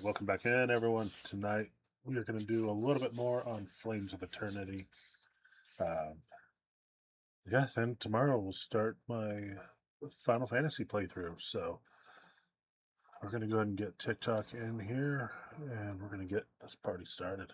Welcome back in, everyone. Tonight we are going to do a little bit more on Flames of Eternity. Yeah, then tomorrow we'll start my Final Fantasy playthrough. So we're going to go ahead and get TikTok in here, and we're going to get this party started.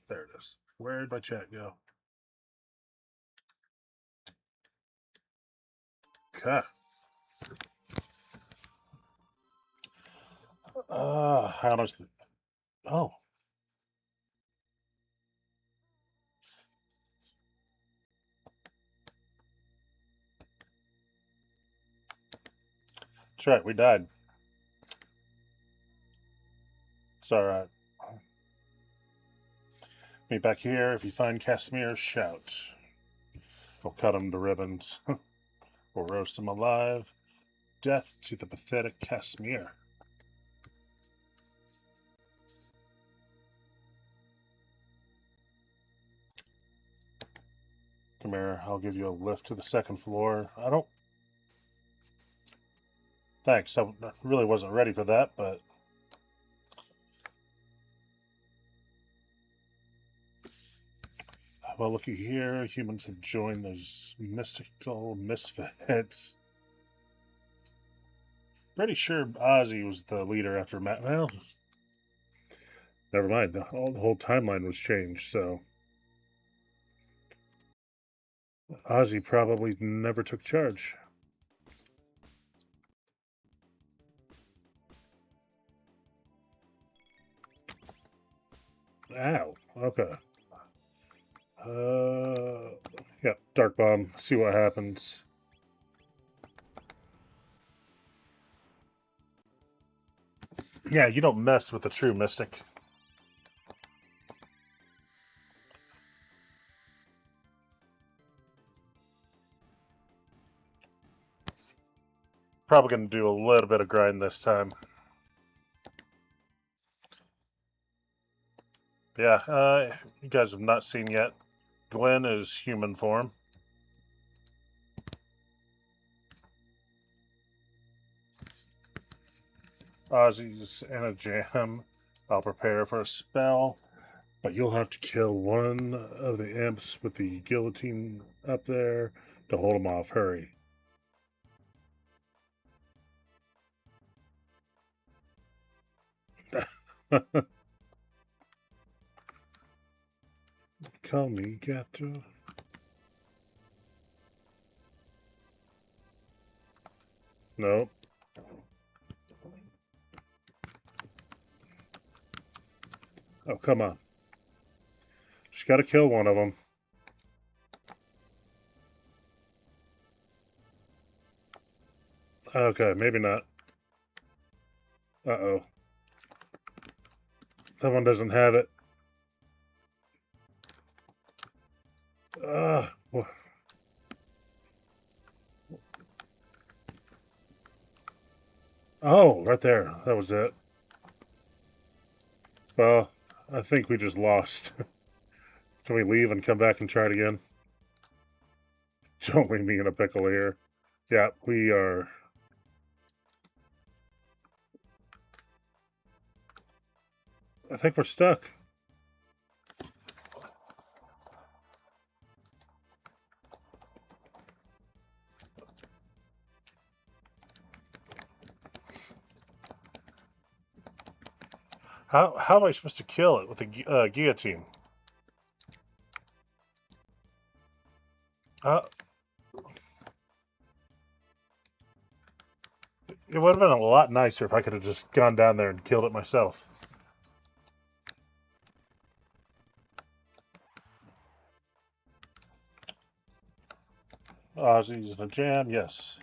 There it is. Where did my chat go? Okay. Honestly. Oh. That's right, we died. It's alright. Meet back here. If you find Kasmir, shout. We'll cut him to ribbons. We'll roast him alive. Death to the pathetic Kasmir. Come here, I'll give you a lift to the second floor. I don't... Thanks, I really wasn't ready for that, but... Well, looky here. Humans have joined those mystical misfits. Pretty sure Ozzie was the leader after Matt. Well, never mind. The whole timeline was changed, so... Ozzie probably never took charge. Ow. Okay. Yeah, Dark Bomb. See what happens. Yeah, you don't mess with a true mystic. Probably going to do a little bit of grind this time. Yeah, you guys have not seen yet. Glenn is human form. Ozzie's in a jam. I'll prepare for a spell, but you'll have to kill one of the imps with the guillotine up there to hold him off. Hurry. Call me Gato. Nope. Oh, come on. Just gotta kill one of them. Okay, maybe not. Uh-oh. Someone doesn't have it. Oh, right there. That was it. Well, I think we just lost. Can we leave and come back and try it again? Don't leave me in a pickle here. Yeah, we are. I think we're stuck. How am I supposed to kill it with a guillotine? It would have been a lot nicer if I could have just gone down there and killed it myself. Ozzie's in a jam, yes.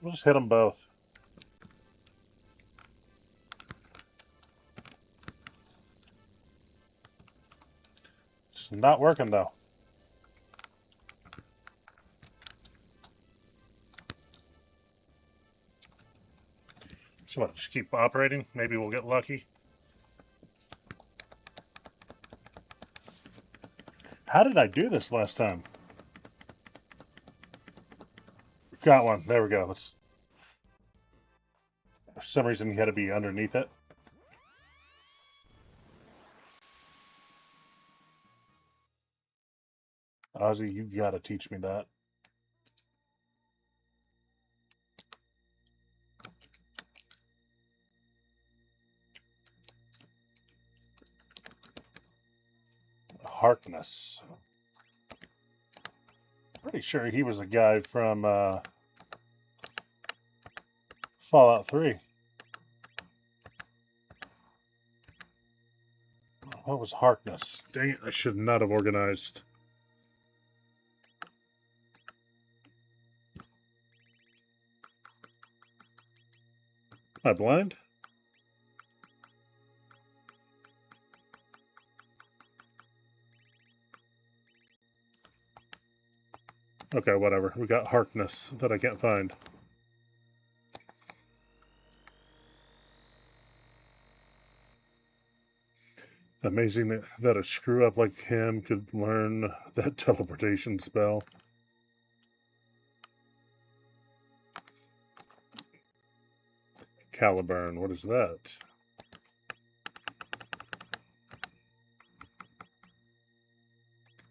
We'll just hit them both. It's not working, though. So what, just keep operating? Maybe we'll get lucky. How did I do this last time? Got one. There we go. Let's. For some reason, you had to be underneath it. Ozzie, you've got to teach me that. Harkness. Pretty sure he was a guy from Fallout 3. What was Harkness? Dang it, I should not have organized. Am I blind? Okay, whatever. We got Harkness that I can't find. Amazing that a screw up like him could learn that teleportation spell. Caliburn, what is that?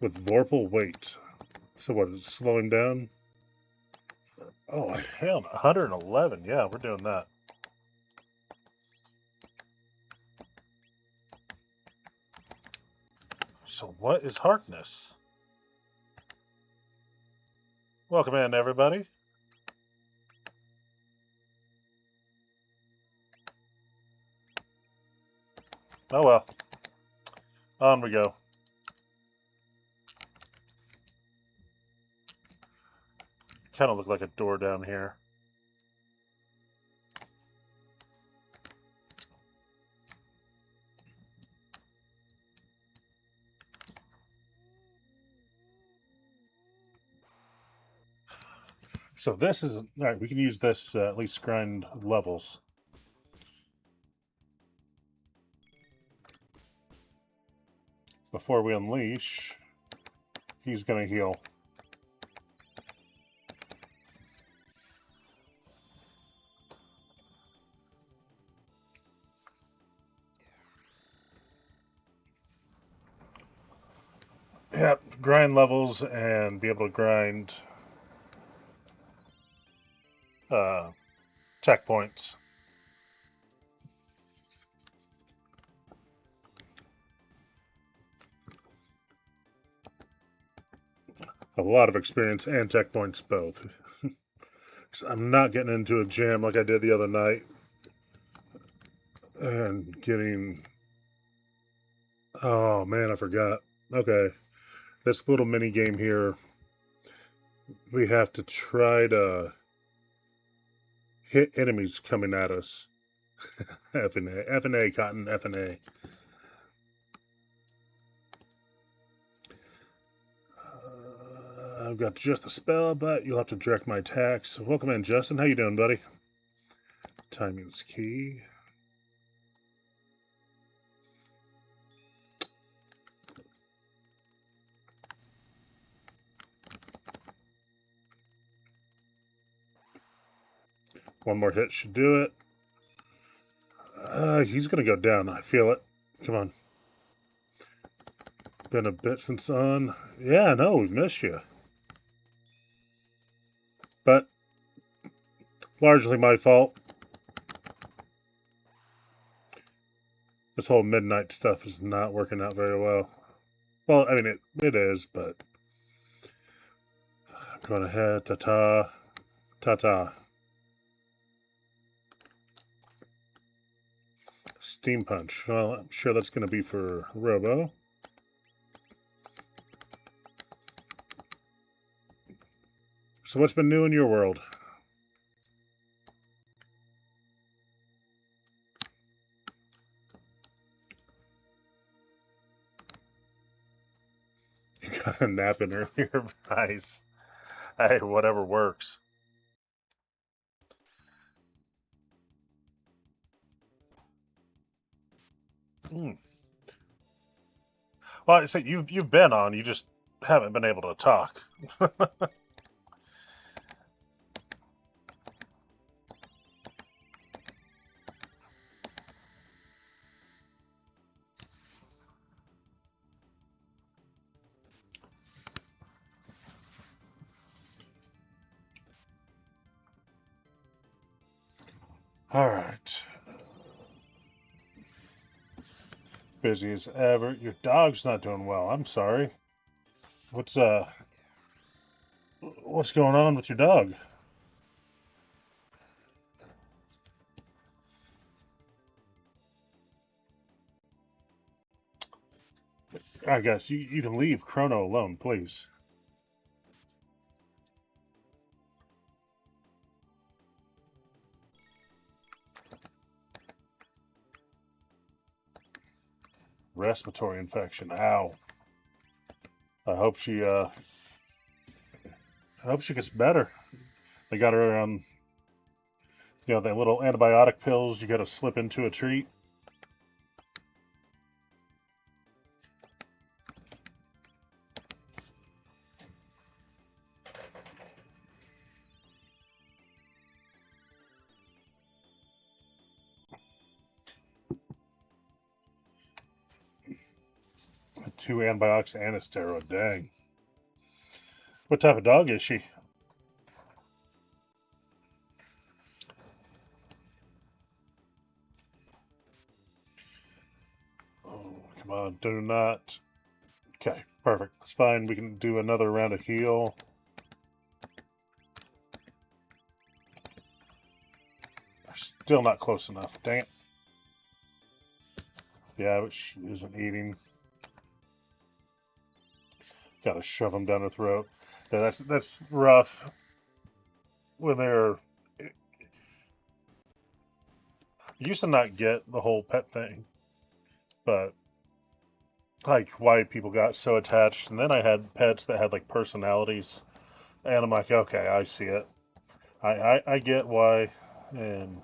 With Vorpal weight. So what, is it slowing down? Oh, hell, 111. Yeah, we're doing that. So what is Harkness? Welcome in, everybody. Oh well. On we go. Kind of look like a door down here. So this is, all right, we can use this at least grind levels. Before we unleash, he's going to heal. Yep, grind levels and be able to grind tech points. A lot of experience and tech points both. I'm not getting into a jam like I did the other night and getting... Oh man, I forgot. Okay. This little mini game here, we have to try to hit enemies coming at us. F and A, Cotton, F and A. I've got just a spell, but you'll have to direct my attacks. Welcome in, Justin. How you doing, buddy? Timing is key. One more hit should do it. He's going to go down. I feel it. Come on. Been a bit since on. Yeah, no, we've missed you. But largely my fault. This whole midnight stuff is not working out very well. Well, I mean, it is, but I'm going ahead. Ta-ta. Ta-ta. Steam Punch. Well, I'm sure that's going to be for Robo. So what's been new in your world? You got a nap in earlier. Nice. Hey, whatever works. Mm. Well, I say you've been on. You just haven't been able to talk. All right. Busy as ever. Your dog's not doing well. I'm sorry. What's going on with your dog? I guess you can leave Chrono alone, please. Respiratory infection. Ow. I hope she gets better. They got her on the little antibiotic pills you got to slip into a treat. Two antibiotics and a steroid. Dang. What type of dog is she? Oh, come on. Do not. Okay, perfect. That's fine. We can do another round of heal. They're still not close enough. Dang it. Yeah, but she isn't eating. Gotta shove them down her throat. Yeah, that's rough. When they're used to not get the whole pet thing, but like why people got so attached. And then I had pets that had like personalities, and I'm like, okay, I see it. I get why, and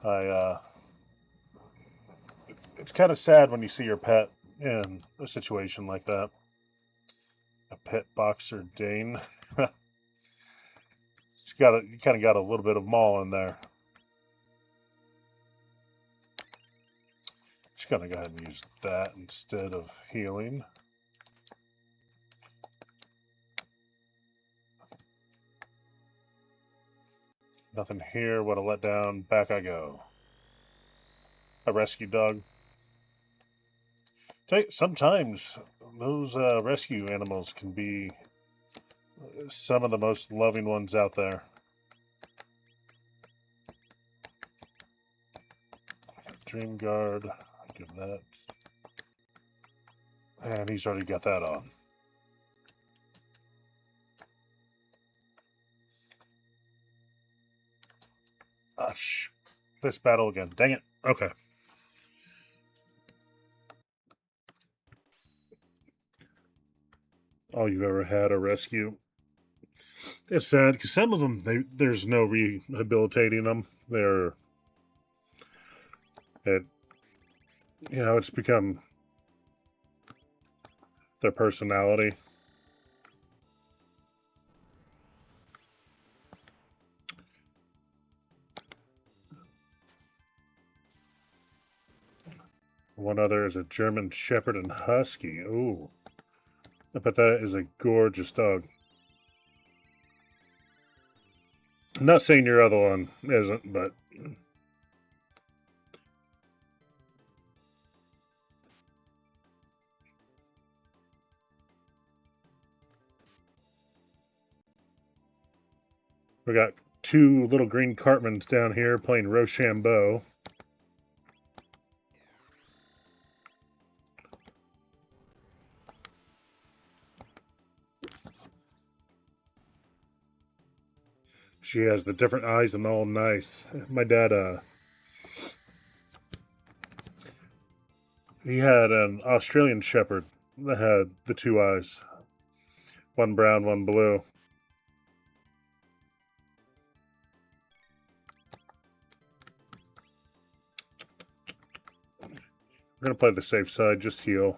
I it's kind of sad when you see your pet in a situation like that. A pet boxer Dane. You kind of got a little bit of maul in there. Just gonna go ahead and use that instead of healing. Nothing here. What a letdown. Back I go. A rescue dog. Sometimes those rescue animals can be some of the most loving ones out there. Dream Guard. Give that. And he's already got that on. This battle again. Dang it. Okay. All you've ever had a rescue. It's sad because some of them, there's no rehabilitating them. It, it's become their personality. One other is a German Shepherd and Husky. Ooh. I bet that is a gorgeous dog. I'm not saying your other one isn't, but we got two little green Cartmans down here playing Rochambeau. She has the different eyes and all nice. My dad, he had an Australian Shepherd that had the two eyes. One brown, one blue. We're going to play the safe side, just heal.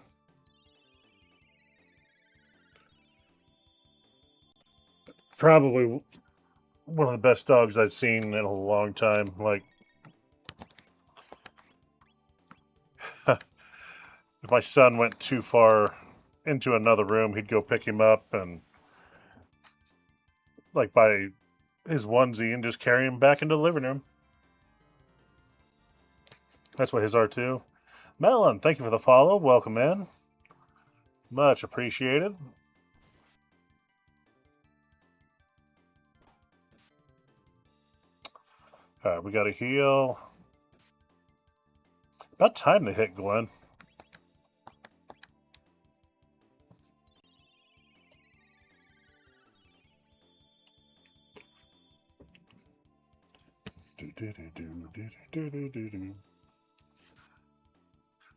Probably one of the best dogs I've seen in a long time. Like, if my son went too far into another room, he'd go pick him up and, like, by his onesie and just carry him back into the living room. That's what his are too. Melon, thank you for the follow. Welcome in. Much appreciated. Alright, we got to heal. About time to hit Glenn.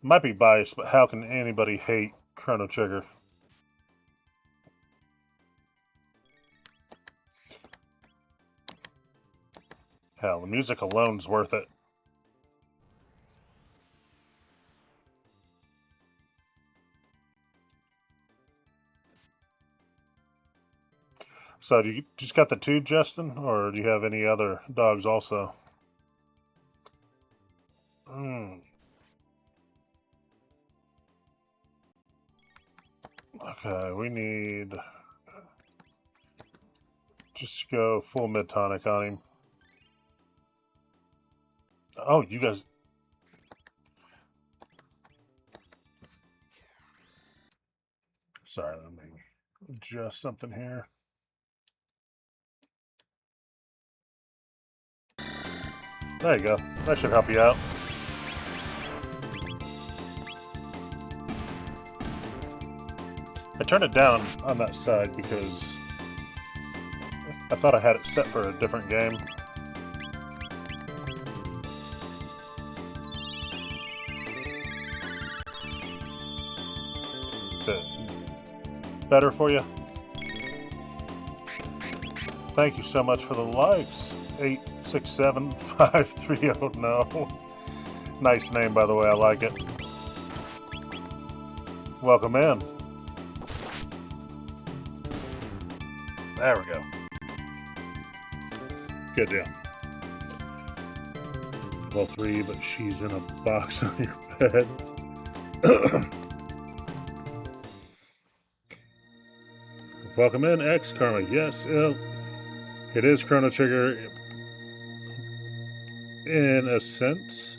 Might be biased, but how can anybody hate Chrono Trigger? Hell, the music alone's worth it. So, do you just got the two, Justin? Or do you have any other dogs also? Okay, we need... just go full mid-tonic on him. Oh, you guys... Sorry, let me adjust something here. There you go. That should help you out. I turned it down on that side because I thought I had it set for a different game. Is it better for you? Thank you so much for the likes. 867-530. No. Nice name, by the way. I like it. Welcome in. There we go. Good deal. Well, 3, but she's in a box on your bed. Welcome in, X Karma. Yes, it is Chrono Trigger in a sense.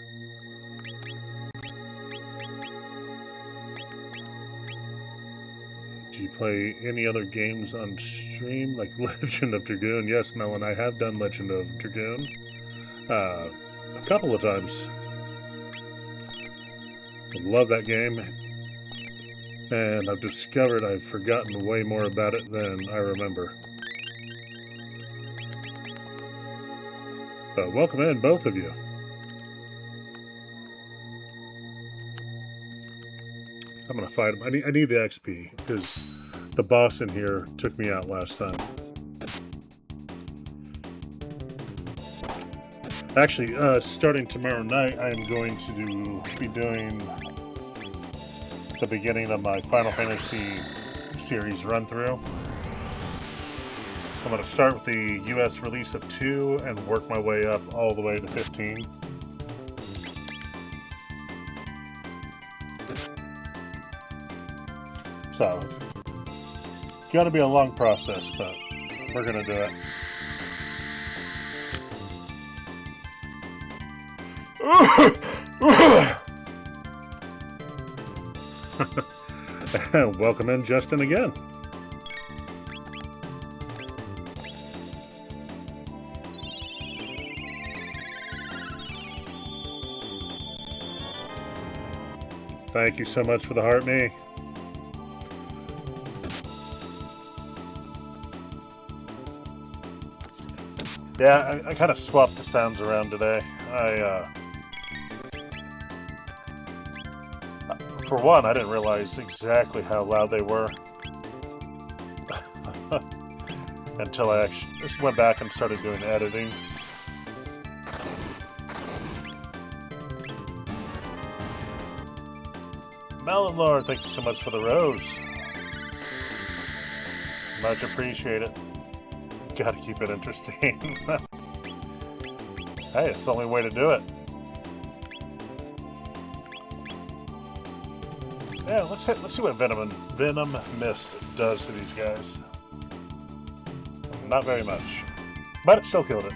Do you play any other games on stream, like Legend of Dragoon? Yes, Melon, I have done Legend of Dragoon a couple of times. I love that game, and I've discovered I've forgotten way more about it than I remember. Welcome in, both of you. I'm gonna fight him. I need the XP because the boss in here took me out last time. Actually, starting tomorrow night, I am going to be doing the beginning of my Final Fantasy series run through. I'm going to start with the US release of 2 and work my way up all the way to 15. So, it's going to be a long process, but we're going to do it. Welcome in, Justin, again. Thank you so much for the heart, me. Yeah, I kind of swapped the sounds around today. For one, I didn't realize exactly how loud they were until I actually just went back and started doing editing. Melon Lord, thank you so much for the rose. Much appreciated. Gotta keep it interesting. Hey, it's the only way to do it. Yeah, let's see what Venom Mist does to these guys. Not very much, but it still killed it.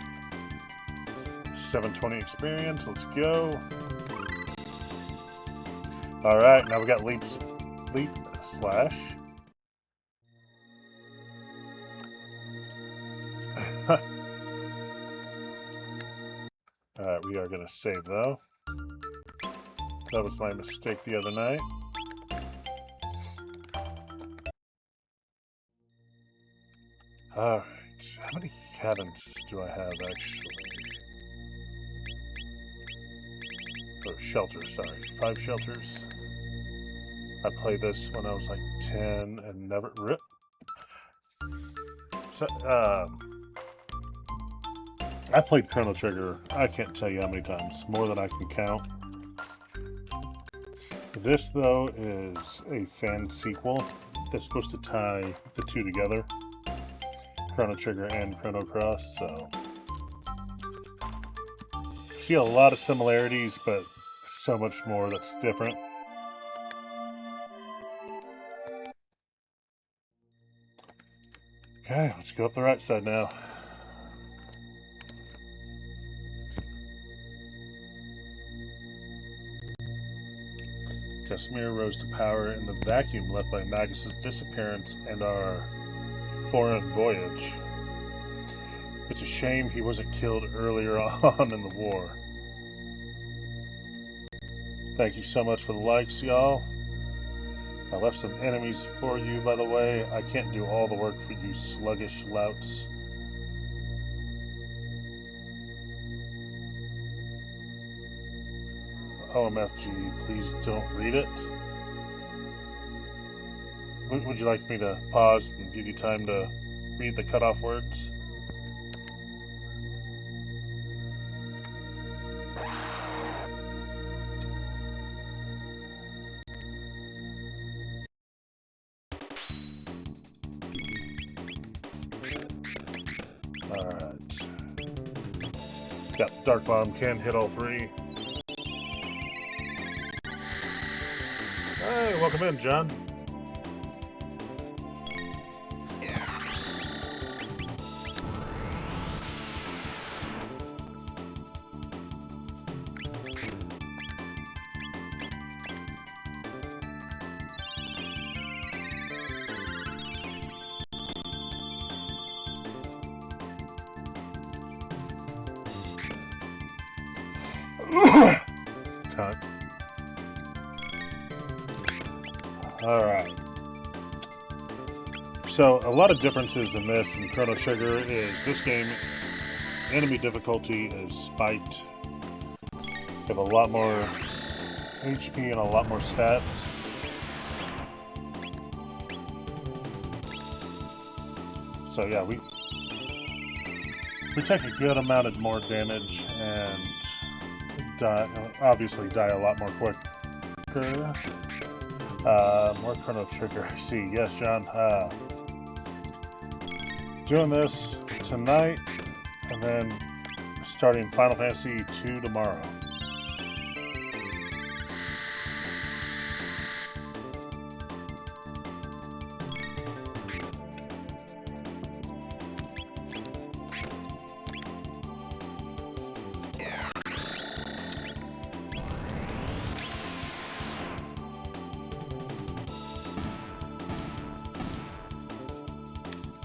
720 experience. Let's go. All right, now we got leap slash. All right, we are gonna save though. That was my mistake the other night. Alright, how many cabins do I have actually? Or shelters, sorry. 5 shelters. I played this when I was like 10 and never... So, I played Chrono Trigger, I can't tell you how many times, more than I can count. This, though, is a fan sequel that's supposed to tie the two together. Chrono Trigger and Chrono Cross, so... See a lot of similarities, but so much more that's different. Okay, let's go up the right side now. Kasmir rose to power in the vacuum left by Magus's disappearance and our foreign voyage. It's a shame he wasn't killed earlier on in the war. Thank you so much for the likes, y'all. I left some enemies for you, by the way. I can't do all the work for you sluggish louts. OMFG, please don't read it. Would you like me to pause and give you time to read the cutoff words? Alright. Got Dark Bomb, can hit all 3. Hey, welcome in, John. Cut. Alright. So, a lot of differences in this and Chrono Trigger is this game, enemy difficulty is spiked. You have a lot more HP and a lot more stats. So yeah, we take a good amount of more damage and obviously die a lot more quicker. More Chrono Trigger, I see. Yes, John. Doing this tonight, and then starting Final Fantasy II tomorrow.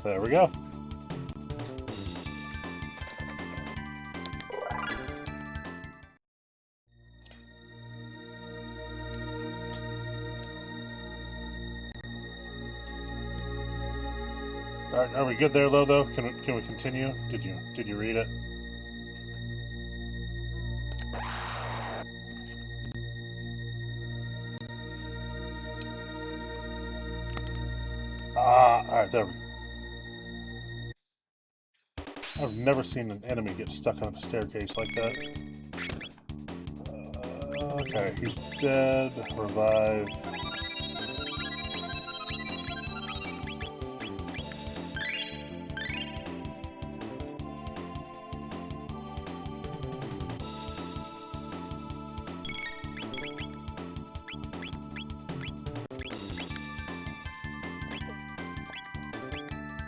There we go. Are we good there, though? Can we continue? Did you read it? All right, there we go. I've never seen an enemy get stuck on a staircase like that. Okay, he's dead. Revive.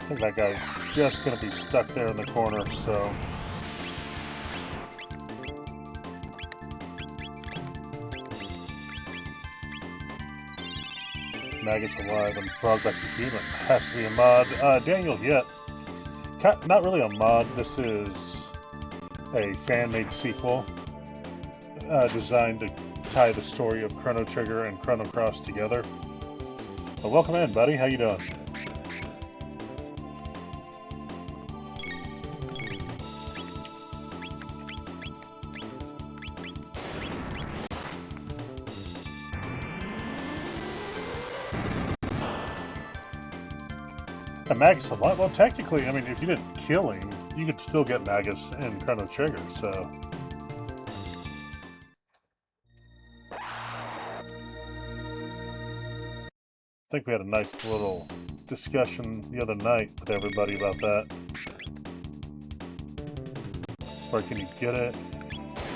I think that guy's just going to be stuck there in the corner, so... Magus alive and frog back to human. Has to be a mod. Daniel, yeah. Not really a mod. This is a fan-made sequel designed to tie the story of Chrono Trigger and Chrono Cross together. Well, welcome in, buddy. How you doing? Magus alive? Well, technically, I mean, if you didn't kill him, you could still get Magus in Chrono Trigger, so... I think we had a nice little discussion the other night with everybody about that. Where can you get it?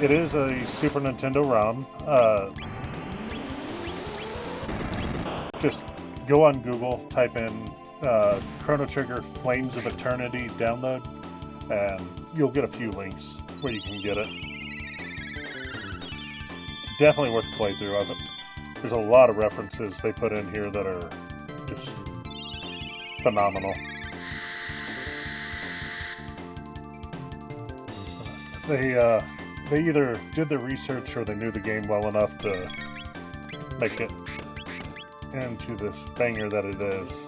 It is a Super Nintendo ROM. Just go on Google, type in Chrono Trigger Flames of Eternity download, and you'll get a few links where you can get it. Definitely worth a playthrough of it. There's a lot of references they put in here that are just phenomenal. They either did the research or they knew the game well enough to make it into this banger that it is.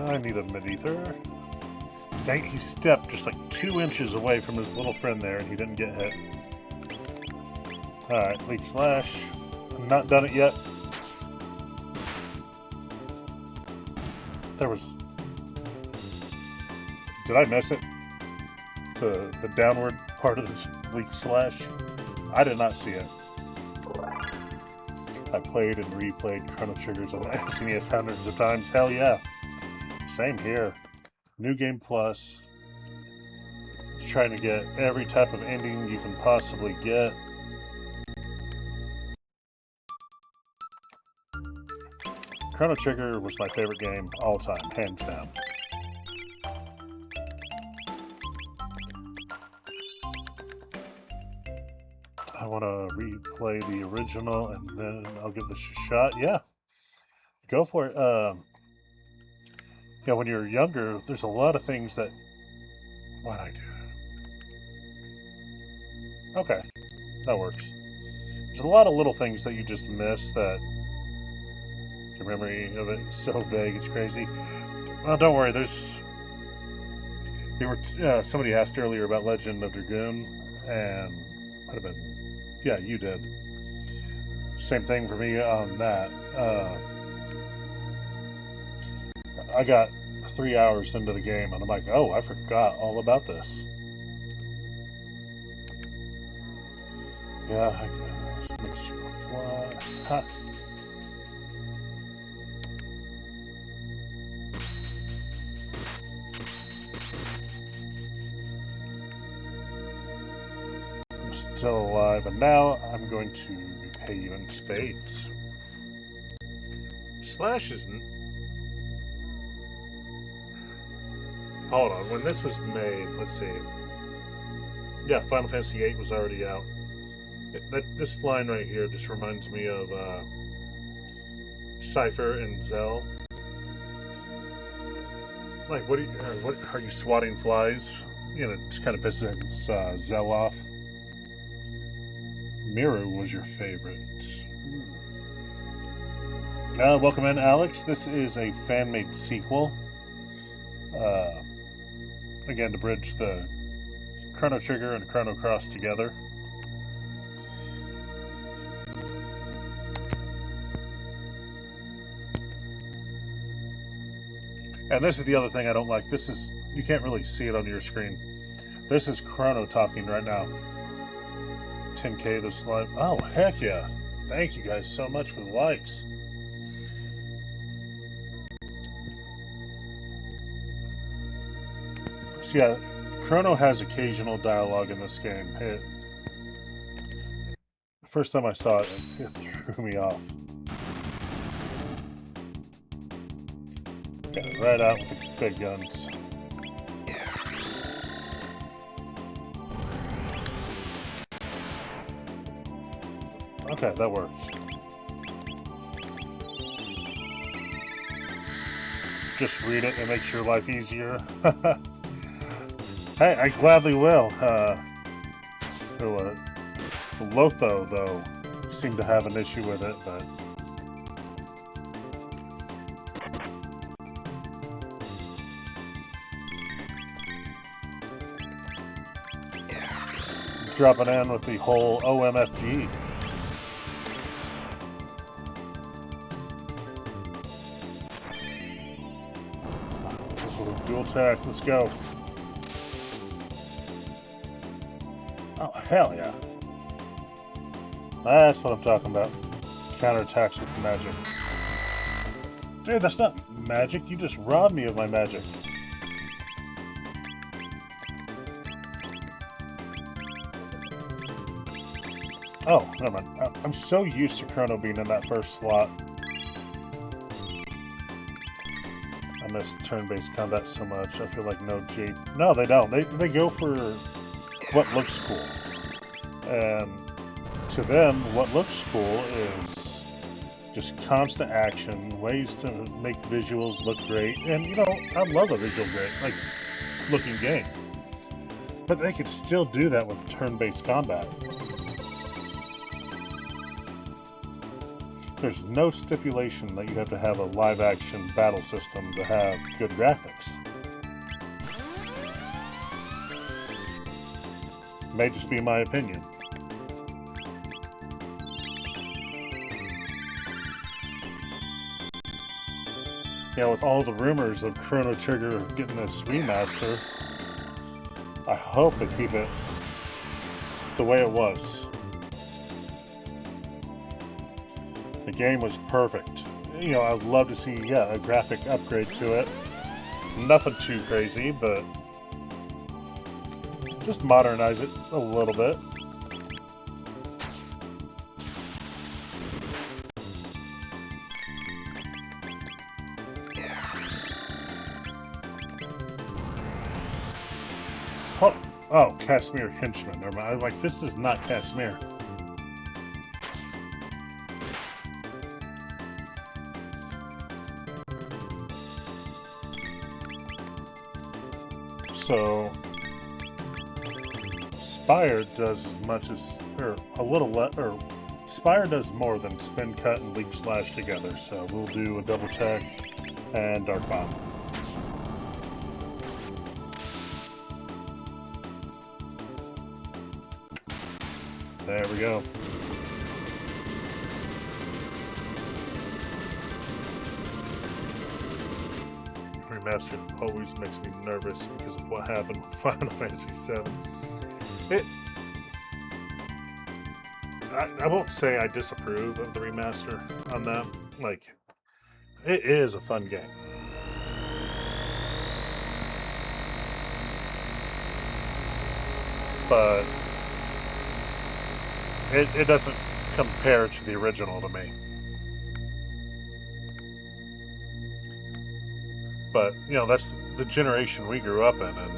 I need a mid-ether. Dang, he stepped just like 2 inches away from his little friend there and he didn't get hit. Alright, leap slash. I'm not done it yet. There was... Did I miss it? The downward part of the leap slash? I did not see it. I played and replayed Chrono Triggers on the SNES hundreds of times. Hell yeah. Same here. New Game Plus. Trying to get every type of ending you can possibly get. Chrono Trigger was my favorite game all time, hands down. I want to replay the original and then I'll give this a shot. Yeah, go for it. Yeah, when you're younger, there's a lot of things that... Why'd I do? Okay, that works. There's a lot of little things that you just miss that your memory of it is so vague, it's crazy. Well, don't worry, there's... somebody asked earlier about Legend of Dragoon, and... Might have been... Yeah, you did. Same thing for me on that. I got 3 hours into the game and I'm like, oh, I forgot all about this. Yeah, I guess. Makes you fly. Ha. I'm still alive, and now I'm going to repay you in spades. Slash isn't... Hold on, when this was made, let's see. Yeah, Final Fantasy VIII was already out. This line right here just reminds me of Cypher and Zell. Like, what are you swatting flies? You know, just kind of pisses Zell off. Mirror was your favorite. Welcome in, Alex. This is a fan-made sequel. Again, to bridge the Chrono Trigger and Chrono Cross together. And this is the other thing I don't like. This is... You can't really see it on your screen. This is Chrono talking right now. 10K this live. Oh, heck yeah. Thank you guys so much for the likes. So yeah, Chrono has occasional dialogue in this game. The first time I saw it, it threw me off. Got it right out with the big guns. Okay, that works. Just read it and it makes your life easier. Hey, I gladly will. Lotho, though, seemed to have an issue with it, but... Dropping in with the whole OMFG. Dual attack, let's go. Oh, hell yeah. That's what I'm talking about. Counterattacks with magic. Dude, that's not magic. You just robbed me of my magic. Oh, never mind. I'm so used to Chrono being in that first slot. I miss turn-based combat so much. I feel like no Jade. No, they don't. They go for what looks cool. And to them, what looks cool is just constant action, ways to make visuals look great. And, you know, I love a visual great, like, looking game. But they could still do that with turn-based combat. There's no stipulation that you have to have a live-action battle system to have good graphics. May just be my opinion. You know, with all the rumors of Chrono Trigger getting this remaster, I hope they keep it the way it was. The game was perfect. You know, I'd love to see, yeah, a graphic upgrade to it. Nothing too crazy, but just modernize it a little bit. Oh, Kasmir henchman. Never mind. I'm like, this is not Kasmir. So, Spire does as much as, or a little less, or Spire does more than spin, cut, and leap slash together. So we'll do a double tech and dark bomb. There we go. Remastered always makes me nervous because of what happened with Final Fantasy VII. I won't say I disapprove of the remaster on that. Like, it is a fun game. But it doesn't compare to the original to me. But, you know, that's the generation we grew up in, and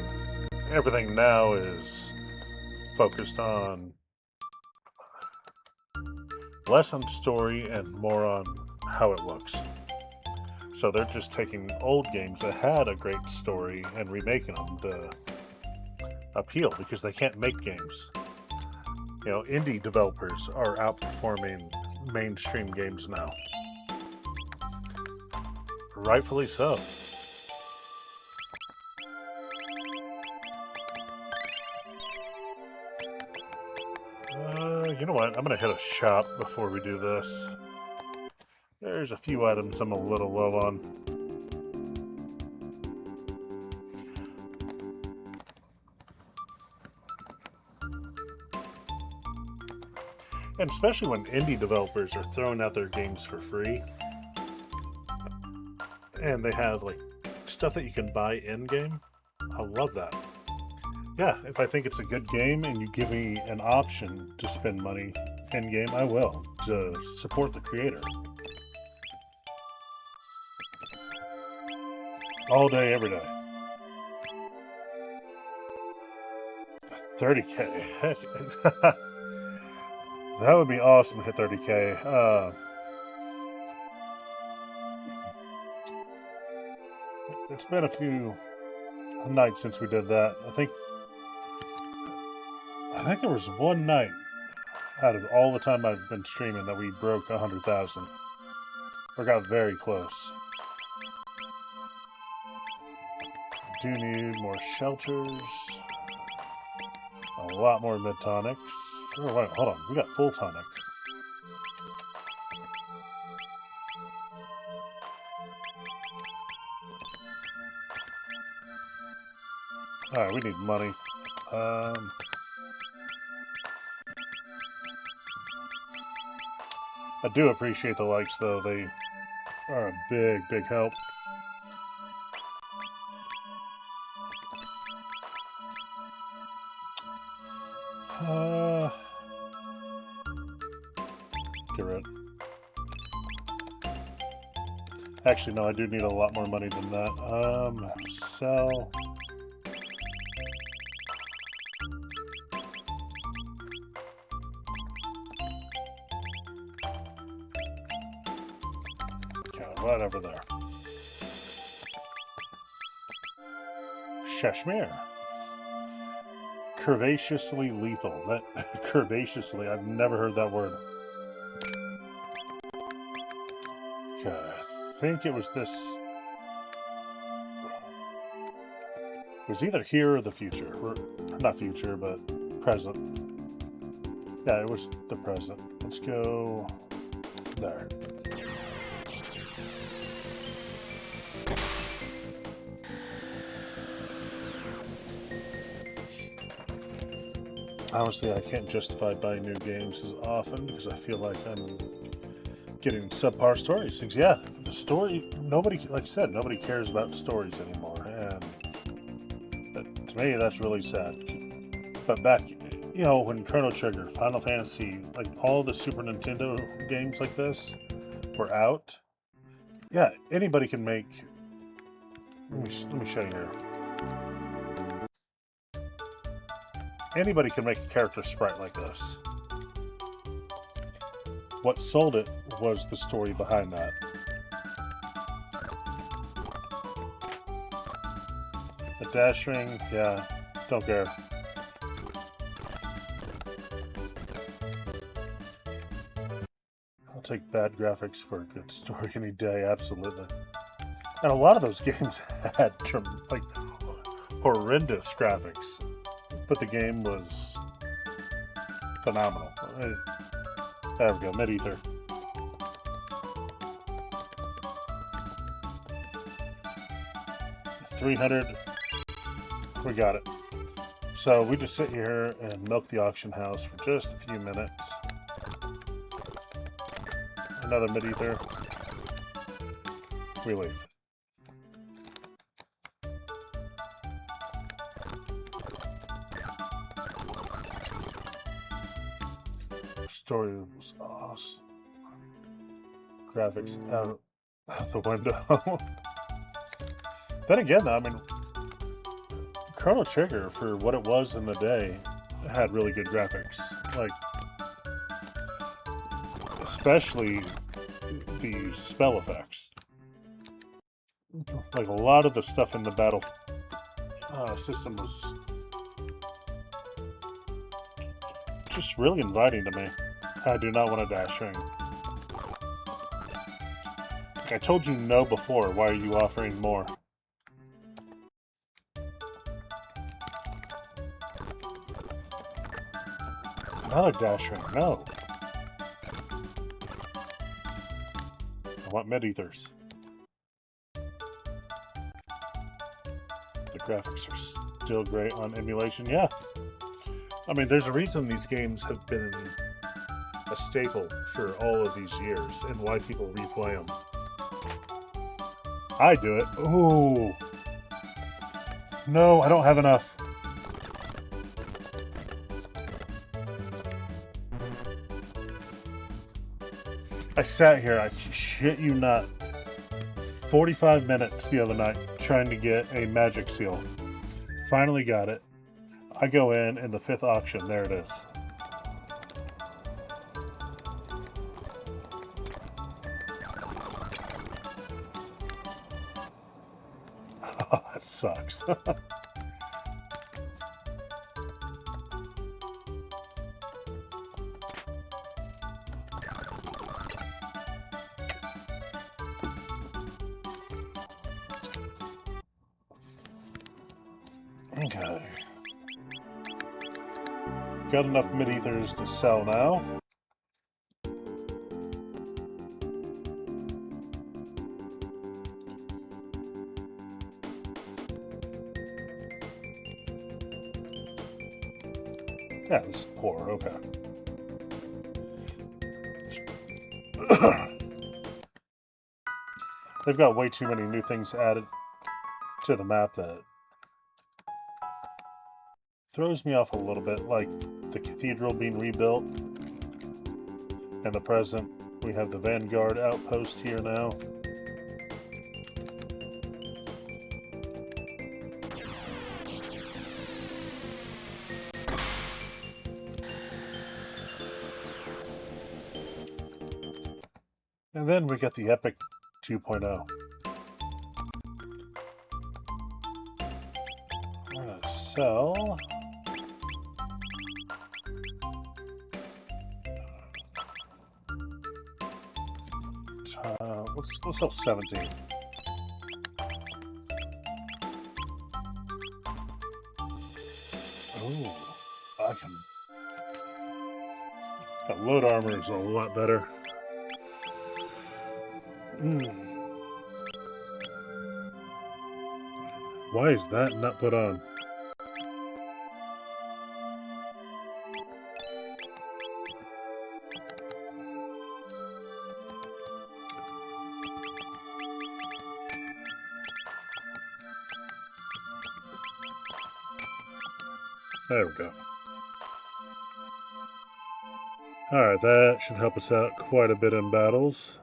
everything now is focused on less on story and more on how it looks. So they're just taking old games that had a great story and remaking them to appeal, because they can't make games. You know, indie developers are outperforming mainstream games now. Rightfully so. You know what? I'm going to hit a shop before we do this. There's a few items I'm a little low on. And especially when indie developers are throwing out their games for free, and they have like stuff that you can buy in game. I love that. Yeah, if I think it's a good game and you give me an option to spend money in game, I will, to support the creator. All day, every day. 30K. Heck. That would be awesome to hit 30K. It's been a few nights since we did that. I think there was one night out of all the time I've been streaming that we broke 100,000. Or got very close. I do need more shelters. A lot more mid-tonics. Oh, wait, hold on. We got full tonic. Alright, we need money. I do appreciate the likes, though. They are a big, big help. Get rid. Actually, no, I do need a lot more money than that. Sell. Whatever there. Kasmir. Curvaceously lethal. That curvaceously, I've never heard that word. Okay, I think it was this. It was either here or the future. Or not future, but present. Yeah, it was the present. Let's go there. Honestly, I can't justify buying new games as often because I feel like I'm getting subpar stories. Things, yeah, the story, nobody, like I said, nobody cares about stories anymore. And to me, that's really sad. But back, you know, when Chrono Trigger, Final Fantasy, like all the Super Nintendo games like this were out, yeah, anybody can make. Let me show you here. Anybody can make a character sprite like this. What sold it was the story behind that. The dash ring, yeah, don't care. I'll take bad graphics for a good story any day, absolutely. And a lot of those games had like horrendous graphics. But the game was phenomenal. There we go, mid-ether. $300. We got it. So we just sit here and milk the auction house for just a few minutes. Another mid-ether. We leave. Story was awesome. Graphics out the window. Then again, though, I mean, Chrono Trigger, for what it was in the day, had really good graphics. Like, especially the spell effects. Like, a lot of the stuff in the battle system was just really inviting to me. I do not want a dash ring. Like I told you no before, why are you offering more? Another dash ring, no. I want mid-ethers. The graphics are still great on emulation, yeah. I mean, there's a reason these games have been a staple for all of these years and why people replay them. I do it. Ooh. No, I don't have enough. I sat here, I shit you not, 45 minutes the other night trying to get a magic seal. Finally got it. I go in the 5th auction. There it is. Oh, that sucks. Okay. Got enough mid-ethers to sell now. Yeah, this is poor, okay. They've got way too many new things added to the map that throws me off a little bit, like the cathedral being rebuilt. And the present, we have the Vanguard outpost here now. And then we got the Epic 2.0. We're gonna sell. Let's sell 17. Oh, I can. Got load armor is a lot better. Why is that not put on? There we go. Alright, that should help us out quite a bit in battles.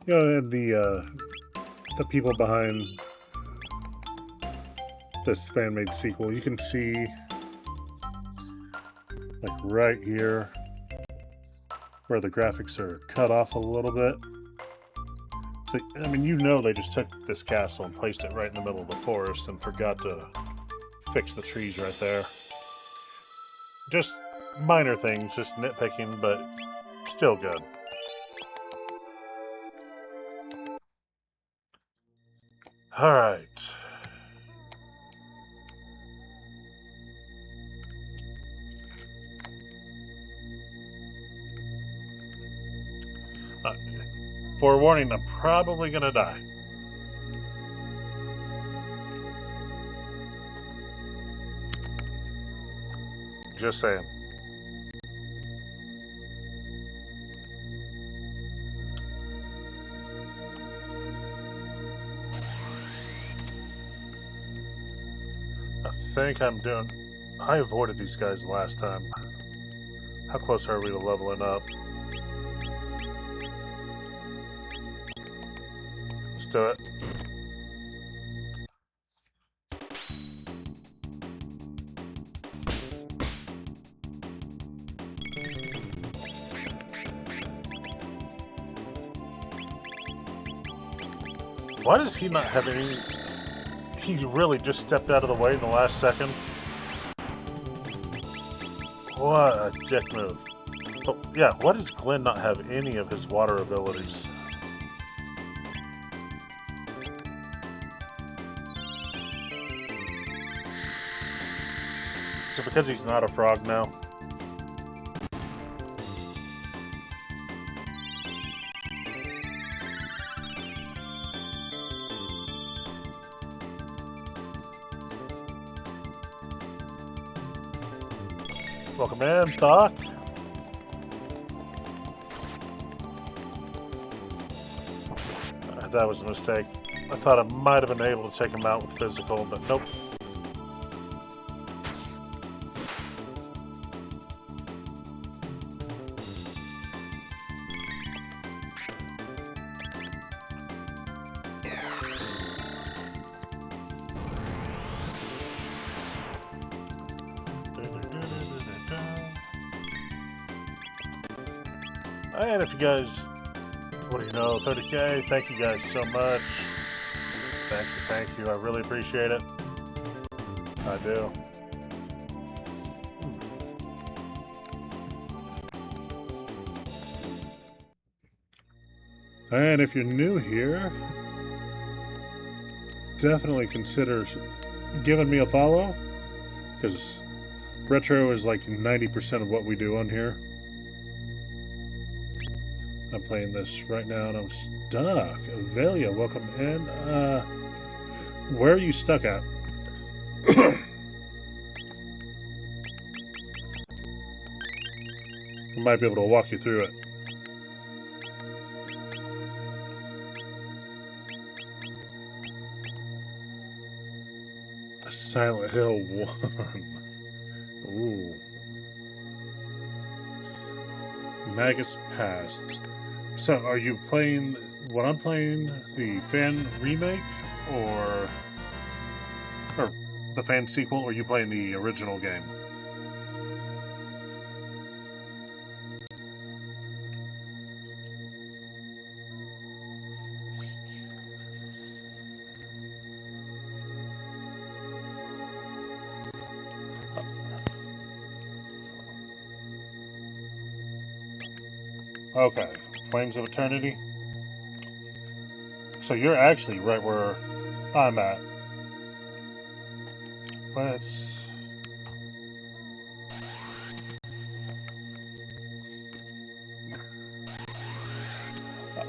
You know, and the people behind this fan-made sequel, you can see, like right here, where the graphics are cut off a little bit. So, I mean, you know they just took this castle and placed it right in the middle of the forest and forgot to fix the trees right there. Just minor things, just nitpicking, but still good. Alright. Forewarning, I'm probably gonna die. Just saying. I think I'm doing... I avoided these guys last time. How close are we to leveling up? Let's do it. Why does he not have any... He really just stepped out of the way in the last second. What a dick move. Oh, yeah, why does Glenn not have any of his water abilities? Is it because he's not a frog now? Welcome in, Doc. That was a mistake. I thought I might have been able to take him out with physical, but nope. And if you guys, what do you know, 30K, thank you guys so much. Thank you. I really appreciate it. I do. And if you're new here, definitely consider giving me a follow, because retro is like 90% of what we do on here. I'm playing this right now and I'm stuck. Avelia, welcome in. Where are you stuck at? I might be able to walk you through it. Silent Hill 1. Ooh. Magus Past. So, are you playing, when I'm playing, the fan remake, or the fan sequel, or are you playing the original game? Okay, Flames of Eternity. So you're actually right where I'm at. Let's...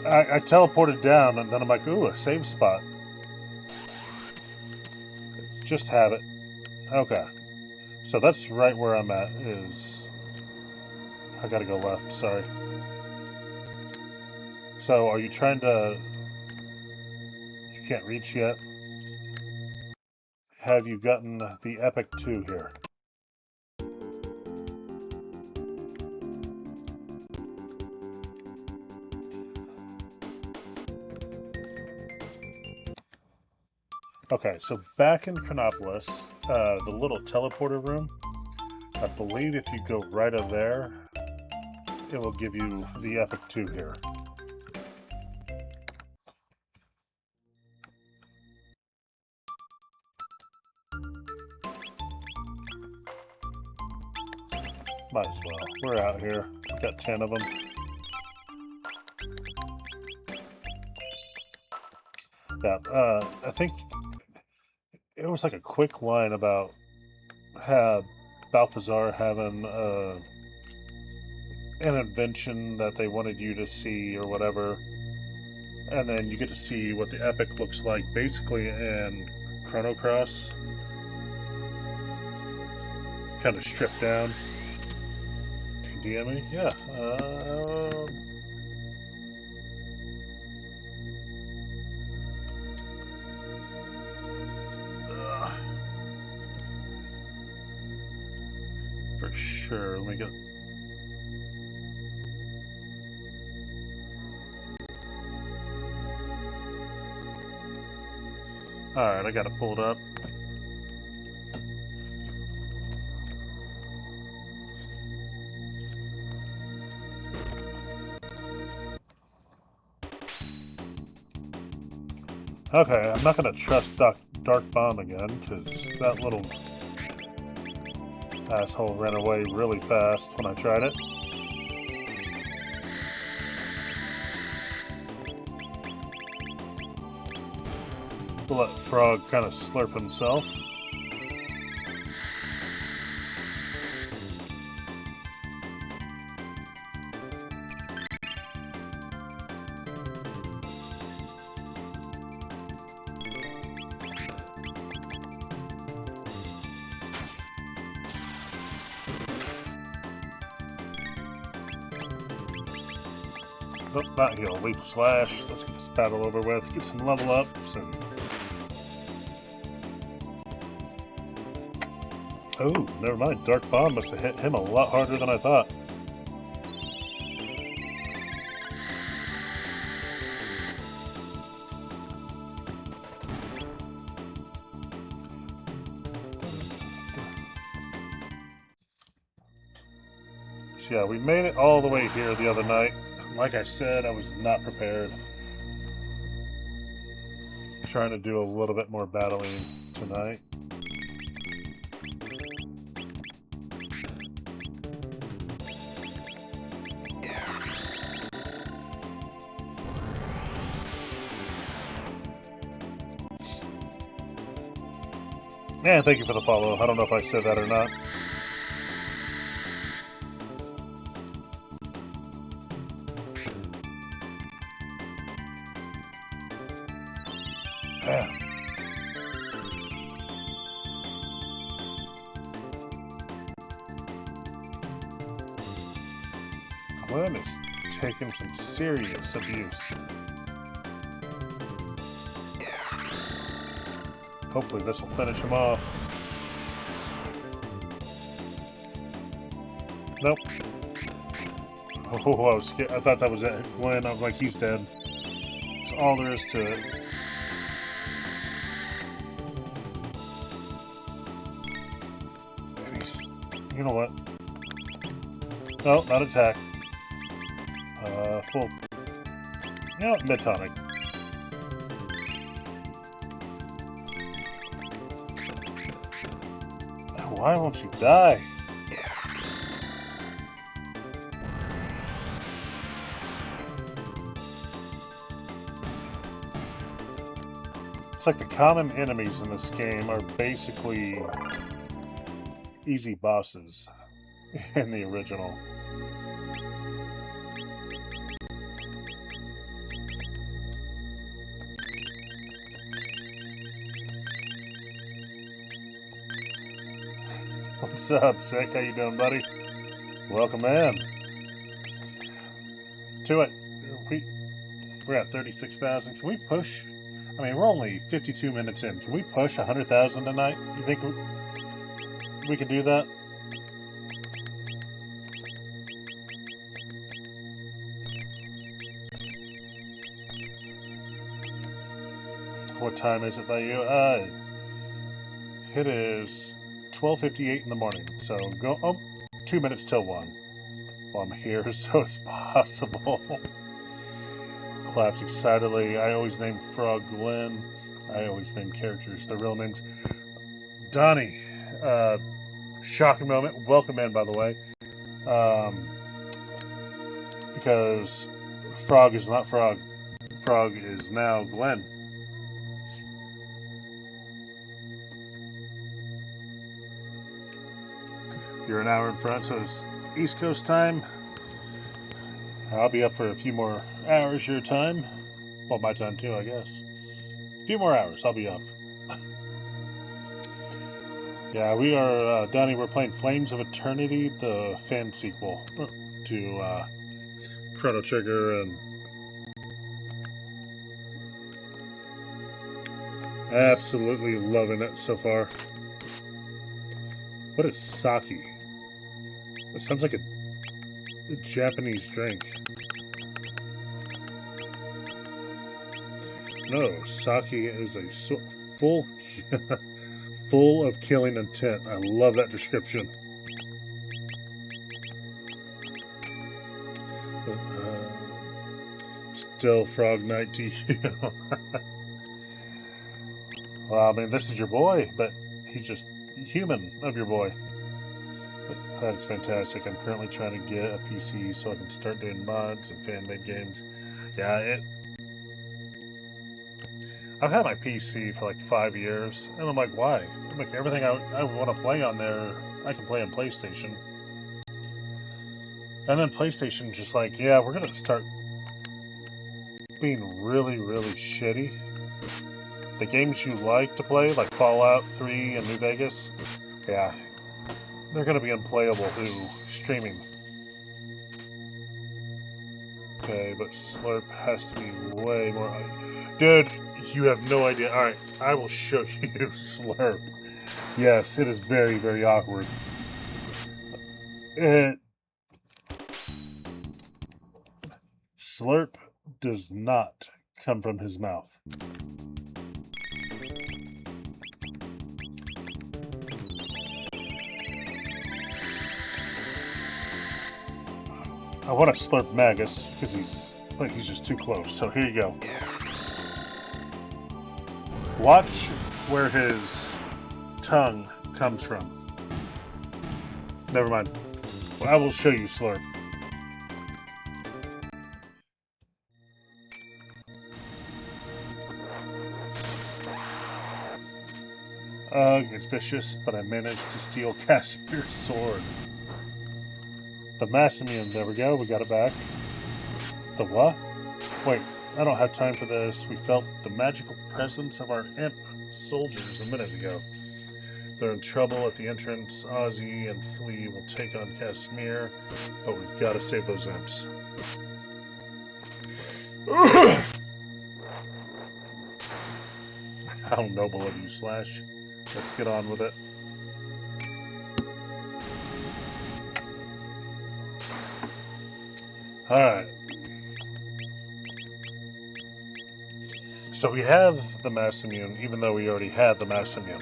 I teleported down and then I'm like, ooh, a save spot. Just have it. Okay. So that's right where I'm at is... I gotta go left, sorry. So are you trying to... You can't reach yet? Have you gotten the Epic 2 here? Okay, so back in Chronopolis, the little teleporter room, I believe if you go right over there, it will give you the Epic 2 here. Might as well. We're out here. We've got 10 of them. Yeah, I think it was like a quick line about Balthazar having an invention that they wanted you to see or whatever. And then you get to see what the Epic looks like basically in Chrono Cross. Kind of stripped down. Can you DM me? Yeah. For sure. Let me get... Alright, I got it pulled up. Okay, I'm not going to trust Dark Bomb again, because that little asshole ran away really fast when I tried it. We'll let Frog kind of slurp himself. Oh, not heal. Leap slash. Let's get this battle over with. Get some level ups and. Oh, never mind. Dark Bomb must have hit him a lot harder than I thought. So yeah, we made it all the way here the other night. Like I said, I was not prepared. Trying to do a little bit more battling tonight. And thank you for the follow. I don't know if I said that or not. Yeah. Glenn is taking some serious abuse. Hopefully this will finish him off. Nope. Oh, I was scared. I thought that was it. Glenn, I'm like, he's dead. That's all there is to it. And he's... You know what? No, not attack. Full... Yeah, mid-tonic. Why won't you die? It's like the common enemies in this game are basically easy bosses in the original. What's up, Sick? How you doing, buddy? Welcome in. To it. We're at 36,000. Can we push? I mean, we're only 52 minutes in. Can we push 100,000 tonight? You think we can do that? What time is it by you? It is 12:58 in the morning. So go 2 minutes till 1. Well, I'm here, so it's possible. Claps excitedly. I always name Frog Glenn. I always name characters their real names. Donnie, shocking moment. Welcome in, by the way. Because Frog is not Frog. Frog is now Glenn. You're an hour in front, so it's East Coast time. I'll be up for a few more hours your time. Well, my time too, I guess. A few more hours, I'll be up. Yeah, we are, Donnie, we're playing Flames of Eternity, the fan sequel to Chrono Trigger, and absolutely loving it so far. What is sake? It sounds like a Japanese drink. No, sake is a full of killing intent. I love that description. Still Frog Night to you. Well, I mean, this is your boy, but he's just human of your boy. But that is fantastic. I'm currently trying to get a PC so I can start doing mods and fan-made games. Yeah, I've had my PC for like 5 years, and I'm like, why? I'm like, everything I want to play on there, I can play on PlayStation. And then PlayStation just like, yeah, we're going to start being really, really shitty. The games you like to play, like Fallout 3 and New Vegas, yeah, they're going to be unplayable through streaming. Okay, but Slurp has to be way more high. Dude, you have no idea. Alright, I will show you Slurp. Yes, it is very, very awkward. Slurp does not come from his mouth. I want to slurp Magus because he's just too close. So here you go. Watch where his tongue comes from. Never mind. Well, I will show you Slurp. Ugh, it's vicious, but I managed to steal Kasmir's sword. The Masamune, there we go, we got it back. The what? Wait, I don't have time for this. We felt the magical presence of our imp soldiers a minute ago. They're in trouble at the entrance. Ozzie and Flea will take on Kasmir, but we've got to save those imps. How noble of you, Slash. Let's get on with it. Alright. So we have the Masamune, even though we already had the Masamune.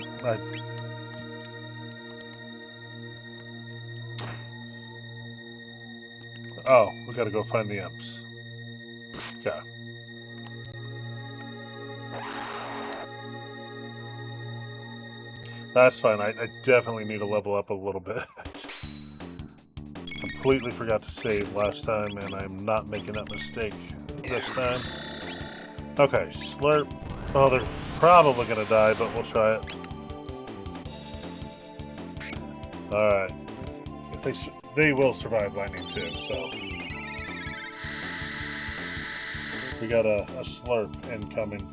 Oh, we gotta go find the imps. Okay. That's fine. I definitely need to level up a little bit. Completely forgot to save last time, and I'm not making that mistake this time. Okay, Slurp. Oh, they're probably going to die, but we'll try it. Alright. If they will survive lightning too, so. We got a Slurp incoming.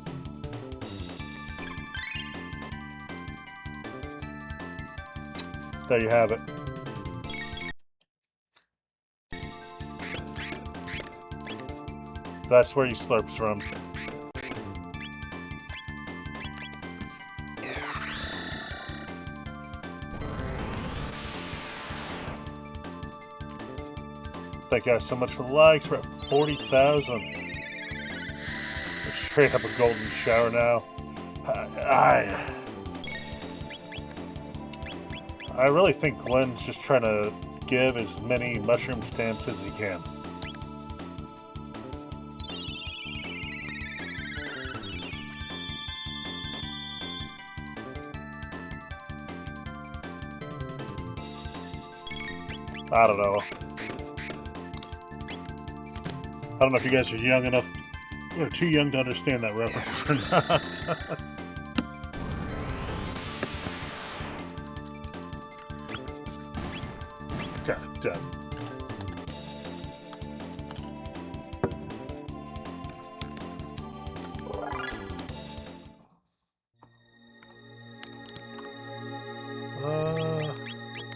There you have it. That's where he slurps from. Thank you guys so much for the likes. We're at 40,000. We're straight up a golden shower now. I really think Glenn's just trying to give as many mushroom stamps as he can. I don't know. I don't know if you guys are young enough or too young to understand that reference or not. God damn.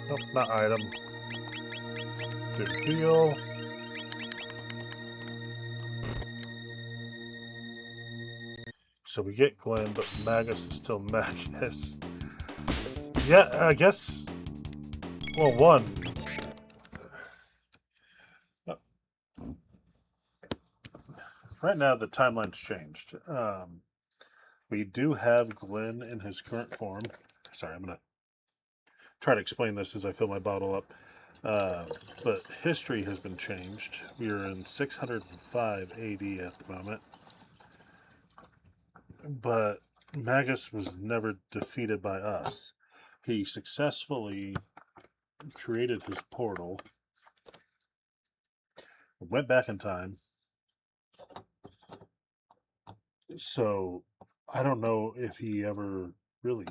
Nope, not item. Do heal. So we get Glenn, but Magus is still Magus. Yeah, I guess. Well, one. Right now, the timeline's changed. We do have Glenn in his current form. Sorry, I'm going to try to explain this as I fill my bottle up. But history has been changed. We are in 605 AD at the moment. But Magus was never defeated by us. He successfully created his portal, went back in time. So I don't know if he ever really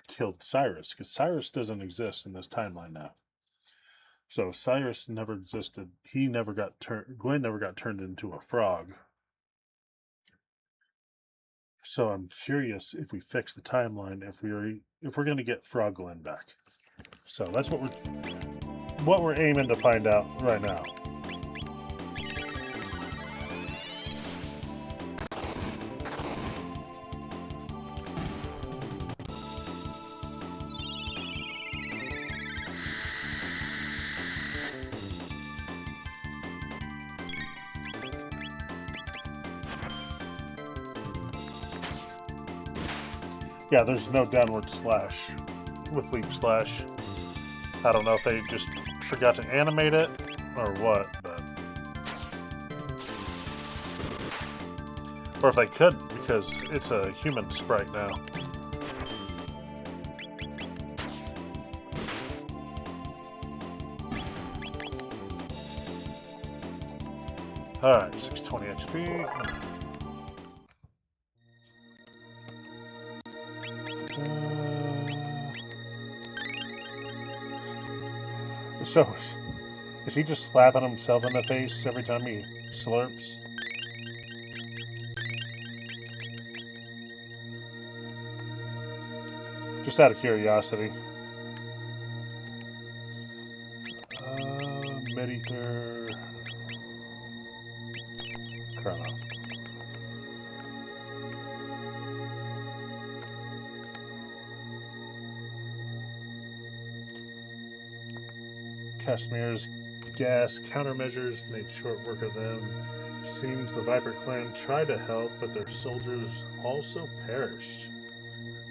killed Cyrus, because Cyrus doesn't exist in this timeline now. So Cyrus never existed. He never got turned. Glenn never got turned into a frog. So I'm curious if we fix the timeline, if we're going to get Frog Glenn back. So that's what we're aiming to find out right now. Yeah, there's no downward slash with leap slash. I don't know if they just forgot to animate it or what, but... Or if they couldn't, because it's a human sprite now. Alright, 620 XP. So, is he just slapping himself in the face every time he slurps? Just out of curiosity. Mid-ether... Chrono. Kasmir's gas countermeasures made short work of them. Seems the Viper clan tried to help, but their soldiers also perished.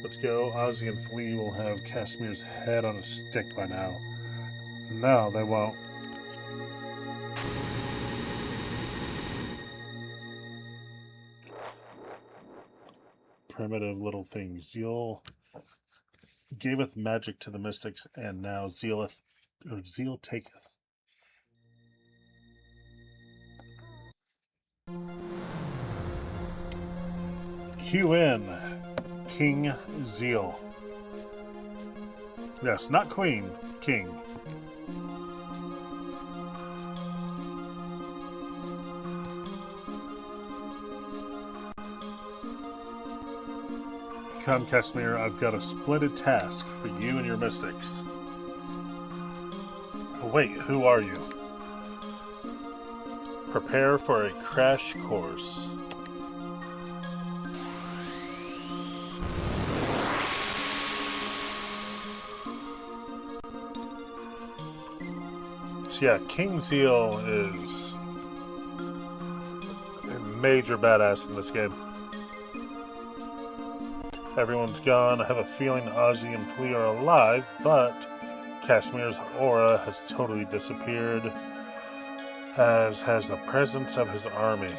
Let's go. Ozzie and Flea will have Kasmir's head on a stick by now. No, they won't. Primitive little thing. Zeal gaveth magic to the mystics, and now zeal taketh. QN King Zeal. Yes, not Queen, King. Come, Kasmir, I've got a splendid task for you and your mystics. Oh, wait, who are you? Prepare for a crash course. So yeah, King Zeal is a major badass in this game. Everyone's gone. I have a feeling Ozzie and Flea are alive, but Kasmir's aura has totally disappeared, as has the presence of his army.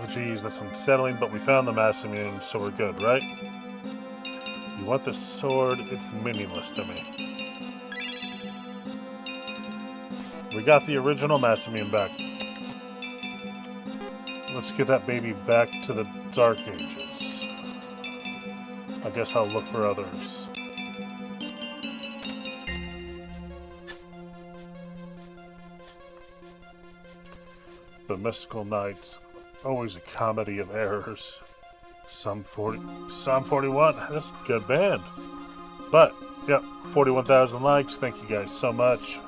Oh, geez, that's unsettling, but we found the Masamune, so we're good, right? You want this sword? It's meaningless to me. We got the original Masamune back. Let's get that baby back to the Dark Ages. I guess I'll look for others. The Mystical Knights, always a comedy of errors. Psalm 41, that's a good band. But, yep, 41,000 likes, thank you guys so much.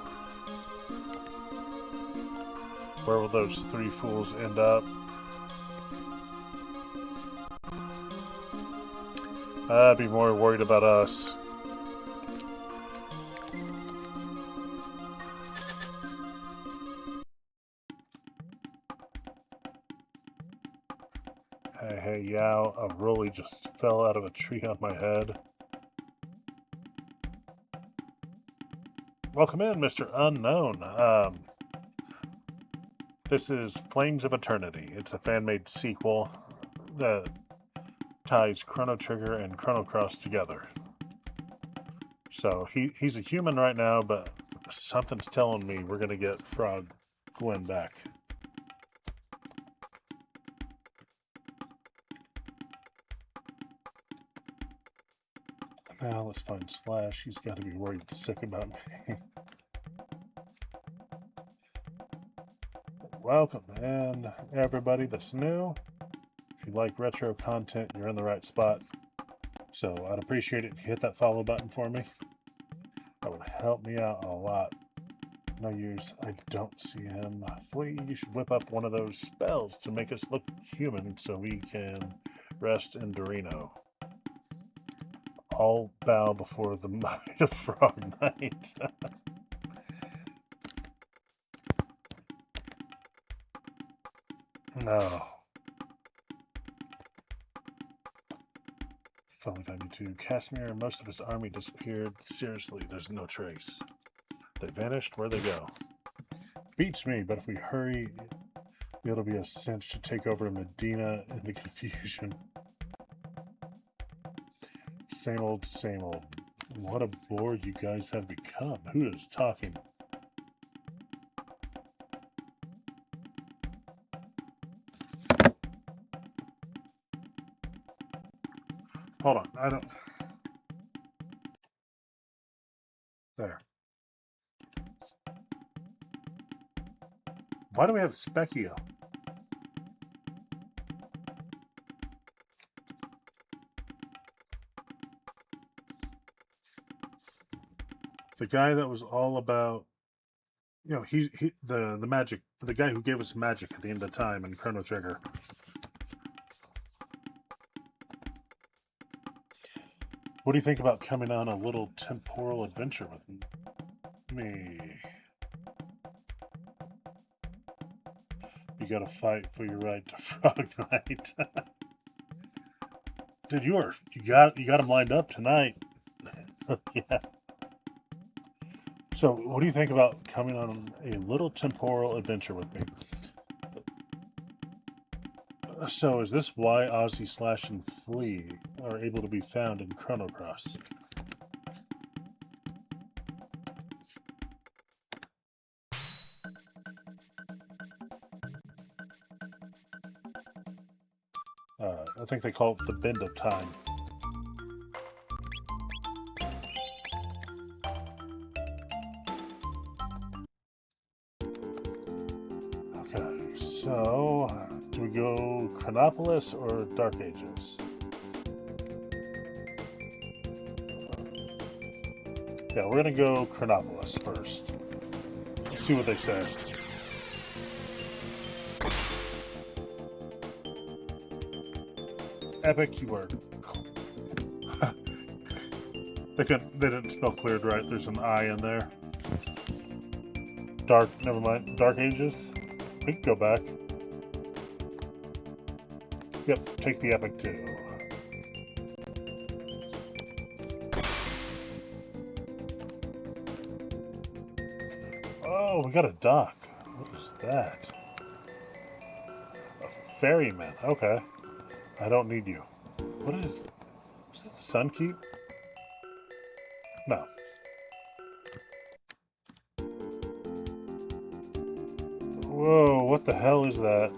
Where will those three fools end up? I'd be more worried about us. Hey, Yao, a rolly just fell out of a tree on my head. Welcome in, Mr. Unknown. This is Flames of Eternity. It's a fan-made sequel that ties Chrono Trigger and Chrono Cross together. So he's a human right now, but something's telling me we're gonna get Frog Glenn back. Now let's find Slash. He's got to be worried sick about me. Welcome, and everybody that's new. If you like retro content, you're in the right spot. So I'd appreciate it if you hit that follow button for me. That would help me out a lot. No use, I don't see him. Flea, you should whip up one of those spells to make us look human so we can rest in Dorino. All bow before the might of Frog Knight. No. Finally found you two. Kasmir and most of his army disappeared. Seriously, there's no trace. They vanished. Where'd they go? Beats me, but if we hurry, it'll be a cinch to take over Medina in the confusion. Same old, same old. What a bore you guys have become. Who is talking? Hold on, I don't... There. Why do we have Specchio? The guy that was all about, you know, the magic, the guy who gave us magic at the end of time in Chrono Trigger. What do you think about coming on a little temporal adventure with me? You gotta fight for your right to Frog Night. Dude, you got him lined up tonight. Yeah. So, what do you think about coming on a little temporal adventure with me? So, is this why Ozzie, Slash, and Flea are able to be found in Chrono Cross? I think they call it the Bend of Time. Okay, so do we go Chronopolis or Dark Ages? Yeah, we're gonna go Chronopolis first. Let's see what they say. Epic, you were. They didn't spell cleared right. There's an I in there. Dark, never mind. Dark Ages. We can go back. Yep, take the epic too. Oh, we got a dock. What is that? A ferryman. Okay. I don't need you. What is this the Sun Keep? No. Whoa, what the hell is that?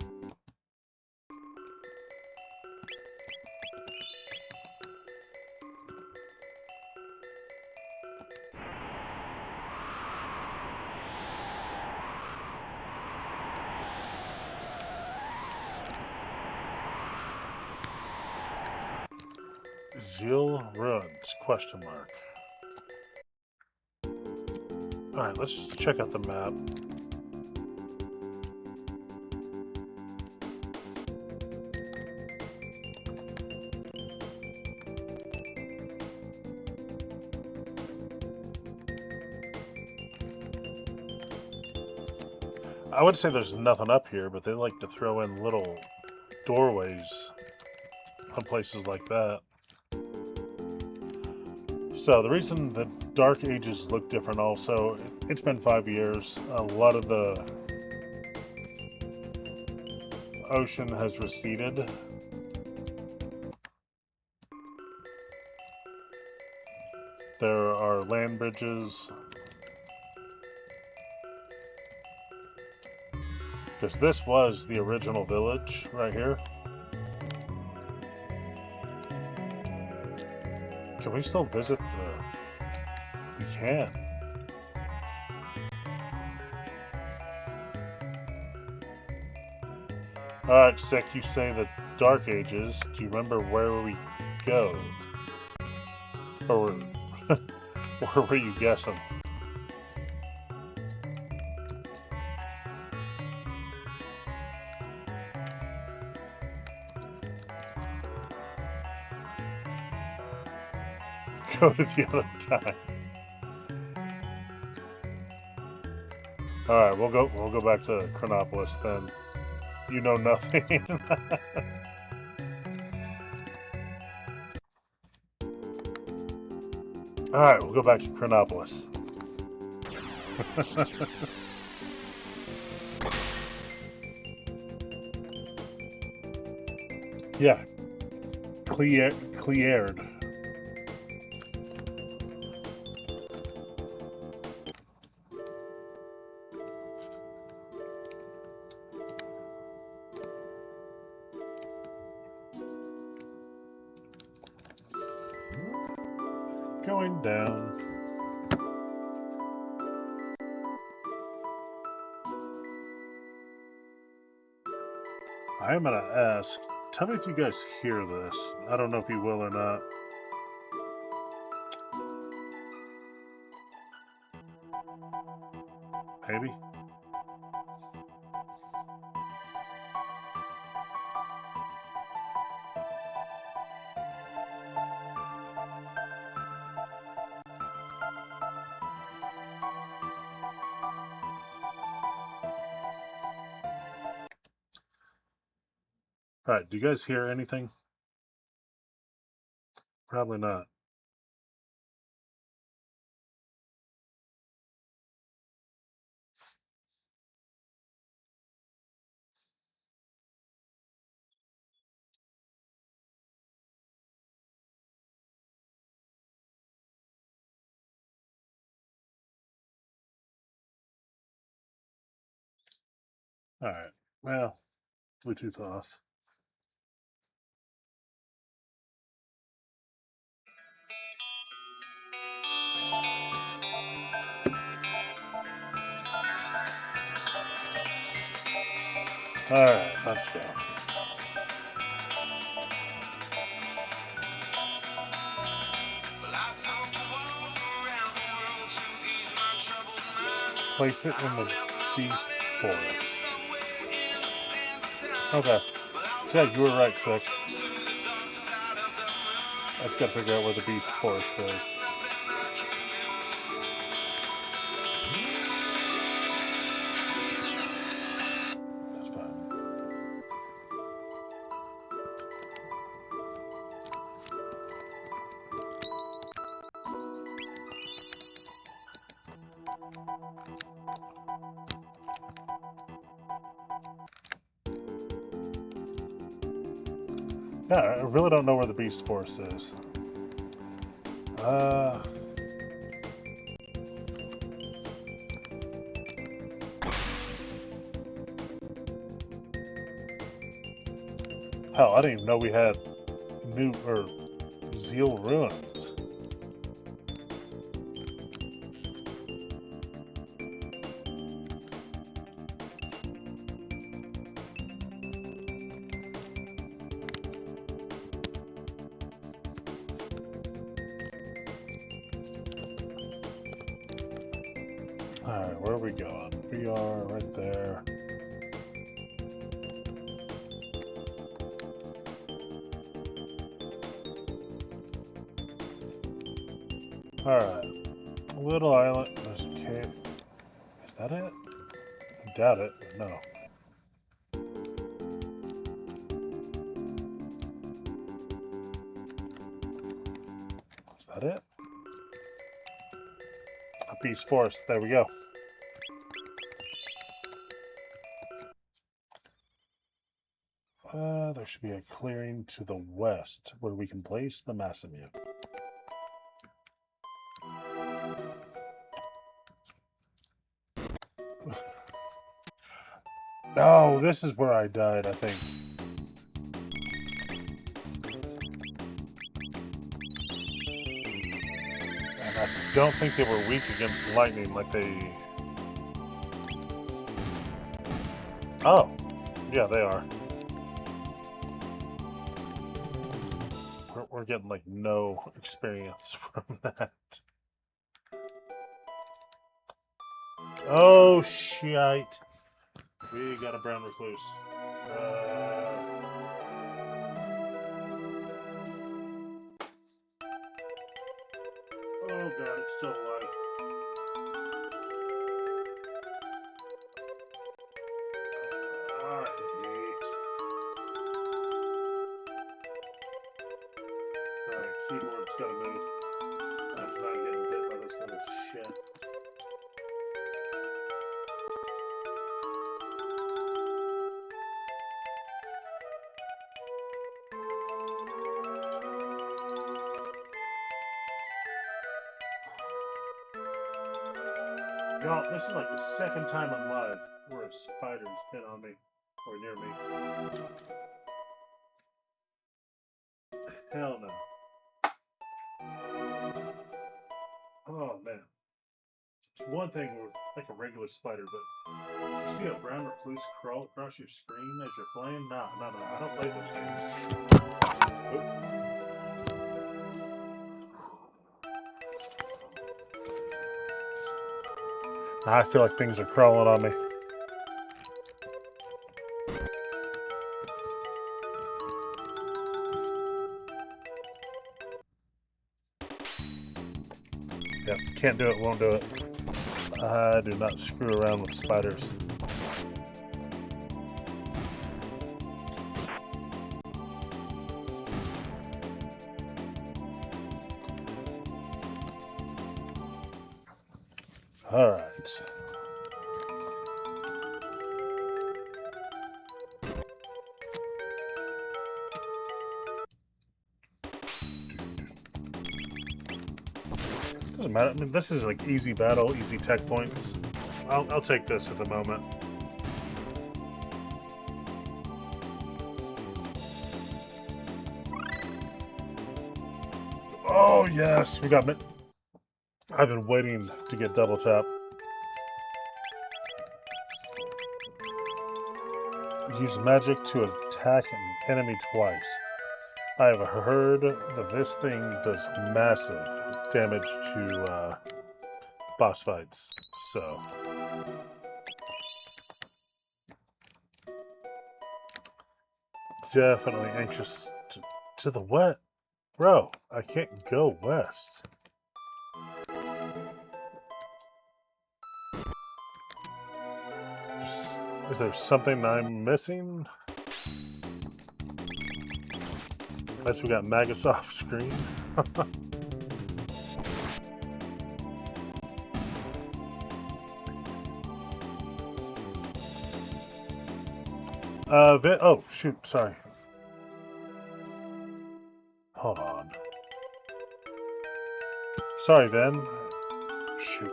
Zeal Ruins, question mark. Alright, let's check out the map. I would say there's nothing up here, but they like to throw in little doorways on places like that. So the reason the Dark Ages look different also, it's been 5 years. A lot of the ocean has receded. There are land bridges. Because this was the original village right here. Can we still visit the... We can. Alright, Sick, you say the Dark Ages. Do you remember where we go? Or where were you guessing? Go to the other time. Alright, we'll go back to Chronopolis then. You know nothing. Alright, we'll go back to Chronopolis. Yeah. Cleared. Going down. I am going to ask, tell me if you guys hear this. I don't know if you will or not. Maybe? Alright, do you guys hear anything? Probably not. Alright, well, Bluetooth off. Alright, let's go. Place it in the Beast Forest. Okay. So yeah, you were right, Sick. I just gotta figure out where the Beast Forest is. That's fine. Yeah, I really don't know where the Beast Forest is. Hell, I didn't even know we had Zeal Ruins. Alright, where are we going? We are right there. Alright. Little island. There's a cave. Is that it? I doubt it, but no. Is that it? A Beast Forest. There we go. There should be a clearing to the west where we can place the Masamune. Oh, this is where I died, I think. And I don't think they were weak against lightning like they... Oh, yeah, they are. We're getting, like, no experience from that. Oh, shite. We got a brown recluse. Oh, God, it's still alive. Alright, keyboard's gotta move. I'm not getting shit. Y'all, this is like the second time I'm live where a spider's been on me or near me. Hell no. Oh man. It's one thing with like a regular spider, but you see a brown recluse crawl across your screen as you're playing? Nah, I don't play those games. Oop. I feel like things are crawling on me. Yep, can't do it, won't do it. I do not screw around with spiders. All right. Doesn't matter. I mean, this is like easy battle, easy tech points. I'll take this at the moment. Oh yes, we got it. I've been waiting to get double tap. Use magic to attack an enemy twice. I have heard that this thing does massive damage to boss fights, so definitely anxious to the west. Bro, I can't go west. Is there something I'm missing? Unless we got maggots off screen. Vin, oh shoot, sorry. Hold on. Sorry, Vin. Shoot.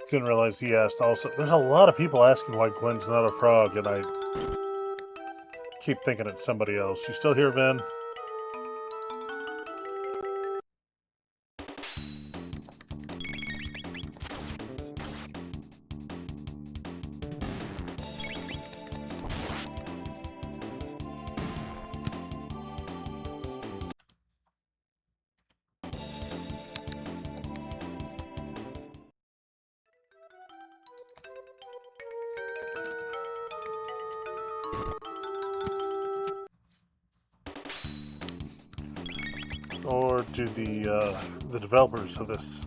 Didn't realize he asked also. There's a lot of people asking why Glenn's not a frog, and I keep thinking it's somebody else. You still here, Vin? Or do the developers of this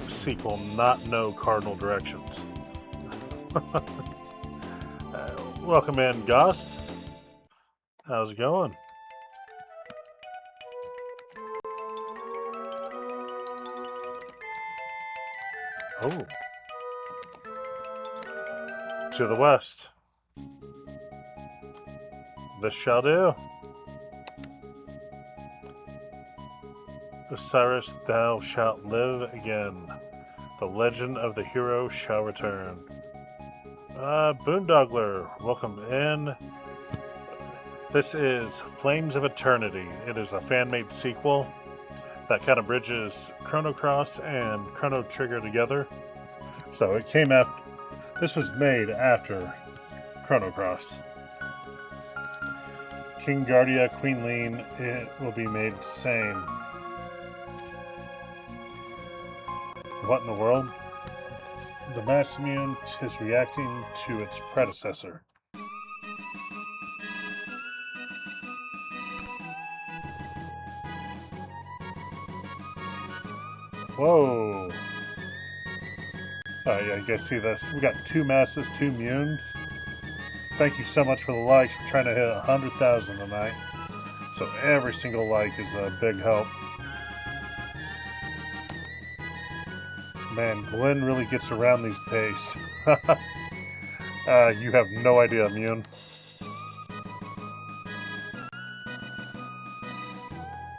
sequel not know cardinal directions? Welcome in, Gust. How's it going? Oh. To the west. This shall do. Osiris, thou shalt live again. The legend of the hero shall return. Boondogler, welcome in. This is Flames of Eternity. It is a fan-made sequel that kind of bridges Chrono Cross and Chrono Trigger together. So it came after. This was made after Chrono Cross. King Guardia, Queen Lean, it will be made same. What in the world? The Masamune is reacting to its predecessor. Whoa. Yeah, you guys see this? We got 2 masses, 2 munes. Thank you so much for the likes. We're trying to hit 100,000 tonight. So every single like is a big help. Man, Glenn really gets around these days. You have no idea, Mune.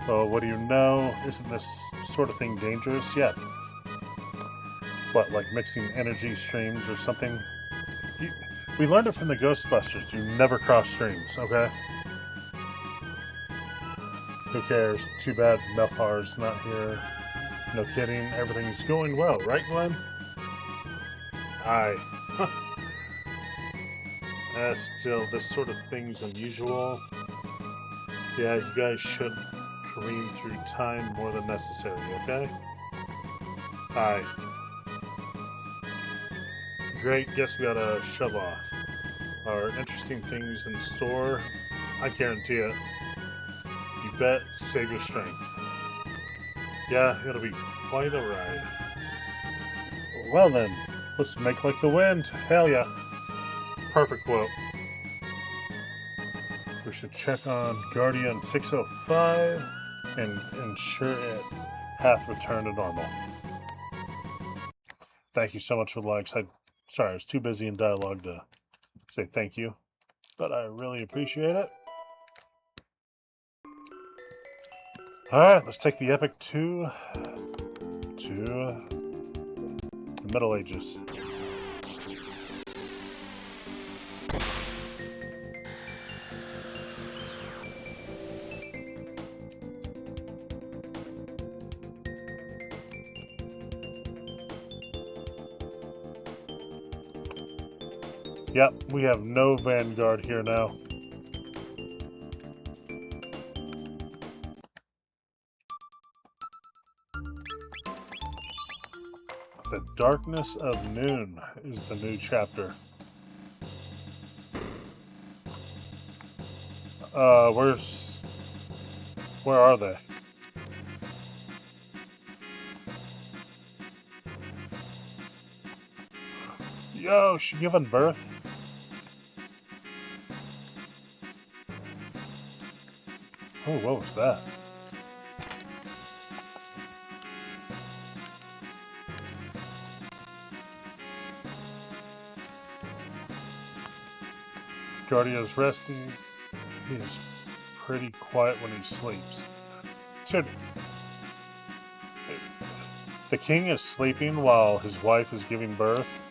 Well, what do you know? Isn't this sort of thing dangerous? Yeah. What, like mixing energy streams or something? We learned it from the Ghostbusters. You never cross streams, okay? Who cares? Too bad Melchar's not here. No kidding. Everything's going well, right, Glenn? Aye. Still, this sort of thing's unusual. Yeah, you guys should careen through time more than necessary, okay? Aye. Great, guess we gotta shove off. Are interesting things in store? I guarantee it. You bet, save your strength. Yeah, it'll be quite a ride. Well then, let's make like the wind. Hell yeah. Perfect quote. We should check on Guardian 605 and ensure it hath returned to normal. Thank you so much for the likes. Sorry, I was too busy in dialogue to say thank you, but I really appreciate it. Alright, let's take the epic to the Middle Ages. Yep, we have no Vanguard here now. The Darkness of Noon is the new chapter. Where are they? Yo, she giving birth? Oh, what was that? Guardia's resting. He is pretty quiet when he sleeps. Dude, the king is sleeping while his wife is giving birth.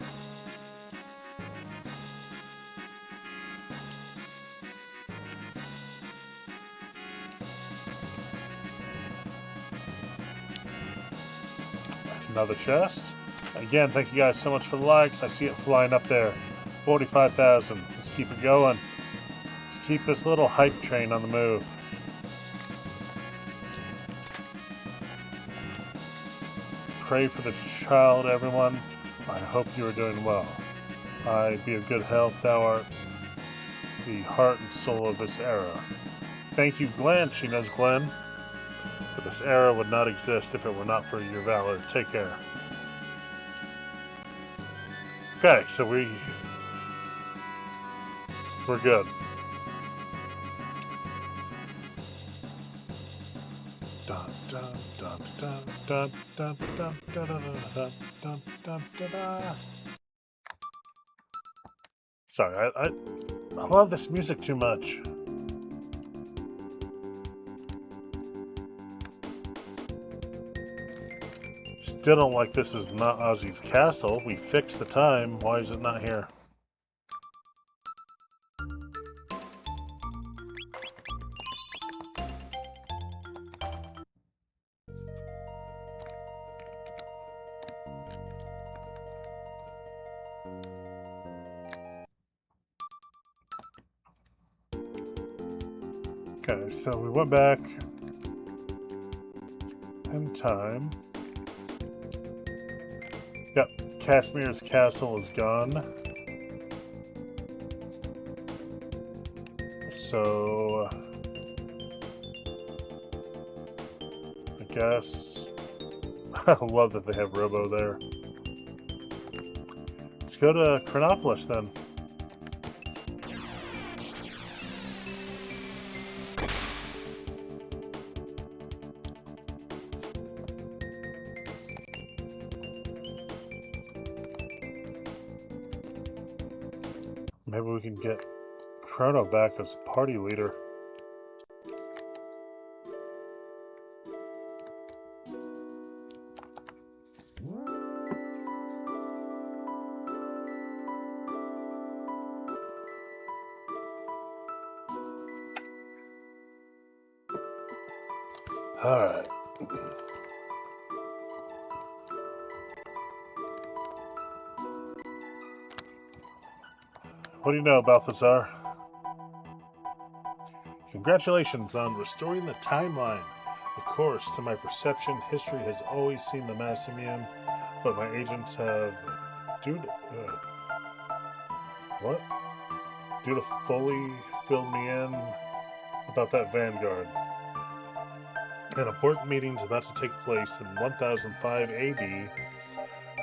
Another chest. Again, thank you guys so much for the likes. I see it flying up there. 45,000. Let's keep it going. Let's keep this little hype train on the move. Pray for the child, everyone. I hope you are doing well. I be of good health. Thou art the heart and soul of this era. Thank you, Glenn. She knows Glenn. But this era would not exist if it were not for your valor. Take care. Okay, so we're good. Dun, dun, dun, dun, dun, dun, dun, dun, dun, dun, dun, dun, dun. Sorry, I love this music too much. Still don't like this is not Ozzie's castle. We fixed the time. Why is it not here? Okay, so we went back in time. Yep, Kasmir's castle is gone. So I guess I love that they have Robo there. Let's go to Chronopolis then. Maybe we can get Chrono back as party leader. Alright. What do you know, Balthazar? Congratulations on restoring the timeline. Of course, to my perception, history has always seen the Masamune, but my agents have... What? Due to fully filled me in about that Vanguard. An important meeting's about to take place in 1005 AD,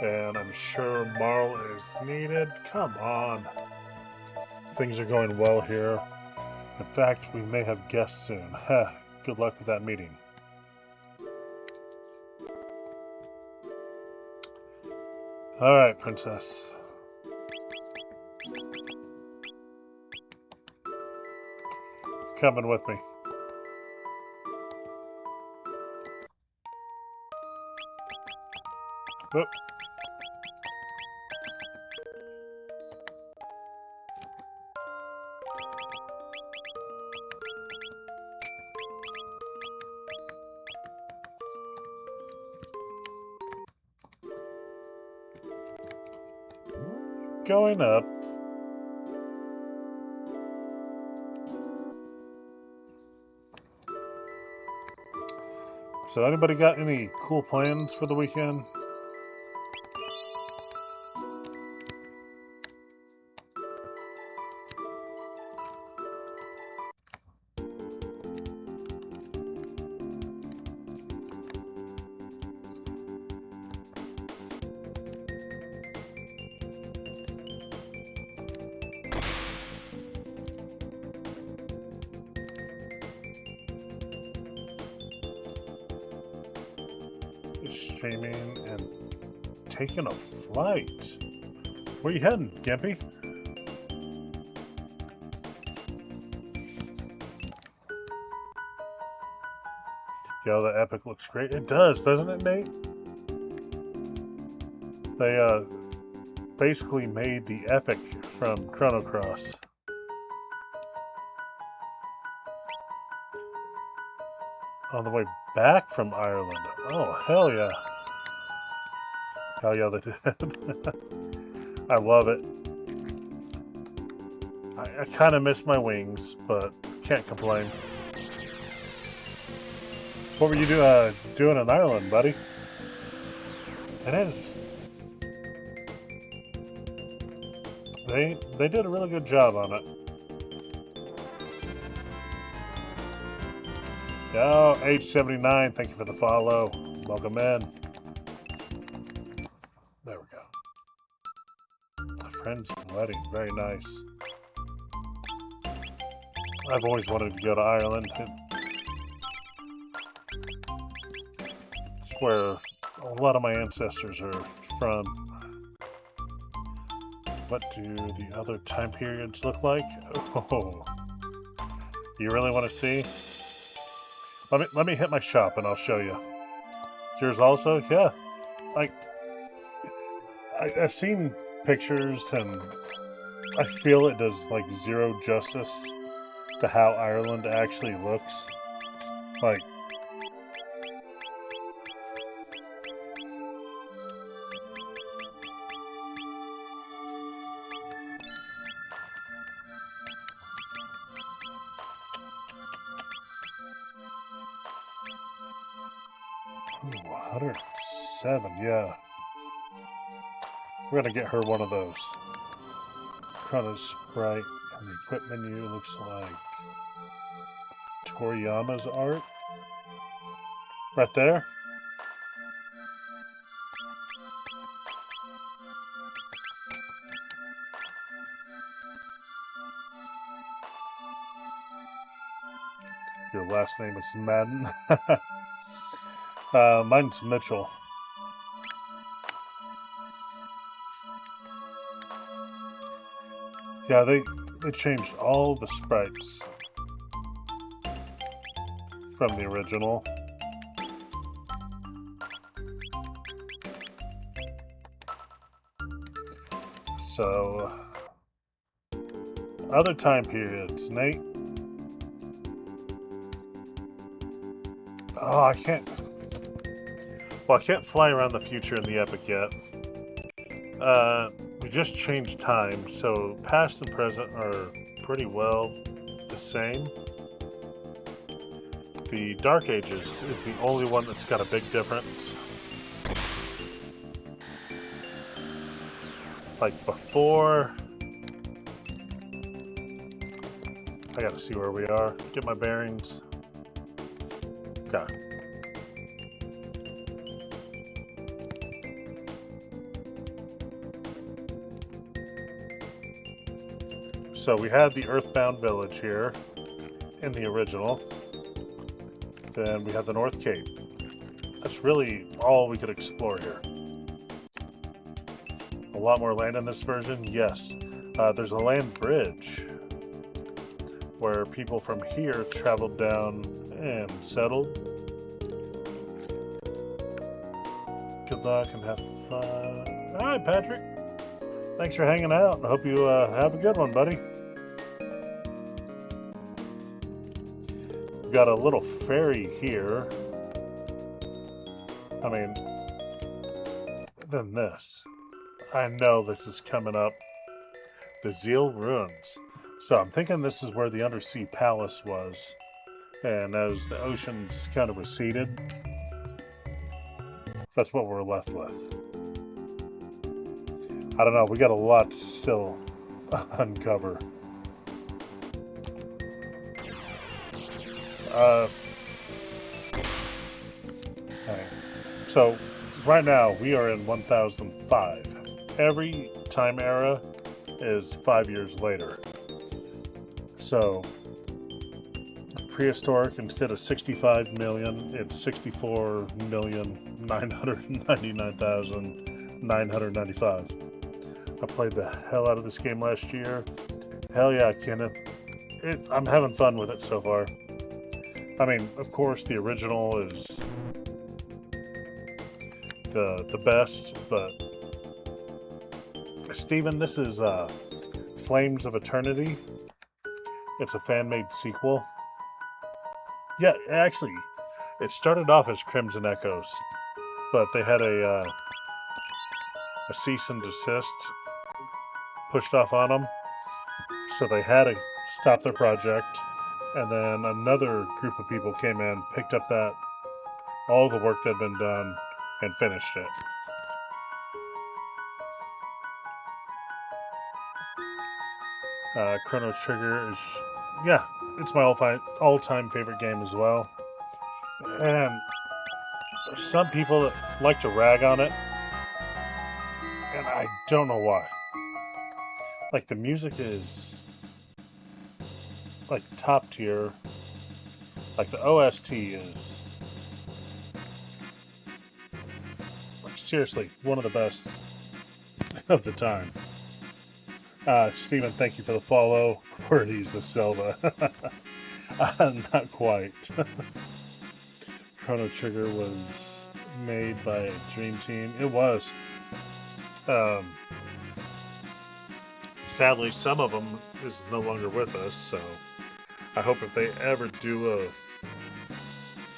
and I'm sure Marl is needed. Come on. Things are going well here. In fact, we may have guests soon. Good luck with that meeting. Alright, Princess. Coming with me. Whoop. Going up. So anybody got any cool plans for the weekend? Streaming and taking a flight. Where you heading, Gimpy? Yo, the Epic looks great. It does, doesn't it, Nate? They basically made the Epic from Chrono Cross. On the way back from Ireland. Oh, hell yeah. Hell yeah, they did. I love it. I kind of miss my wings, but can't complain. What were you doing in Ireland, buddy? It is. They did a really good job on it. Yo, H79, thank you for the follow. Welcome in. There we go. A friend's wedding, very nice. I've always wanted to go to Ireland. It's where a lot of my ancestors are from. What do the other time periods look like? Oh, you really want to see? Let me hit my shop and I'll show you. Yours also? Yeah. Like, I've seen pictures and I feel it does like zero justice to how Ireland actually looks. Like, ooh, 107, yeah. We're gonna get her one of those. Chrono Sprite, and the equip menu looks like Toriyama's art. Right there. Your last name is Madden. Mine's Mitchell. Yeah, they changed all the sprites from the original. So, other time periods, Nate. Oh, I can't. Well, I can't fly around the future in the epic yet. We just changed time, so past and present are pretty well the same. The Dark Ages is the only one that's got a big difference. Like before, I gotta see where we are, get my bearings. Okay. So we had the Earthbound Village here in the original. Then we have the North Cape. That's really all we could explore here. A lot more land in this version, yes. There's a land bridge where people from here traveled down and settled. Good luck and have fun. All right, Patrick. Thanks for hanging out. I hope you have a good one, buddy. We've got a little ferry here. I mean, then this. I know this is coming up. The Zeal Ruins. So I'm thinking this is where the undersea palace was. And as the oceans kind of receded, that's what we're left with. I don't know, we got a lot to still uncover. Alright. So, right now, we are in 1005. Every time era is 5 years later. So, prehistoric, instead of 65 million, it's 64,999,995. I played the hell out of this game last year. Hell yeah, Kenneth. I'm having fun with it so far. I mean, of course, the original is the best, but Steven, this is Flames of Eternity. It's a fan-made sequel. Yeah, actually, it started off as Crimson Echoes, but they had a cease and desist pushed off on them, so they had to stop their project, and then another group of people came in, picked up all the work that had been done, and finished it. Chrono Trigger is, yeah, it's my all-time favorite game as well. And there's some people that like to rag on it, and I don't know why. Like, the music is like top tier. Like, the OST is like seriously one of the best of the time. Steven, thank you for the follow. Qwerty's the Silva. Not quite. Chrono Trigger was made by a dream team. It was. Sadly, some of them is no longer with us, so I hope if they ever do a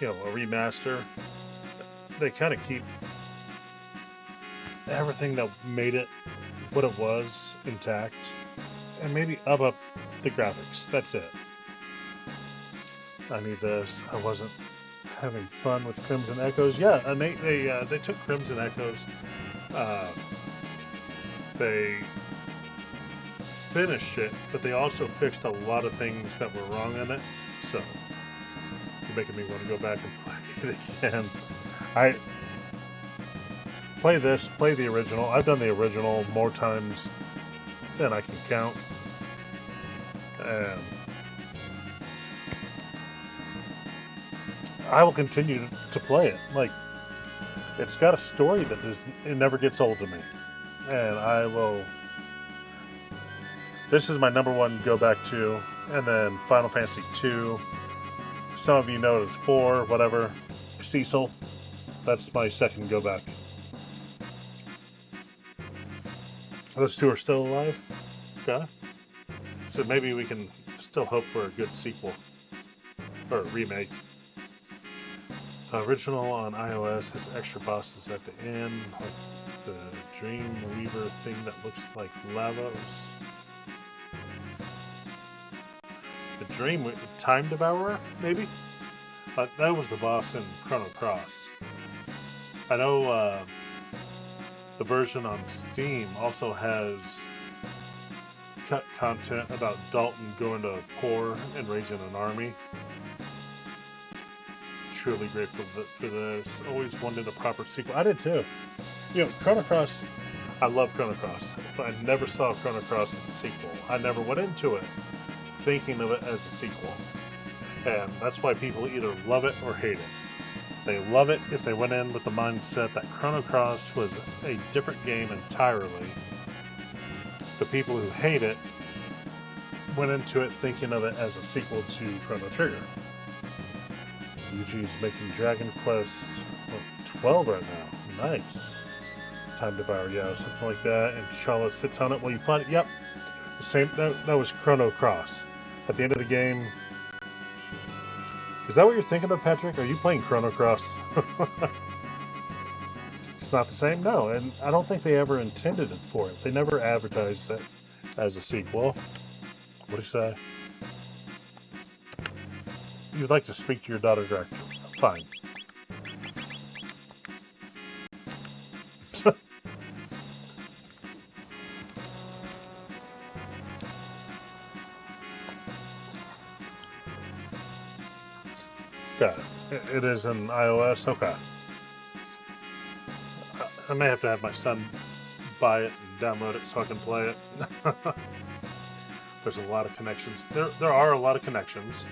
remaster, they kind of keep everything that made it what it was intact, and maybe up the graphics. That's it. I need this. I wasn't having fun with Crimson Echoes. Yeah, and they took Crimson Echoes. They finished it, but they also fixed a lot of things that were wrong in it. So you're making me want to go back and play it again. I play the original. I've done the original more times than I can count. And I will continue to play it. Like, it's got a story that it never gets old to me. And I will This is my #1 go back to, and then Final Fantasy 2. Some of you know it as 4, whatever. Cecil. That's my second go back. Those two are still alive? Okay. So maybe we can still hope for a good sequel. Or a remake. Original on iOS has extra bosses at the end, like the Dream Weaver thing that looks like Lavos. The Time Devourer, maybe? That was the boss in Chrono Cross. I know the version on Steam also has cut content about Dalton going to poor and raising an army. Truly grateful for this. Always wanted a proper sequel. I did too. You know, Chrono Cross, I love Chrono Cross, but I never saw Chrono Cross as a sequel. I never went into it thinking of it as a sequel. And that's why people either love it or hate it. They love it if they went in with the mindset that Chrono Cross was a different game entirely. The people who hate it went into it thinking of it as a sequel to Chrono Trigger. Yuji's making Dragon Quest 12 right now. Nice. Time Devourer, yeah, something like that. And Charlotte sits on it while you fight it. Yep. Same. That was Chrono Cross. At the end of the game. Is that what you're thinking of, Patrick? Are you playing Chrono Cross? It's not the same? No, and I don't think they ever intended it for it. They never advertised it as a sequel. What do you say? You'd like to speak to your daughter directly. Fine. Okay. It is in iOS? Okay. I may have to have my son buy it and download it so I can play it. There's a lot of connections. There are a lot of connections.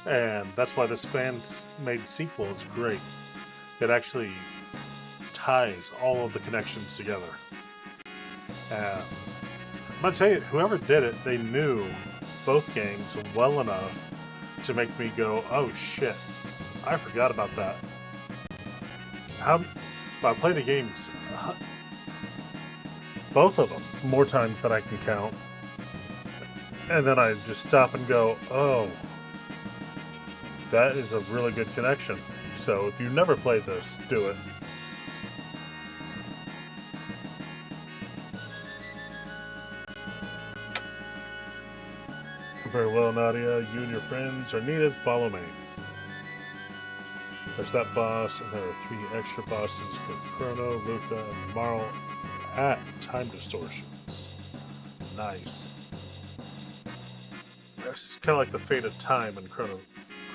And that's why this fan-made sequel is great. It actually ties all of the connections together. I'm going to tell you, whoever did it, they knew both games well enough to make me go, oh shit, I forgot about that. I play the games, both of them, more times than I can count. And then I just stop and go, oh, that is a really good connection. So if you've never played this, do it. Very well, Nadia. You and your friends are needed. Follow me. There's that boss, and there are 3 extra bosses for Chrono, Luca, and Marl at Time Distortions. Nice. It's kind of like the fate of time in Chrono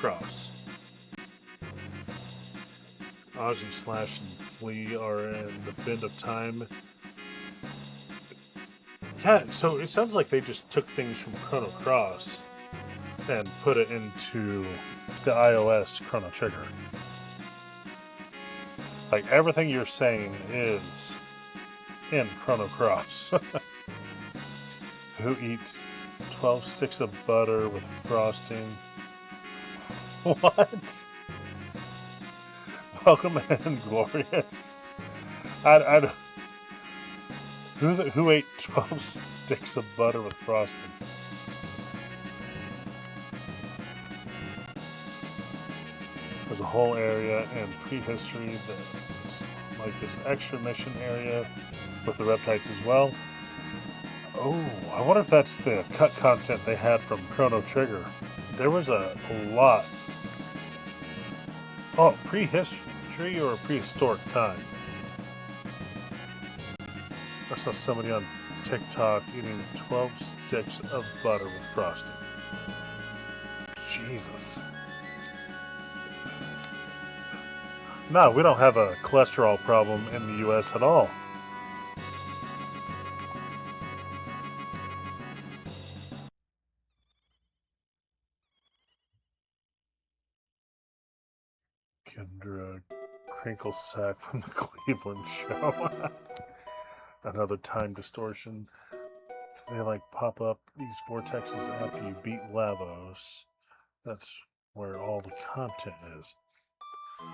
Cross. Ozzie, Slash, and Flea are in the Bend of Time. Yeah, so it sounds like they just took things from Chrono Cross and put it into the iOS Chrono Trigger. Like, everything you're saying is in Chrono Cross. Who eats 12 sticks of butter with frosting? What? Welcome and glorious. I don't... Who ate 12 sticks of butter with frosting? There's a whole area in prehistory that's like this extra mission area with the reptiles as well. Oh, I wonder if that's the cut content they had from Chrono Trigger. There was a lot. Oh, prehistory or prehistoric time? I saw somebody on TikTok eating 12 sticks of butter with frosting. Jesus. No, we don't have a cholesterol problem in the U.S. at all. Kendra Crinkle Sack from the Cleveland show. Another time distortion. they like pop up these vortexes after you beat Lavos. That's where all the content is.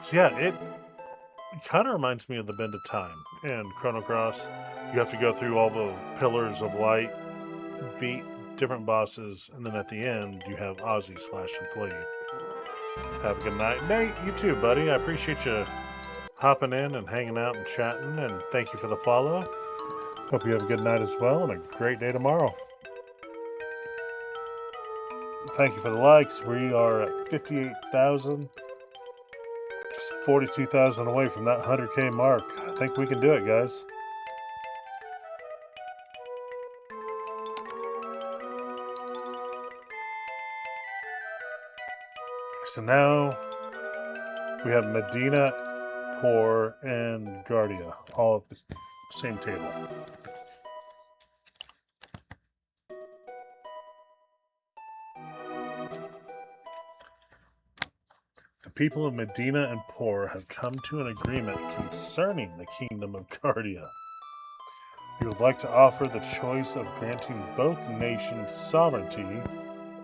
So yeah, it kind of reminds me of the Bend of Time and Chrono Cross. You have to go through all the pillars of light, beat different bosses, and then at the end you have Ozzie / Flea. Have a good night. Nate, you too, buddy. I appreciate you hopping in and hanging out and chatting, and thank you for the follow. Hope you have a good night as well and a great day tomorrow. Thank you for the likes. We are at 58,000. Just 42,000 away from that 100K mark. I think we can do it, guys. So now we have Medina, Poor, and Guardia all at the same table. The people of Medina and Poor have come to an agreement concerning the kingdom of Guardia. We would like to offer the choice of granting both nations sovereignty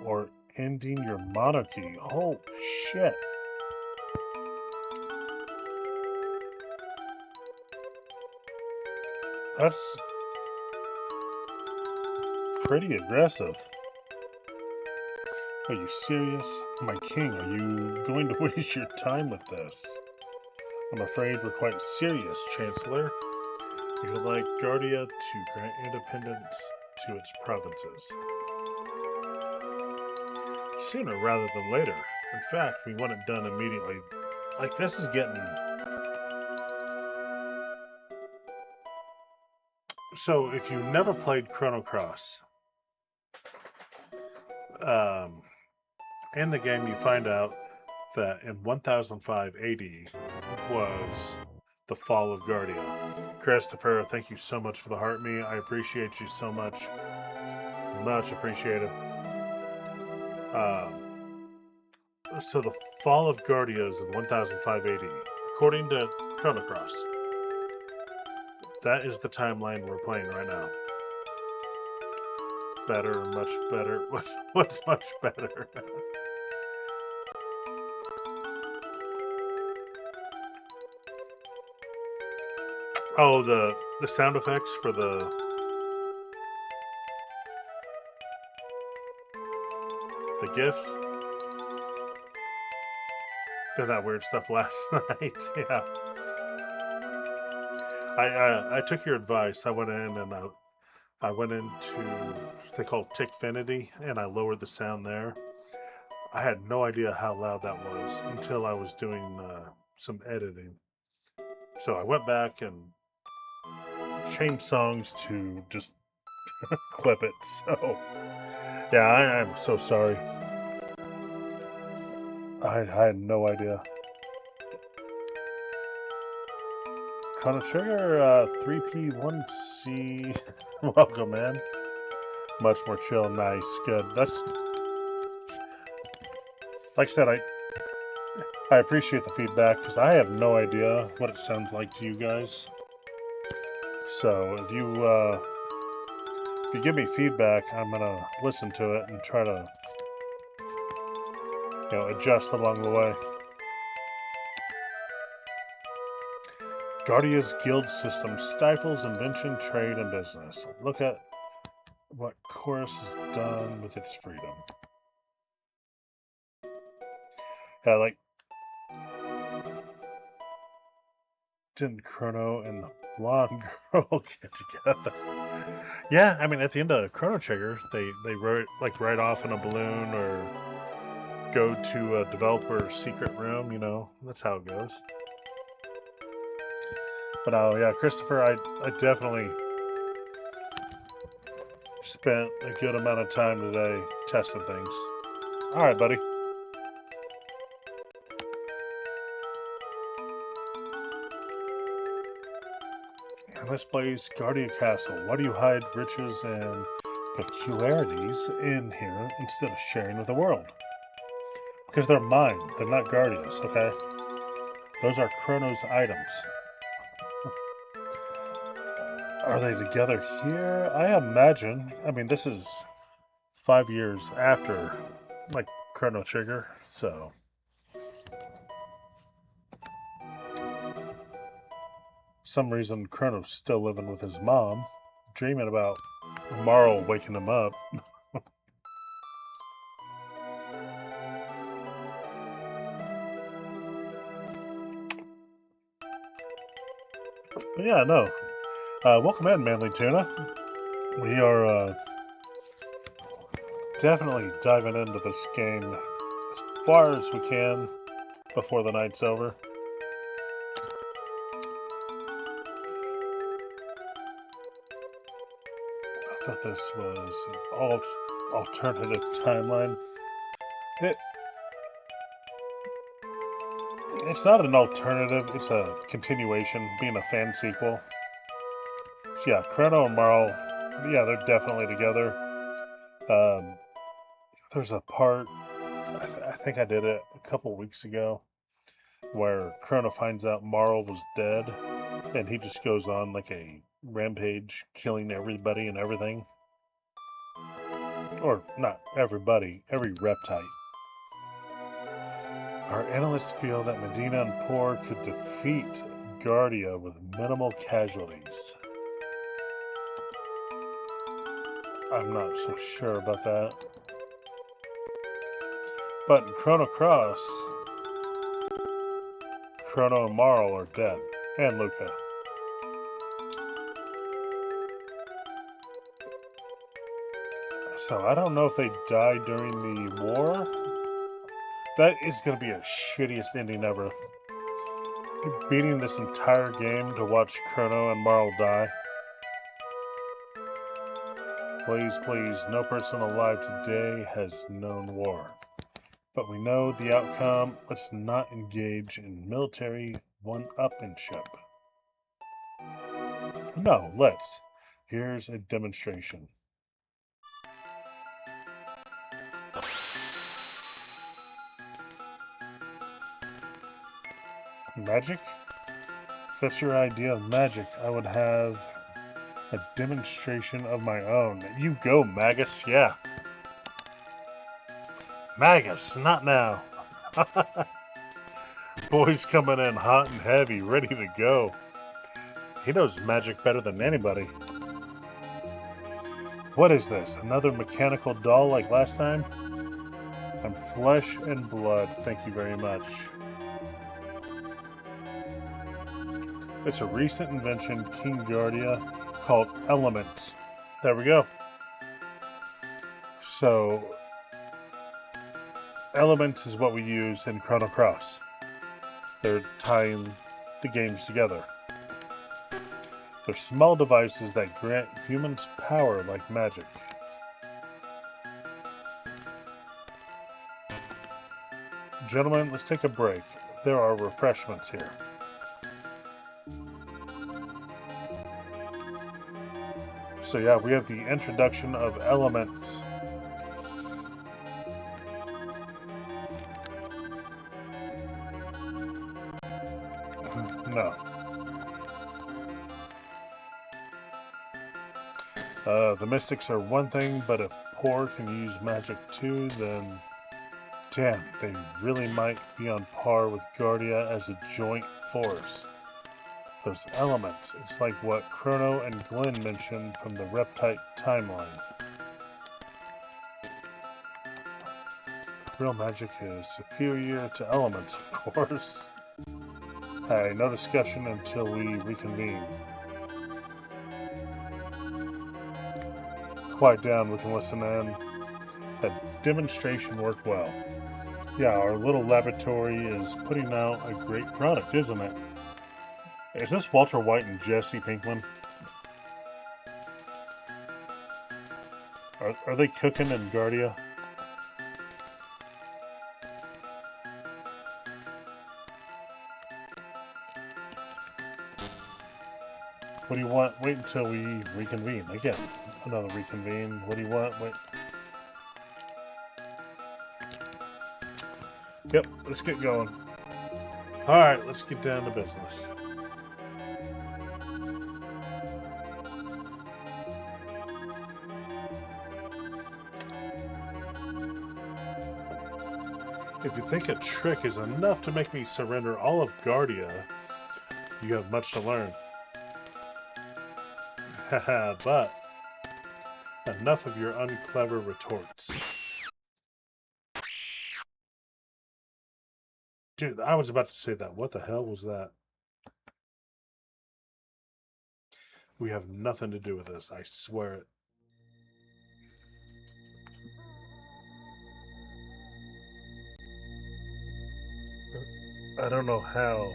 or ending your monarchy. Oh, shit. That's pretty aggressive. Are you serious? My king, are you going to waste your time with this? I'm afraid we're quite serious, Chancellor. We would like Guardia to grant independence to its provinces sooner rather than later. In fact, we want it done immediately. Like, this is getting... So, if you never played Chrono Cross, in the game you find out that in 1005 AD was the fall of Guardia. Christopher, thank you so much for the heart me. I appreciate you so much. Much appreciated. So the fall of Guardia is in 1005 AD. According to Chrono Cross, that is the timeline we're playing right now. Better, much better. What's much better? Oh, the sound effects for the GIFs. Did that weird stuff last night. Yeah. I took your advice. I went in and I went into they call Tickfinity, and I lowered the sound there. I had no idea how loud that was until I was doing some editing. So I went back and changed songs to just clip it. So yeah, I'm so sorry. I had no idea. Chrono Trigger 3P1C. Welcome, man. Much more chill, nice, good. That's like I said, I appreciate the feedback because I have no idea what it sounds like to you guys. So if you give me feedback, I'm gonna listen to it and try to adjust along the way. Guardia's guild system stifles invention, trade, and business. Look at what Chorus has done with its freedom. Yeah, like, didn't Chrono and the blonde girl get together? Yeah, I mean, at the end of Chrono Trigger, they wrote like right off in a balloon or go to a developer's secret room. That's how it goes. But yeah, Christopher, I definitely spent a good amount of time today testing things. All right, buddy. In this place, Guardia Castle. Why do you hide riches and peculiarities in here instead of sharing with the world? Because they're mine. They're not Guardia's, okay? Those are Chrono's items. Are they together here? I imagine. I mean, this is 5 years after, like, Chrono Trigger, so. Some reason Chrono's still living with his mom, dreaming about Marl waking him up. But yeah, no. Welcome in, Manly Tuna. We are definitely diving into this game as far as we can before the night's over. I thought this was an alternative timeline. It's not an alternative, it's a continuation, being a fan sequel. So yeah, Chrono and Marl, yeah, they're definitely together. There's a part, I think I did it a couple weeks ago, where Chrono finds out Marl was dead, and he just goes on like a rampage, killing everybody and everything. Or not everybody, every reptile. Our analysts feel that Medina and Poor could defeat Guardia with minimal casualties. I'm not so sure about that. But in Chrono Cross, Chrono and Marl are dead. And Luca. So I don't know if they died during the war. That is going to be a shittiest ending ever. You're beating this entire game to watch Chrono and Marl die. Please, please, no person alive today has known war. But we know the outcome. Let's not engage in military one-upmanship. No, let's. Here's a demonstration. Magic? If that's your idea of magic, I would have a demonstration of my own. You go, Magus, yeah. Magus, not now. Boy's coming in hot and heavy, ready to go. He knows magic better than anybody. What is this? Another mechanical doll like last time? I'm flesh and blood, thank you very much. It's a recent invention, King Guardia, called Elements. There we go. So, Elements is what we use in Chrono Cross. They're tying the games together. They're small devices that grant humans power like magic. Gentlemen, let's take a break. There are refreshments here. So yeah, we have the introduction of Elements. No. The Mystics are one thing, but if Poor can use magic too, then damn, they really might be on par with Guardia as a joint force. Those elements, it's like what Chrono and Glenn mentioned from the Reptite timeline. Real magic is superior to elements, of course. Hey, no discussion until we reconvene. Quiet down, we can listen in. That demonstration worked well. Yeah, our little laboratory is putting out a great product, isn't it? Is this Walter White and Jesse Pinkman? Are they cooking in Guardia? What do you want? Wait until we reconvene. Again, another reconvene. What do you want? Wait. Yep, let's get going. Alright, let's get down to business. If you think a trick is enough to make me surrender all of Guardia, you have much to learn. Haha, but enough of your unclever retorts. Dude, I was about to say that. What the hell was that? We have nothing to do with this. I swear it. I don't know how,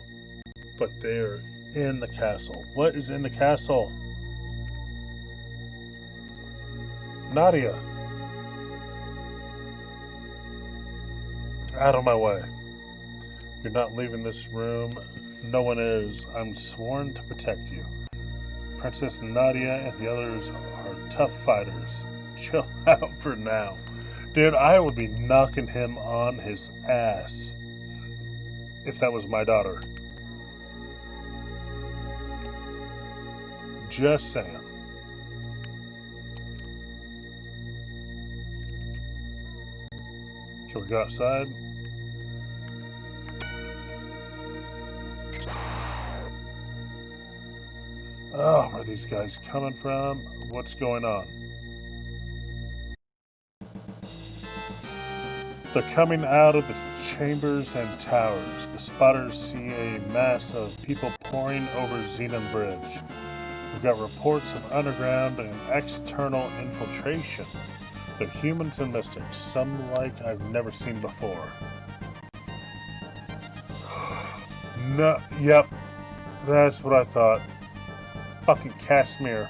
but they're in the castle. What is in the castle? Nadia. Out of my way. You're not leaving this room. No one is. I'm sworn to protect you. Princess Nadia and the others are tough fighters. Chill out for now. Dude, I would be knocking him on his ass if that was my daughter. Just saying. Shall we go outside? Oh, where are these guys coming from? What's going on? They're coming out of the chambers and towers. The spotters see a mass of people pouring over Xenon Bridge. We've got reports of underground and external infiltration. They're humans and mystics, some like I've never seen before. No, yep, that's what I thought. Fucking Kasmir.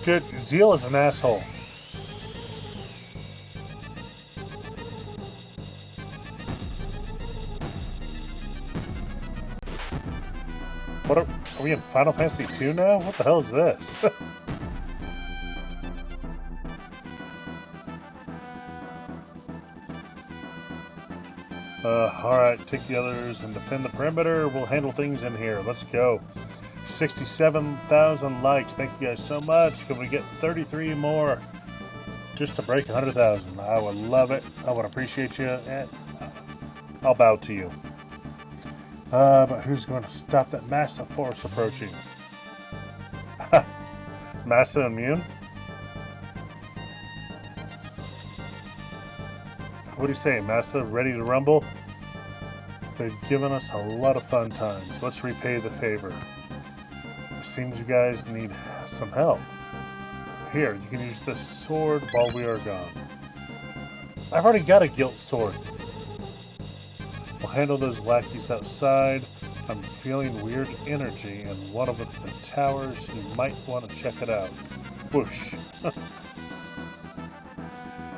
Dude, Zeal is an asshole. What are we in Final Fantasy 2 now? What the hell is this? Alright, take the others and defend the perimeter. We'll handle things in here. Let's go. 67,000 likes. Thank you guys so much. Can we get 33 more just to break 100,000? I would love it. I would appreciate you. I'll bow to you. But who's going to stop that Massa force approaching? Massa immune? What do you say, Massa? Ready to rumble? They've given us a lot of fun times. Let's repay the favor. It seems you guys need some help. Here, you can use this sword while we are gone. I've already got a guilt sword. We'll handle those lackeys outside. I'm feeling weird energy in one of the towers. You might want to check it out. Whoosh.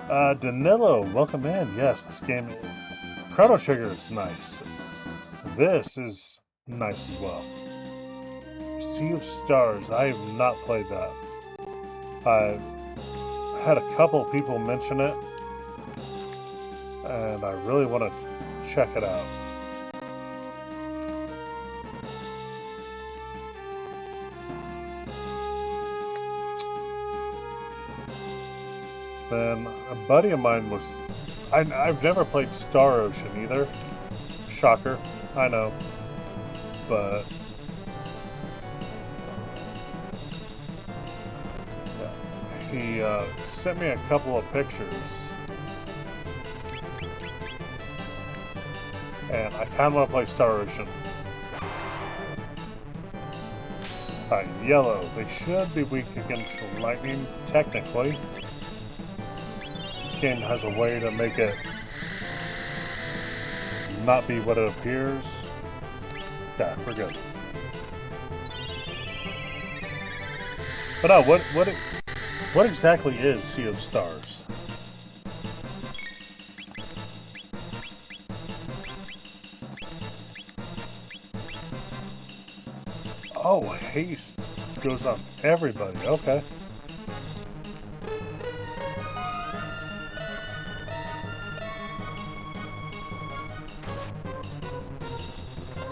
Danilo, welcome in. Yes, this game, Chrono Trigger is nice. This is nice as well. Sea of Stars, I have not played that. I've had a couple people mention it, and I really want to check it out. Then a buddy of mine was... I've never played Star Ocean either. Shocker, I know. But... he sent me a couple of pictures. And I kind of want to play Star Ocean. Yellow. They should be weak against lightning, technically. This game has a way to make it not be what it appears. Yeah, we're good. But no, what exactly is Sea of Stars? Oh, haste goes on everybody. Okay.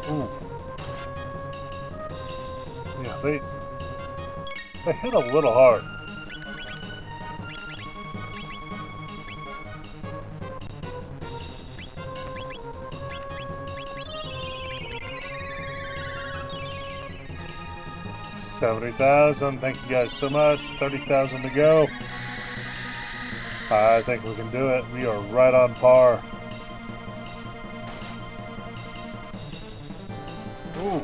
Ooh. they hit a little hard. $70,000. Thank you guys so much. 30,000 to go. I think we can do it. We are right on par. Ooh.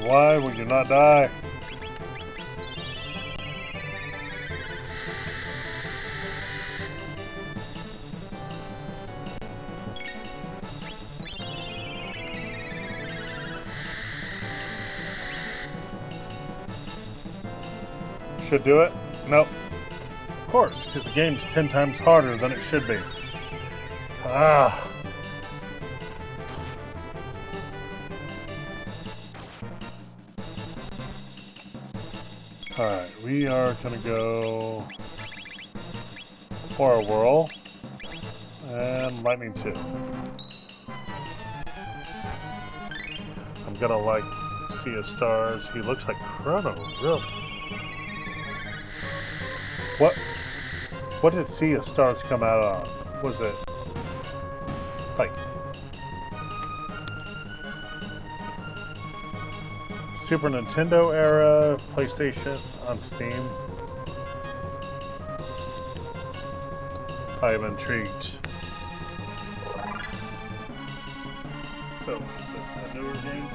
Why would you not die? Should do it? Nope. Of course, because the game's 10 times harder than it should be. Ah. Alright, we are gonna go for a whirl and lightning 2. I'm gonna like Sea of Stars. He looks like Chrono, really. What did Sea of Stars come out on? Was it like Super Nintendo era, PlayStation, on Steam? I am intrigued. So, is it a newer game?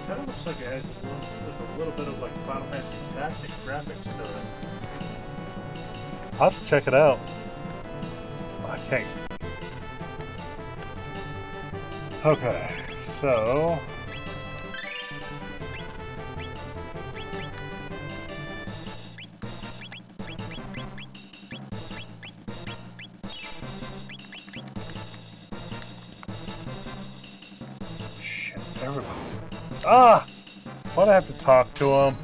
Kind of looks like it has a little bit of like Final Fantasy Tactics graphics to it. I'll have to check it out. I can't. Okay, so shit, everybody's. Ah! Why'd I have to talk to him?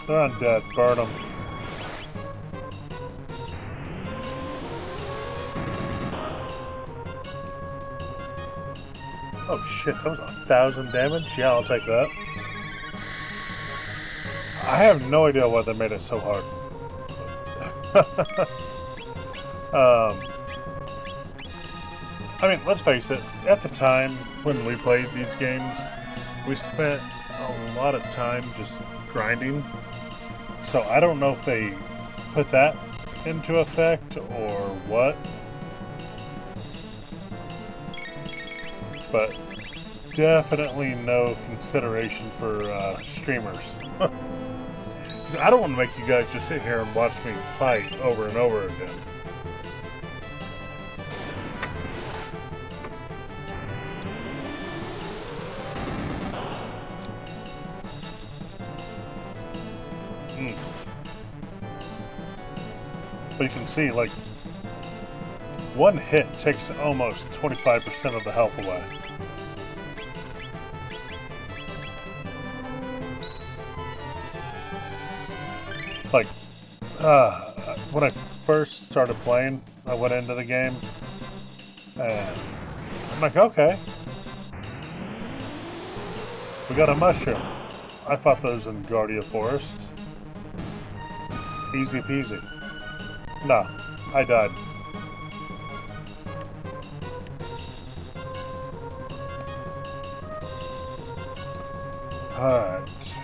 They're undead. Burn them. Oh shit, that was 1,000 damage? Yeah, I'll take that. I have no idea why they made it so hard. I mean, let's face it, at the time when we played these games, we spent a lot of time just grinding. So I don't know if they put that into effect or what. But definitely no consideration for streamers. I don't want to make you guys just sit here and watch me fight over and over again. But you can see, like, one hit takes almost 25% of the health away. Like, when I first started playing, I went into the game, and I'm like, okay, we got a mushroom. I fought those in Guardia Forest. Easy peasy. No, I died. Alright.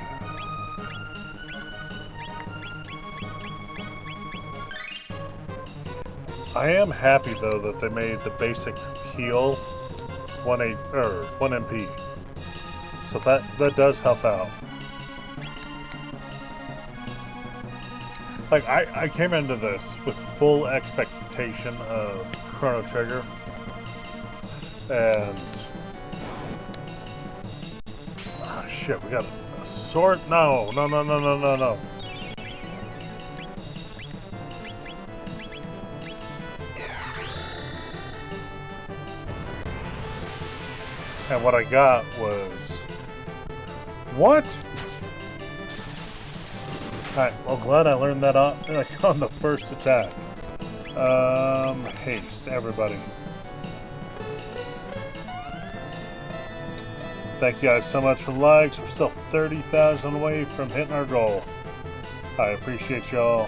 I am happy though that they made the basic heal 1 MP. So that does help out. Like, I came into this with full expectation of Chrono Trigger. And... ah, shit, we got a sword? No. And what I got was... what? Alright, well, glad I learned that on the first attack. Haste, everybody. Thank you guys so much for the likes. We're still 30,000 away from hitting our goal. I appreciate y'all.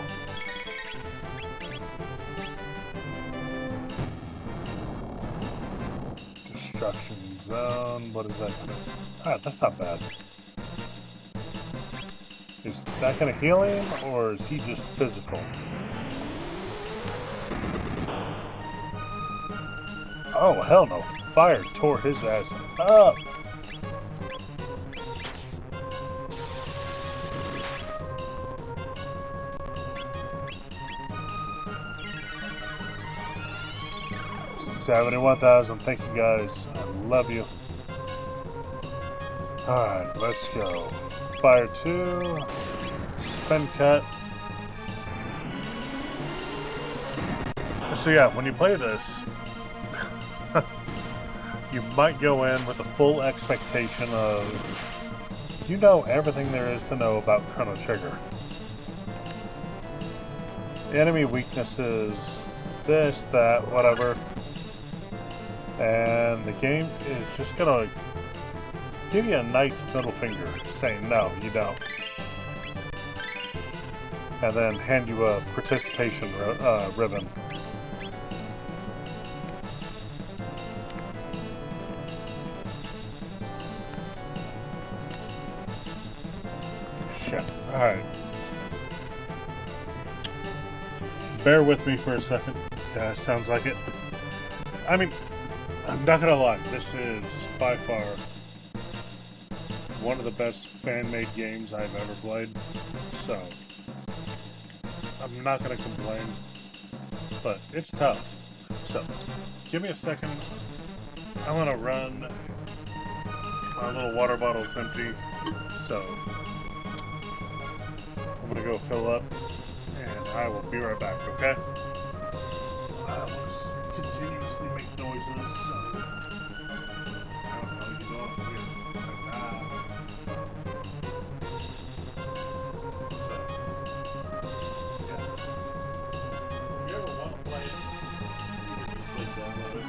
Destruction zone. What is that gonna... ah, that's not bad. Is that gonna heal him, or is he just physical? Oh, hell no. Fire tore his ass up. $71,000. Thank you guys. I love you. Alright, let's go. Fire 2. Spin cut. So yeah, when you play this, you might go in with a full expectation of, you know, everything there is to know about Chrono Trigger. Enemy weaknesses, this, that, whatever. And the game is just gonna give you a nice middle finger saying no, you don't. And then hand you a participation ribbon. Shit. Alright. Bear with me for a second. Yeah, sounds like it. I mean, I'm not gonna lie, this is by far one of the best fan-made games I've ever played, so I'm not gonna complain, but it's tough. So, give me a second. I'm gonna run. My little water bottle's empty, so I'm gonna go fill up, and I will be right back, okay? I almost continuously make noises, so I don't know, you know, it's weird. So, yeah. If you ever want to play it, you can easily download it.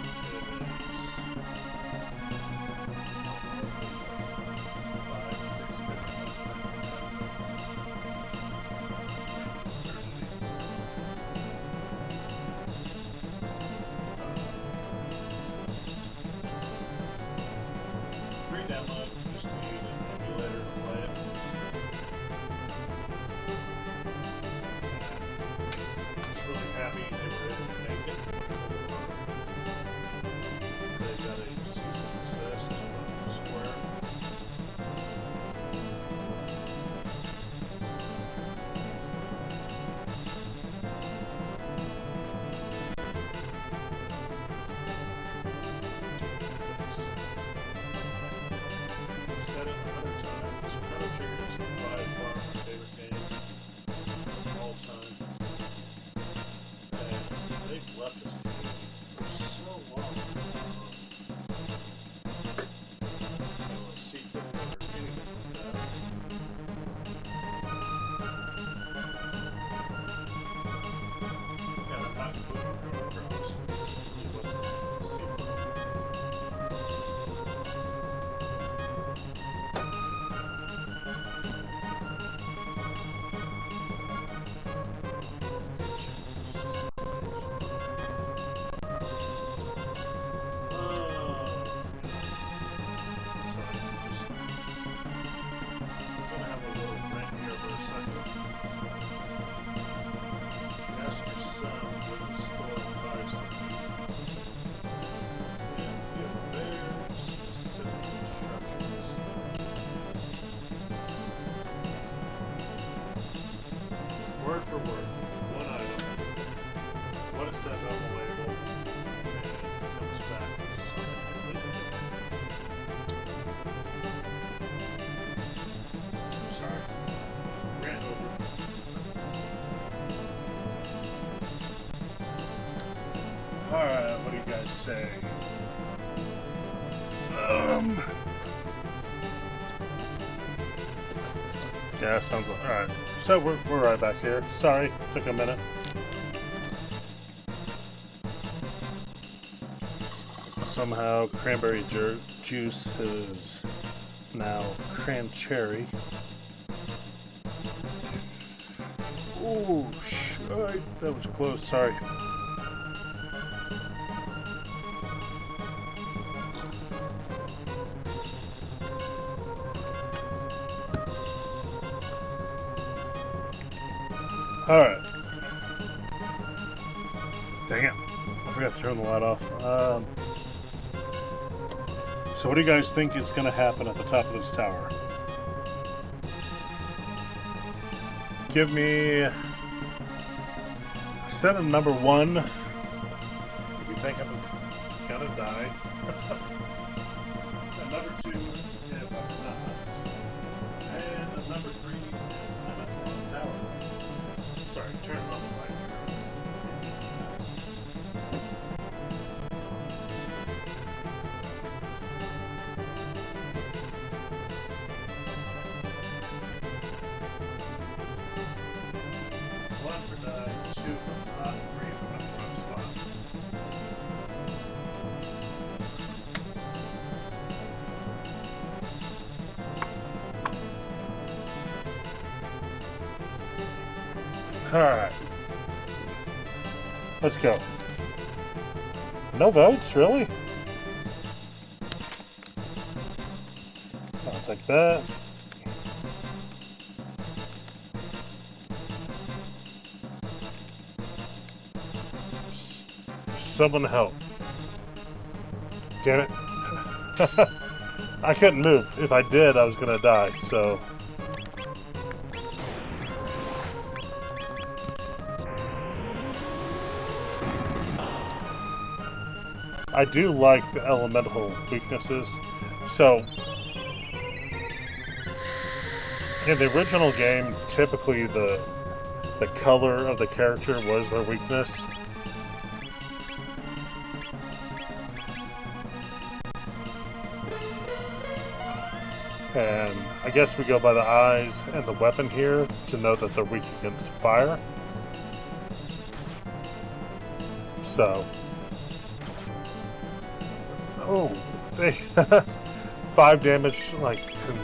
do you guys say? Yeah, sounds like... Alright, so we're right back here. Sorry, took a minute. Somehow cranberry juice is now cran-cherry. Oh, shit, that was close, sorry. Alright. Dang it. I forgot to turn the light off. So what do you guys think is going to happen at the top of this tower? Give me... set a number 1. If you think I'm going to die. And number 2, if I'm not. And a number 3, if I'm at the wrong tower. Sorry, turn on the light here. One for die, 2 for not, 3 for the wrong spot. Alright. Let's go. No votes, really? I'll take that. Someone help. Damn it. I couldn't move. If I did, I was gonna die, so... I do like the elemental weaknesses. So, in the original game, typically the color of the character was their weakness. And I guess we go by the eyes and the weapon here to know that they're weak against fire. So... oh, they 5 damage, like,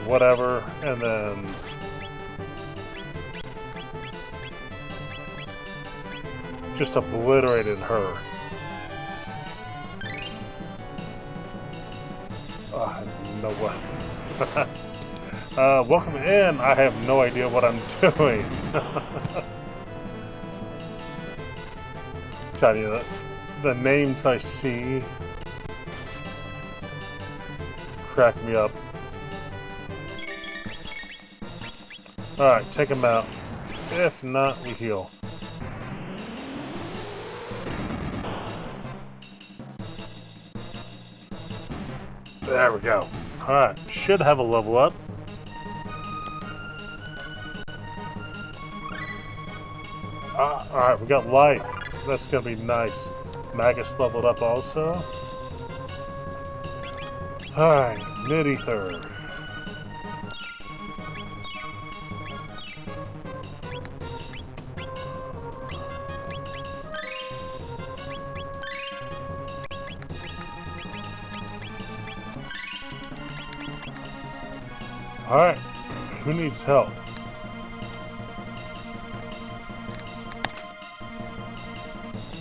whatever, and then just obliterated her. Oh, I have no way. Welcome in. I have no idea what I'm doing. Tell you that the names I see crack me up. Alright, take him out. If not, we heal. There we go. Alright, should have a level up. Alright, we got life. That's gonna be nice. Magus leveled up also. Alright, mid-ether. Alright, who needs help?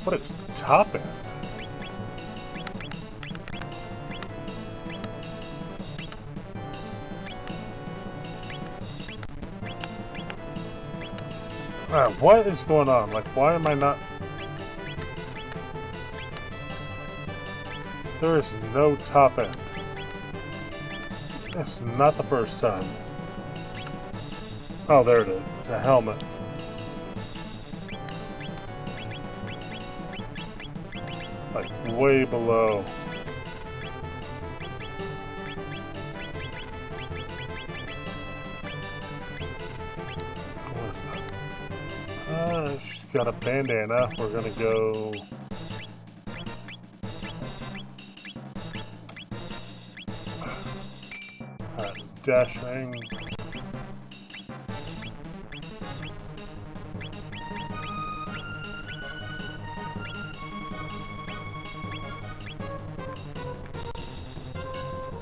What is top end? What is going on? Like, why am I not... There is no top end. It's not the first time. Oh, there it is. It's a helmet. Like, way below. What is that? She's got a bandana. We're gonna go... Dashing.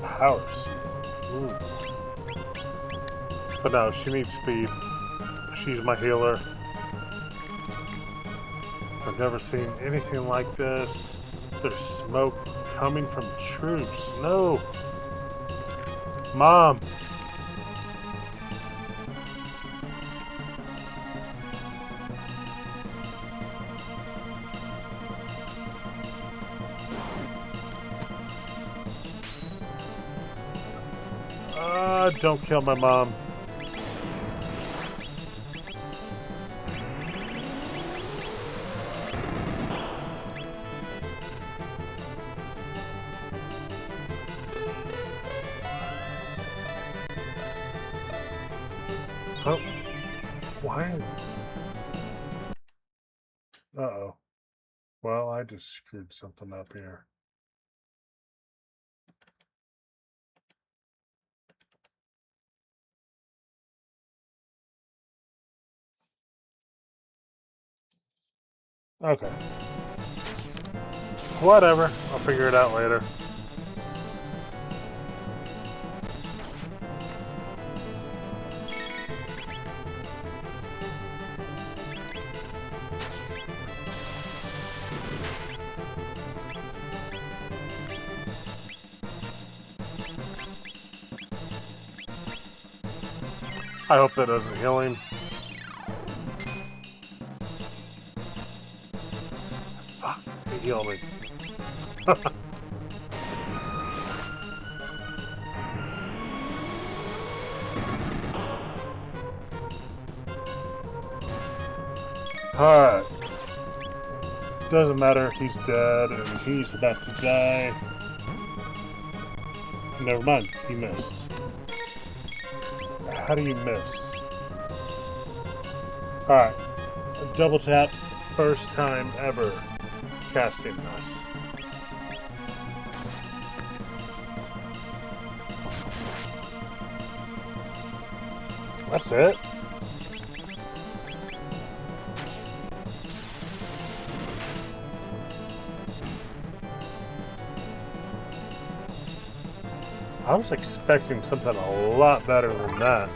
Powers. Ooh. But no, she needs speed. She's my healer. I've never seen anything like this. There's smoke coming from troops. No! Mom! Don't kill my mom. Oh, why? Uh-oh. Well, I just screwed something up here. Okay. Whatever. I'll figure it out later. I hope that doesn't heal him. Fuck, he healed me. Alright. Doesn't matter, he's dead and he's about to die. Never mind, he missed. How do you miss? Alright. Double tap, first time ever casting this. That's it. I was expecting something a lot better than that.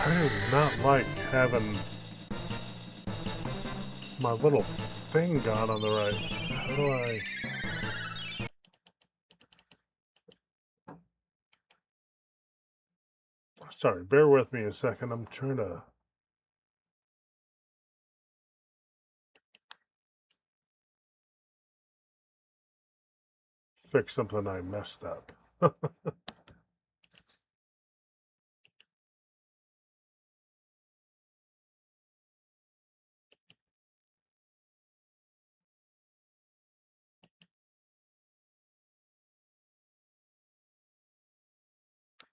I do not like having my little thing gone on the right. How do I... Sorry, bear with me a second. I'm trying to... fix something I messed up.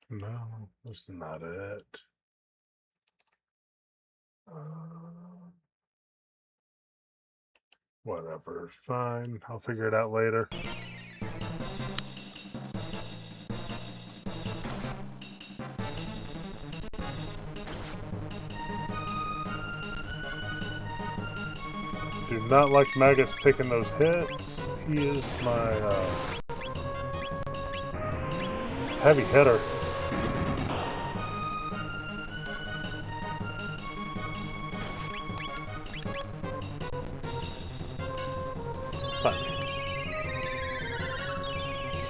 No, that's not it. Whatever, fine. I'll figure it out later. Do not like Maggots taking those hits. He is my heavy hitter.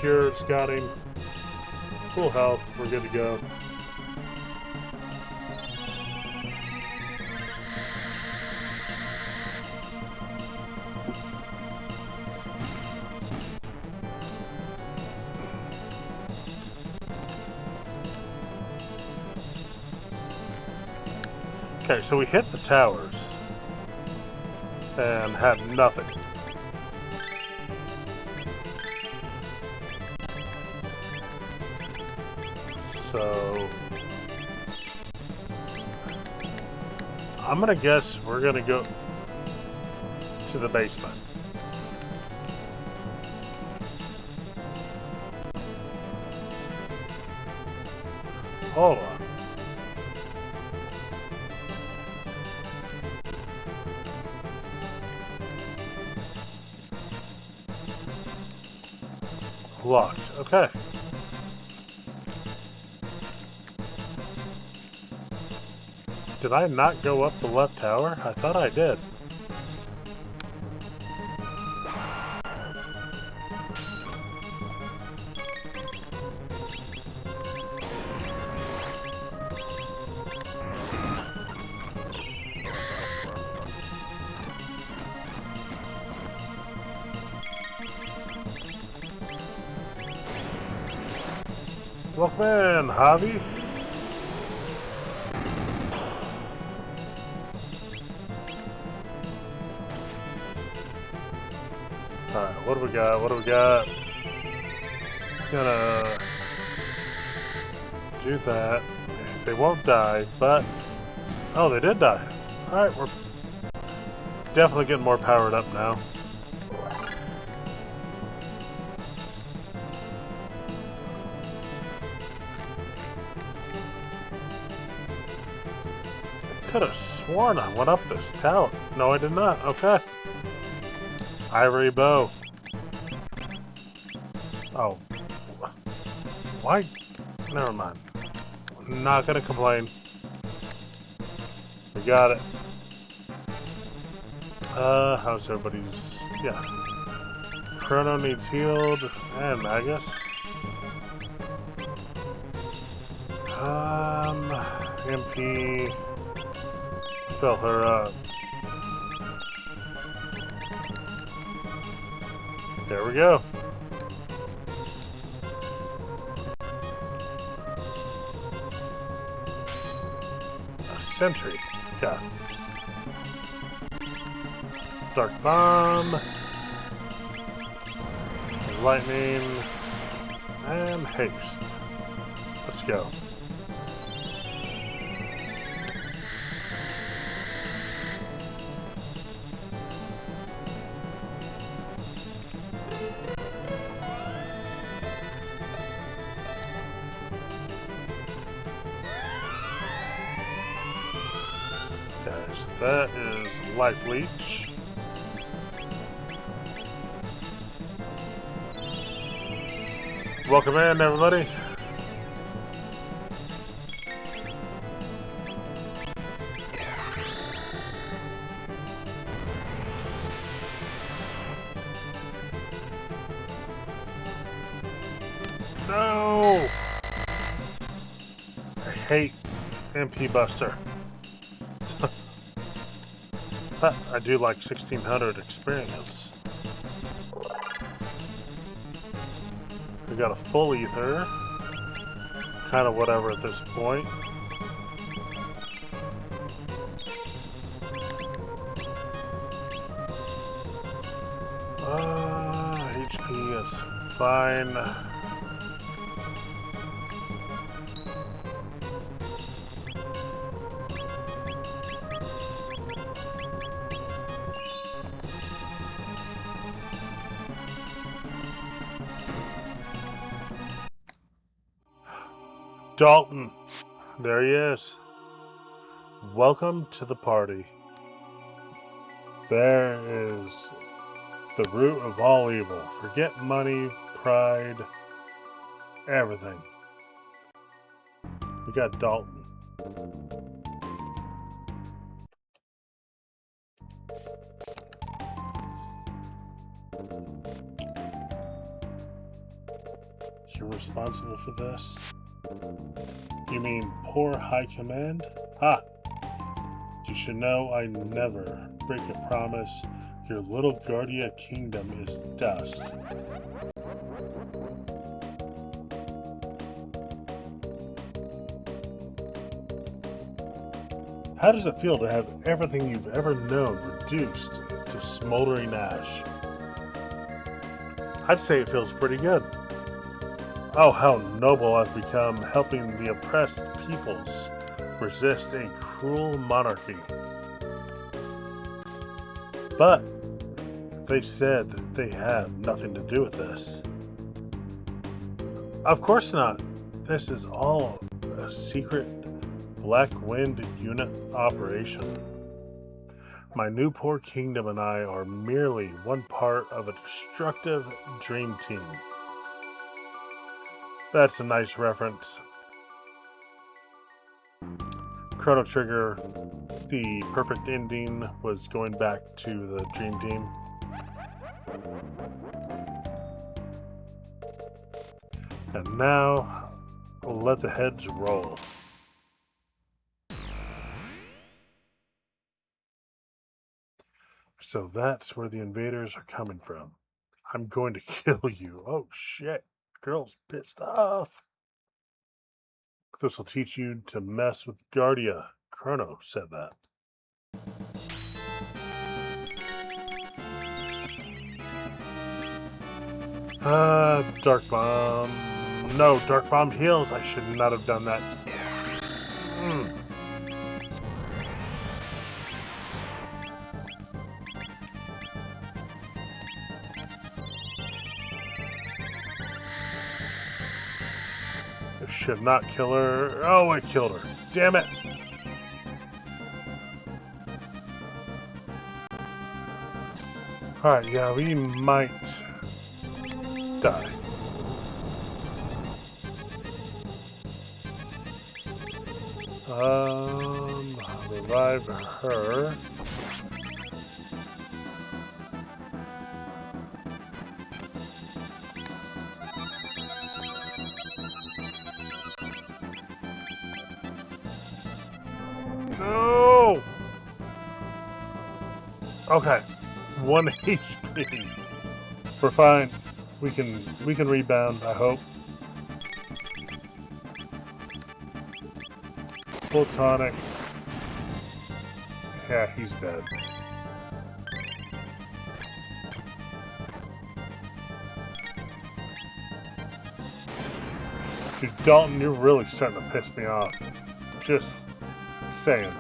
Cured's got him. Full health. We're good to go. Okay, so we hit the towers and had nothing. So I'm gonna guess we're gonna go to the basement. Hold on. Locked. Okay. Did I not go up the left tower? I thought I did. Welcome in, Javi. Alright, what do we got? What do we got? Gonna do that. They won't die, but... Oh, they did die. Alright, we're definitely getting more powered up now. I could have sworn I went up this tower. No, I did not. Okay. Ivory bow. Oh. Why? Never mind. I'm not gonna complain. We got it. How's everybody's... Yeah. Chrono needs healed. And Magus. MP... Fill her up. There we go. A sentry. Okay. Dark bomb. Lightning. And haste. Let's go. So that is Life Leech. Welcome in, everybody. No! I hate MP Buster. But I do like 1600 experience. We got a full ether. Kind of whatever at this point. HP is fine. Dalton, there he is. Welcome to the party. There is the root of all evil. Forget money, pride, everything. We got Dalton. You're responsible for this? You mean poor High Command? Ha! You should know I never break a promise. Your little Guardia kingdom is dust. How does it feel to have everything you've ever known reduced to smoldering ash? I'd say it feels pretty good. Oh, how noble I've become, helping the oppressed peoples resist a cruel monarchy. But they said they have nothing to do with this. Of course not. This is all a secret Black Wind unit operation. My new poor kingdom and I are merely one part of a destructive dream team. That's a nice reference. Chrono Trigger, the perfect ending was going back to the dream team. And now, let the heads roll. So that's where the invaders are coming from. I'm going to kill you. Oh shit. Girl's pissed off. This will teach you to mess with Guardia. Chrono said that. Dark Bomb. No, Dark Bomb heals. I should not have done that. I should not kill her. Oh, I killed her. Damn it. Alright, yeah, we might die. Revive her. No! Okay. 1 HP. We're fine. We can rebound, I hope. Full tonic. Yeah, he's dead. Dude, Dalton, you're really starting to piss me off. Just saying.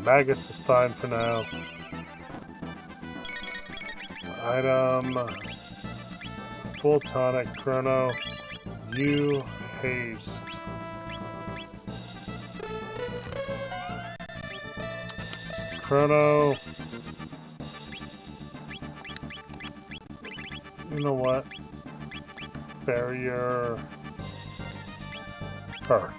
Magus is fine for now. Item. Full tonic, Chrono. You haste. Chrono. You know what? Barrier. Her.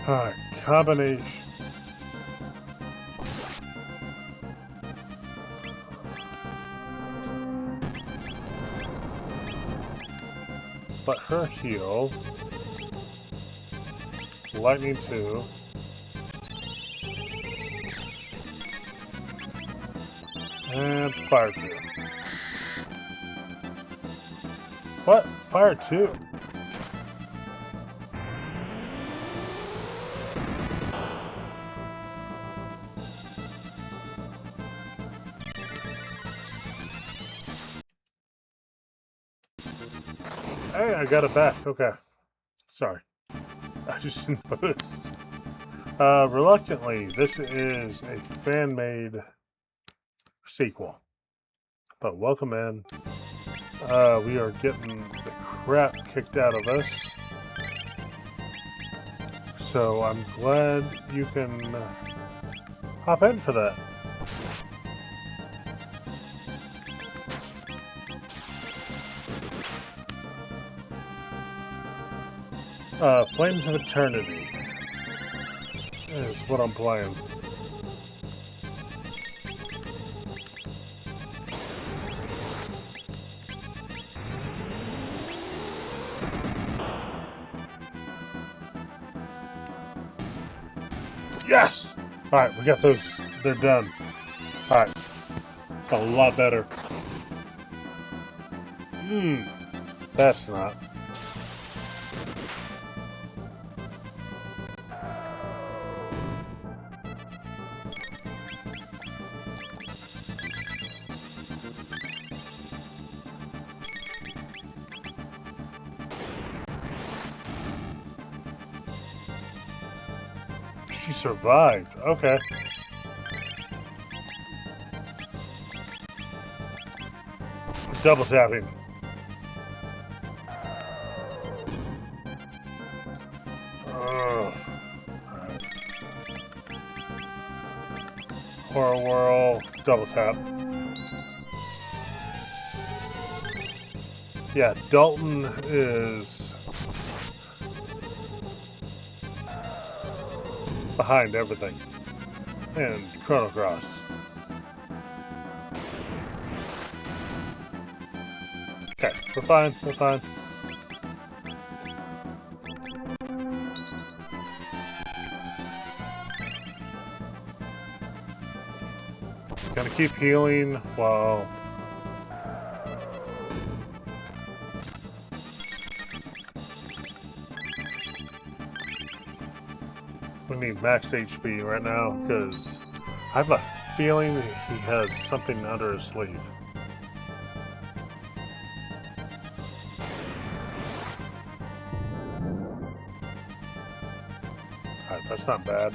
Alright, combination. Let her heal. Lightning 2. And Fire 2. What? Fire 2? Hey, I got it back. Okay. Sorry. I just noticed. Reluctantly, this is a fan-made sequel. But welcome in. We are getting the crap kicked out of us. So I'm glad you can hop in for that. Flames of Eternity is what I'm playing. Yes! Alright, we got those. They're done. Alright. It's a lot better. That's not. She survived. Okay. Double tapping. Ugh. Horror Whirl. Double tap. Yeah, Dalton is behind everything. And Chrono Cross. Okay, we're fine, we're fine. Gonna keep healing while... we need max HP right now, because I have a feeling he has something under his sleeve. Alright, that's not bad.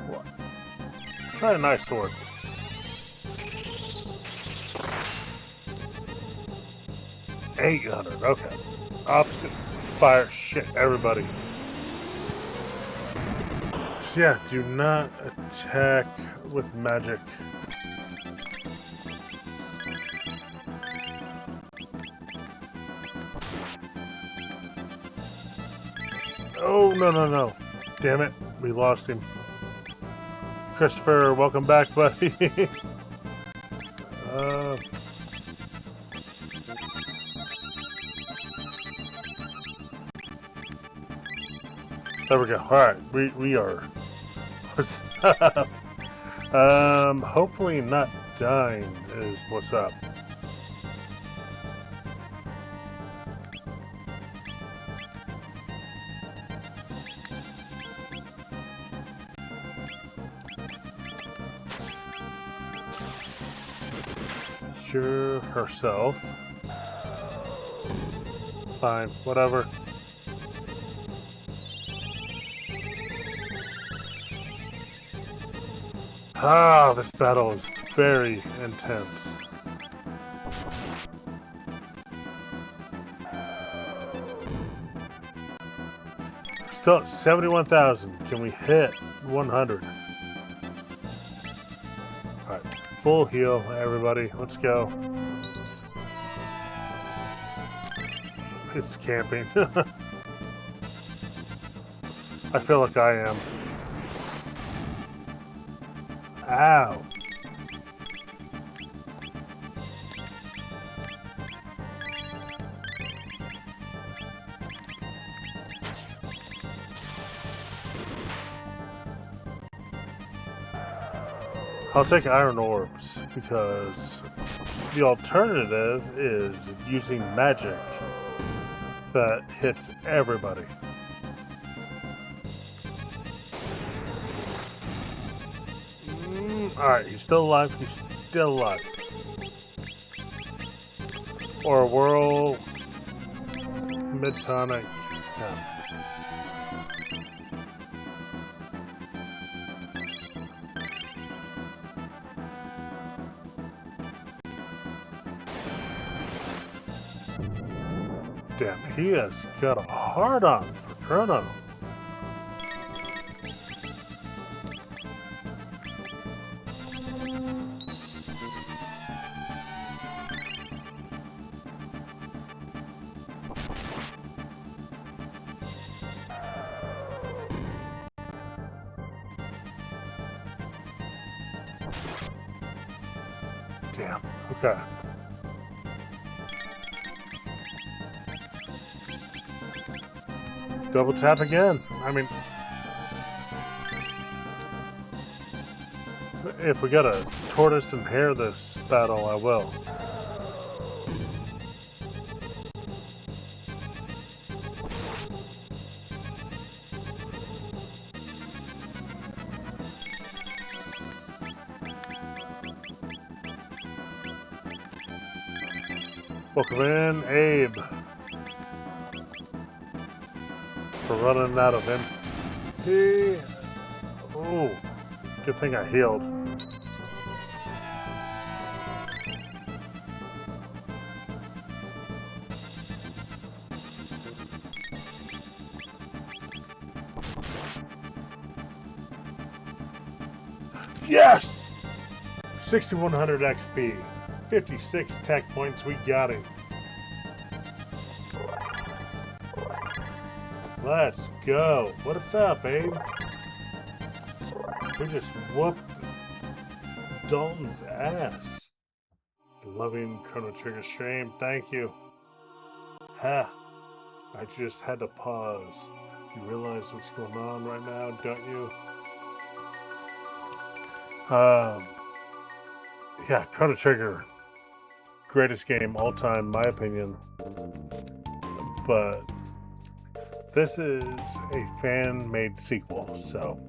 What? Try a nice sword. $800, okay. Opposite fire shit, everybody. So yeah, do not attack with magic. Oh, no, no, no. Damn it, we lost him. Christopher, welcome back, buddy. There we go. Alright, we are... what's up? Hopefully not dying is what's up. Cure herself. Fine, whatever. Ah, this battle is very intense. Still at 71,000. Can we hit 100? Alright, full heal, everybody. Let's go. It's camping. I feel like I am. Ow. I'll take iron orbs because the alternative is using magic that hits everybody. Alright, he's still alive. He's still alive. Or a whirl. Mid-tonic. Yeah. Damn, he has got a hard on for Chrono. Damn. Okay. Double tap again. I mean, if we got a tortoise and hare this battle, I will. Welcome in, Abe. We're running out of MP. Oh, good thing I healed. Yes! 6,100 XP. 56 tech points, we got it. Let's go. What's up, Abe? We just whooped Dalton's ass. Loving Chrono Trigger stream, thank you. Ha! I just had to pause. You realize what's going on right now, don't you? Yeah, Chrono Trigger. Greatest game all time, my opinion. But this is a fan-made sequel, so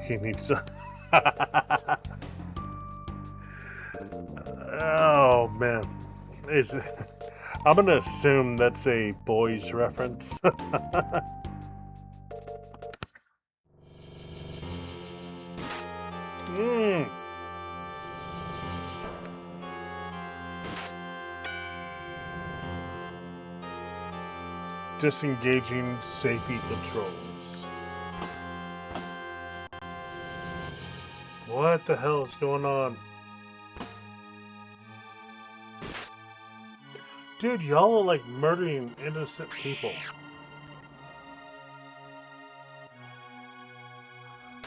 he needs to... Oh, man. I'm going to assume that's a boys reference. Disengaging safety controls. What the hell is going on? Dude, y'all are like murdering innocent people.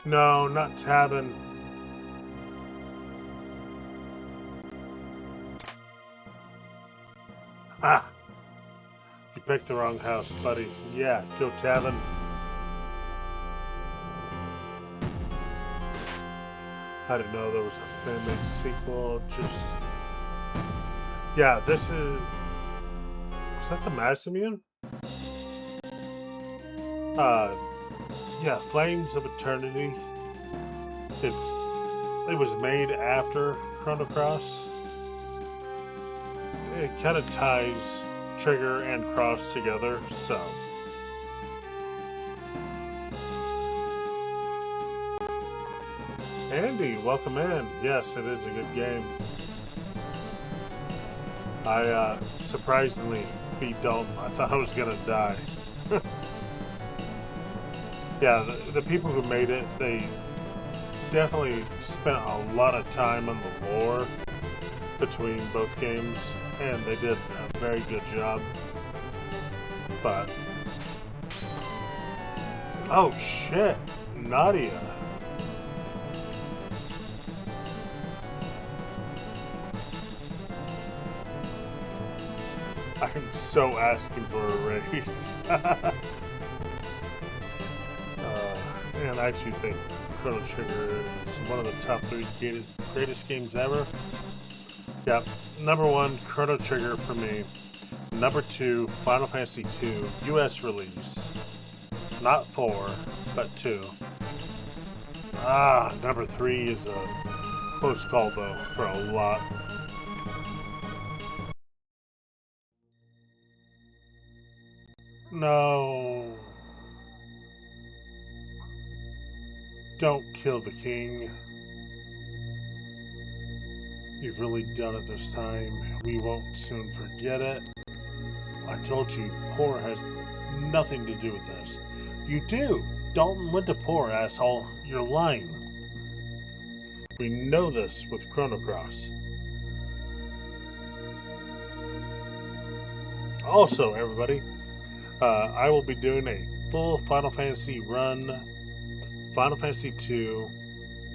No, not tabbing. Ah! You picked the wrong house, buddy. Yeah, go tabbing. I didn't know there was a fan-made sequel. Just... Yeah, this is... Was that the Masamune? Yeah, Flames of Eternity. It was made after Chrono Cross. It kind of ties Trigger and Cross together, so... Andy, welcome in. Yes, it is a good game. I surprisingly beat Dalton. I thought I was gonna die. Yeah, the people who made it, they definitely spent a lot of time on the lore between both games, and they did a very good job. But... Oh shit! Nadia! I'm so asking for a raise. And I too think Chrono Trigger is one of the top 3 greatest games ever. Yep. Number 1, Chrono Trigger for me. Number 2, Final Fantasy II, US release. Not 4, but 2. Number 3 is a close call though, for a lot. No. Don't kill the king. You've really done it this time. We won't soon forget it. I told you, poor has nothing to do with this. You do. Dalton went to poor, asshole. You're lying. We know this with Chrono Cross. Also, everybody, I will be doing a full Final Fantasy run, Final Fantasy II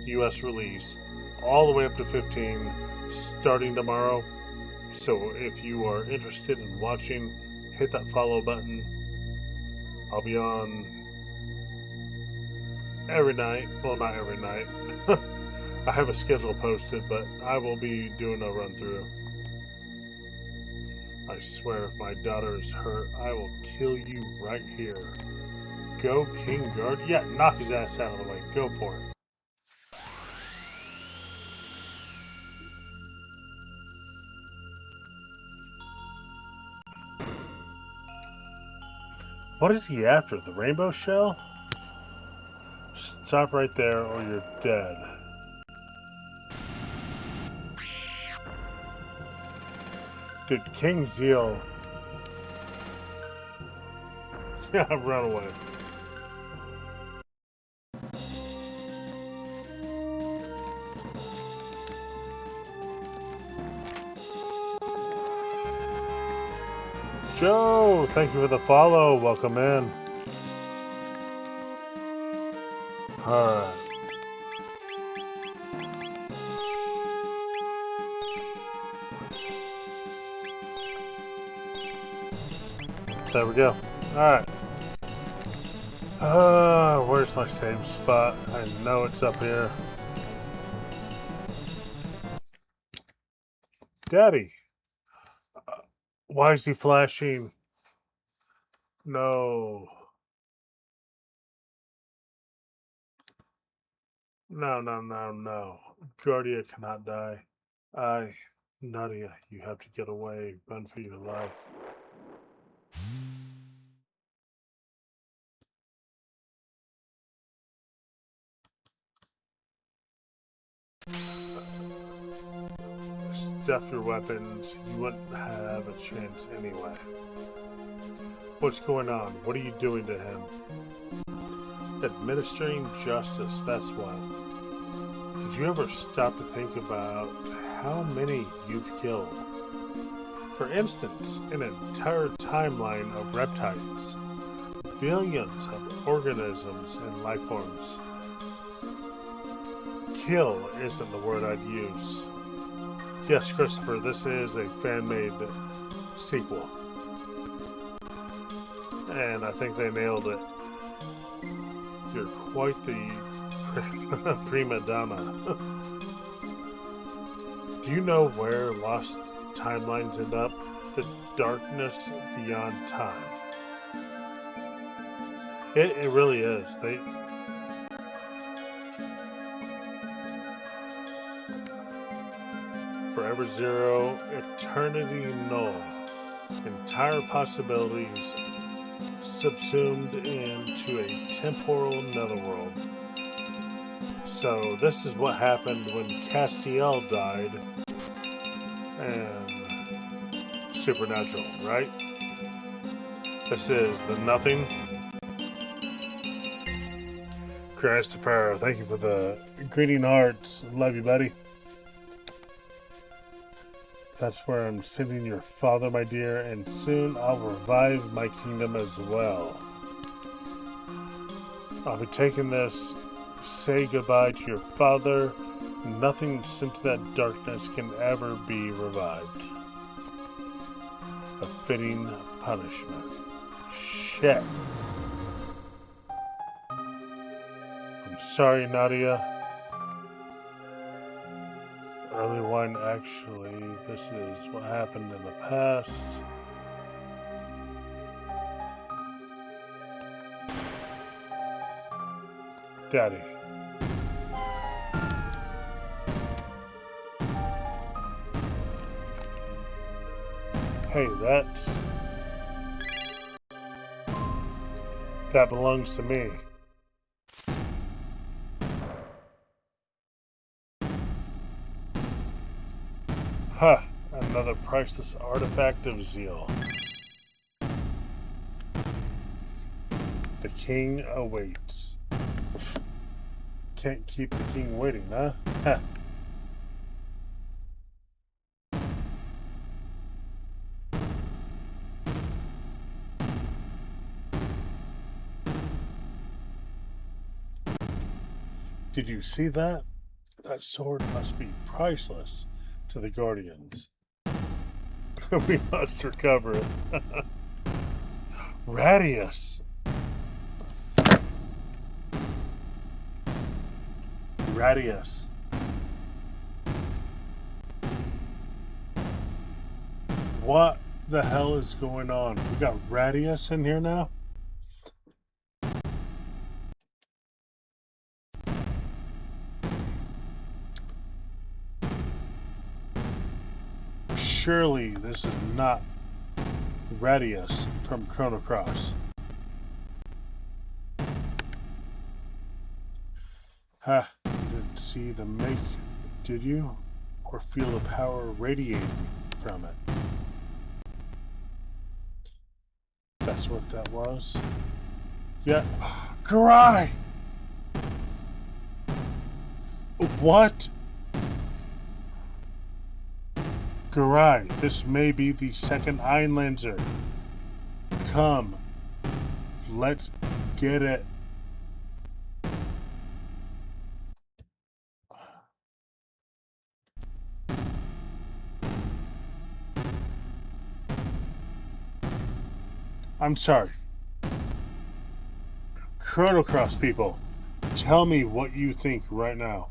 US release, all the way up to 15, starting tomorrow. So if you are interested in watching, hit that follow button. I'll be on every night. Well, not every night. I have a schedule posted, but I will be doing a run through. I swear if my daughter is hurt, I will kill you right here. Go, King Guard. Yeah, knock his ass out of the way. Go for it. What is he after? The rainbow shell? Stop right there or you're dead. Dude, King Zeal. Yeah, run away. Joe, thank you for the follow. Welcome in. Alright. There we go. Alright. Where's my save spot? I know it's up here. Daddy. Why is he flashing? No. No. Guardia cannot die. Nadia, you have to get away. Run for your life. Stuff your weapons. You wouldn't have a chance anyway. What's going on? What are you doing to him? Administering justice, that's what. Did you ever stop to think about how many you've killed? For instance, an entire timeline of reptiles, billions of organisms and life forms. Kill isn't the word I'd use. Yes, Christopher, this is a fan-made sequel. And I think they nailed it. You're quite the prima donna. Do you know where lost timelines end up? The darkness beyond time. It really is. Forever zero, eternity null. Entire possibilities subsumed into a temporal netherworld. So this is what happened when Castiel died and Supernatural, right? This is the nothing. Christopher, thank you for the greeting hearts. Love you, buddy. That's where I'm sending your father, my dear, and soon I'll revive my kingdom as well. I'll be taking this. Say goodbye to your father. Nothing sent to that darkness can ever be revived. A fitting punishment. Shit. I'm sorry, Nadia. Early wine, actually, this is what happened in the past. Daddy. Hey, that belongs to me. Huh, another priceless artifact of zeal. The king awaits. Can't keep the king waiting, huh? Ha. Did you see that? That sword must be priceless to the Guardians. We must recover it. Radius! Radius. What the hell is going on? We got Radius in here now? Surely this is not Radius from Chrono Cross. Ha, you didn't see the make, did you? Or feel the power radiating from it? That's what that was. Yeah. Garai! What? Garai, this may be the second Einlanzer. Come. Let's get it. I'm sorry. Chrono Cross people, tell me what you think right now.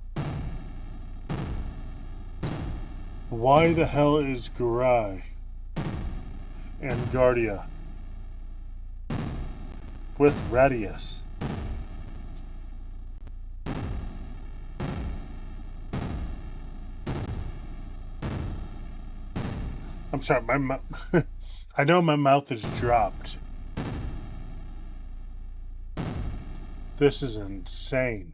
Why the hell is Garai and Guardia with Radius? I'm sorry, I know my mouth is dropped. This is insane.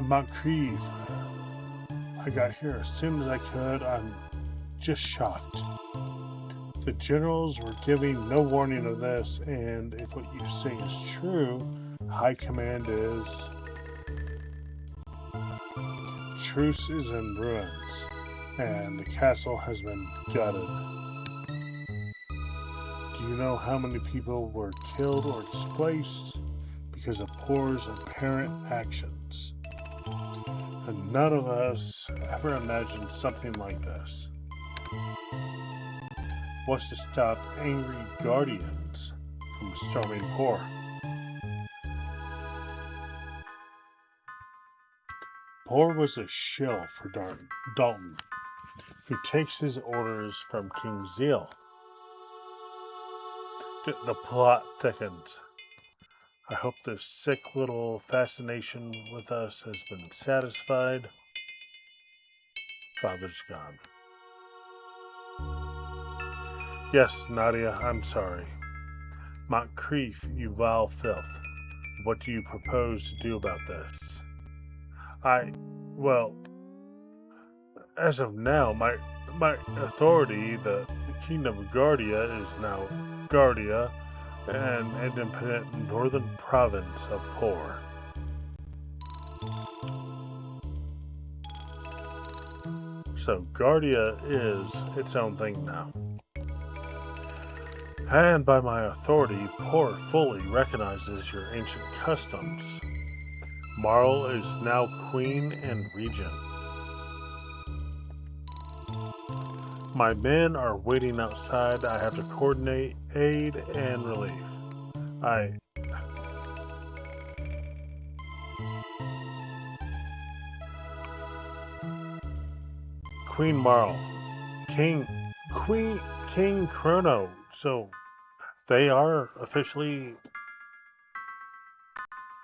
Moncrief. I got here as soon as I could. I'm just shocked. The generals were giving no warning of this, and if what you say is true, High Command is... Truce is in ruins, and the castle has been gutted. Do you know how many people were killed or displaced because of Poor's apparent actions? And none of us ever imagined something like this. What's to stop angry guardians from storming Poor? Poor was a shill for Dalton, who takes his orders from King Zeal. The plot thickens. I hope this sick little fascination with us has been satisfied. Father's gone. Yes, Nadia, I'm sorry. Moncrief, you vile filth. What do you propose to do about this? Well, as of now, my authority, the Kingdom of Guardia, is now Guardia, an independent northern province of Poor. So Guardia is its own thing now. And by my authority, Poor fully recognizes your ancient customs. Marl is now queen and regent. My men are waiting outside. I have to coordinate aid and relief. Queen Marl, King Chrono. So they are officially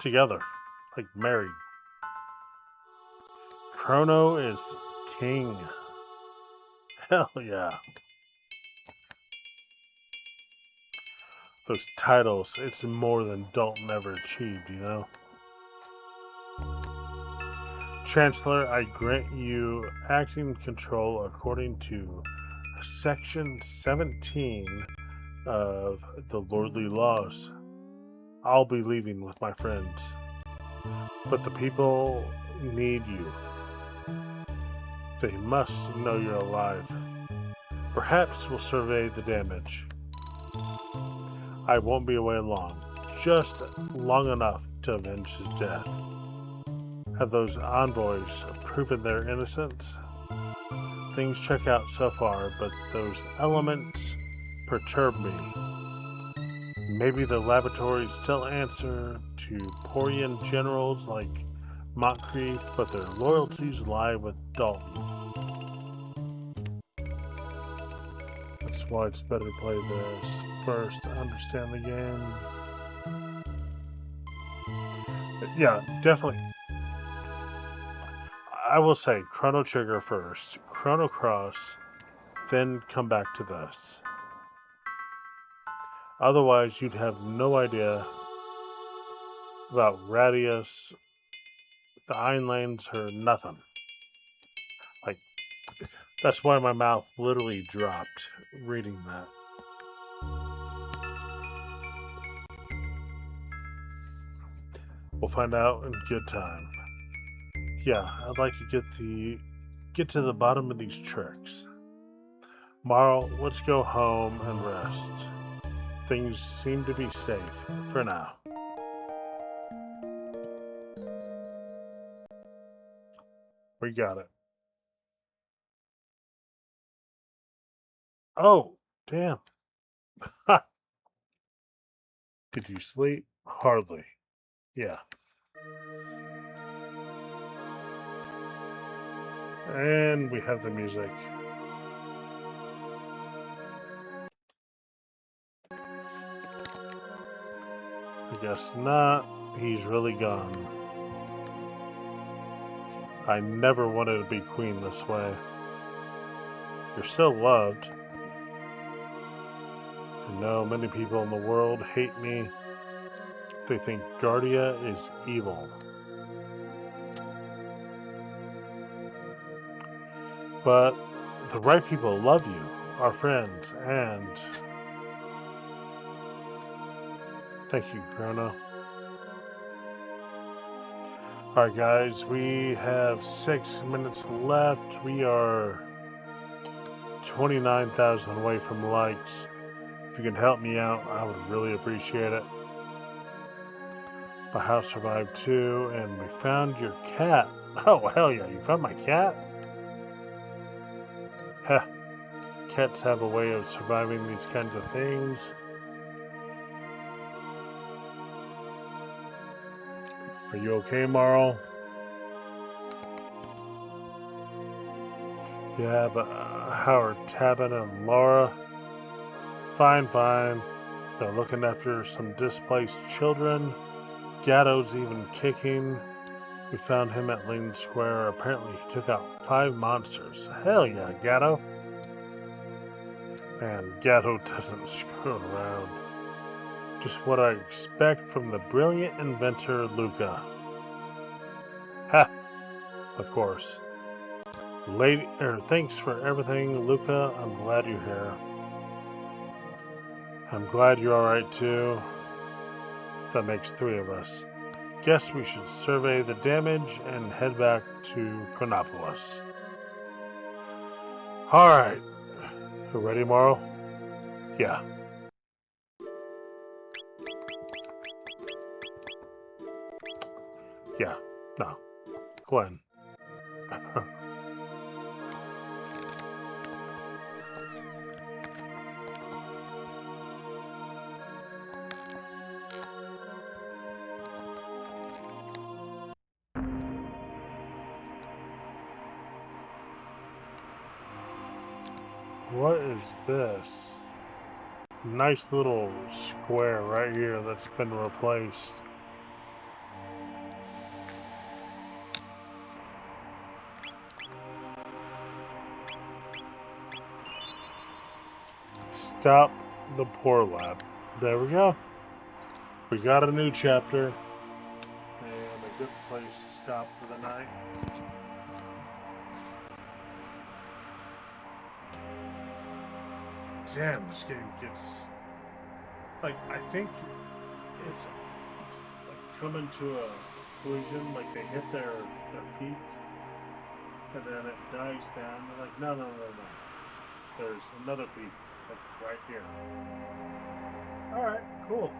together, like married. Chrono is king. Hell yeah. Those titles, it's more than Dalton ever achieved, you know? Chancellor, I grant you acting control according to Section 17 of the Lordly Laws. I'll be leaving with my friends. But the people need you. They must know you're alive. Perhaps we'll survey the damage. I won't be away long, just long enough to avenge his death. Have those envoys proven their innocence? things check out so far, but those elements perturb me. Maybe the laboratories still answer to Porian generals like Moncrief, but their loyalties lie with Dalton. That's why it's better to play this first to understand the game. But yeah, definitely. I will say Chrono Trigger first, Chrono Cross, then come back to this. Otherwise, you'd have no idea about Radius, the Ironlands, or nothing. Like, that's why my mouth literally dropped reading that. We'll find out in good time. Yeah, I'd like to get to the bottom of these tricks. Marl, let's go home and rest. Things seem to be safe for now. We got it. Oh, damn. Did you sleep? Hardly. Yeah. And we have the music. I guess not. He's really gone. I never wanted to be queen this way. You're still loved. I know many people in the world hate me. They think Guardia is evil. But the right people love you, our friends, and thank you, Chrono. Alright guys, we have 6 minutes left. We are 29,000 away from likes. If you can help me out, I would really appreciate it. My house survived too, and we found your cat. Oh, hell yeah, you found my cat? Heh. Cats have a way of surviving these kinds of things. Are you okay, Marl? Yeah, but how are Tabin and Laura? Fine, fine. They're looking after some displaced children. Gatto's even kicking. We found him at Lane Square. Apparently he took out 5 monsters. Hell yeah, Gatto. Man, Gatto doesn't screw around. Just what I expect from the brilliant inventor Luca. Ha! Of course. Thanks for everything, Luca. I'm glad you're here. I'm glad you're alright too. That makes 3 of us. Guess we should survey the damage and head back to Chronopolis. Alright. You ready, Marl? Yeah. Yeah. No. Glenn. What is this? Nice little square right here that's been replaced. Stop the poor lab. There we go. We got a new chapter. And a good place to stop for the night. Damn, this game gets... Like, I think it's like coming to a conclusion. Like, they hit their peak. And then it dies down. They're like, no. There's another peak, like, right here. Alright, cool.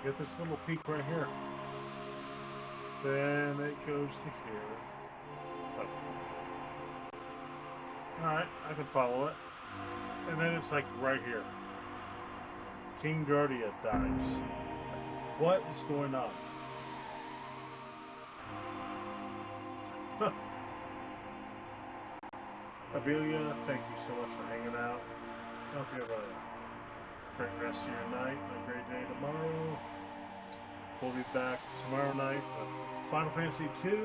Get this little peak right here. Then it goes to here. Alright, I can follow it. And then it's like right here. King Guardia dies. What is going on? Avelia, thank you so much for hanging out. I hope you have a great rest of your night and a great day tomorrow. We'll be back tomorrow night with Final Fantasy II.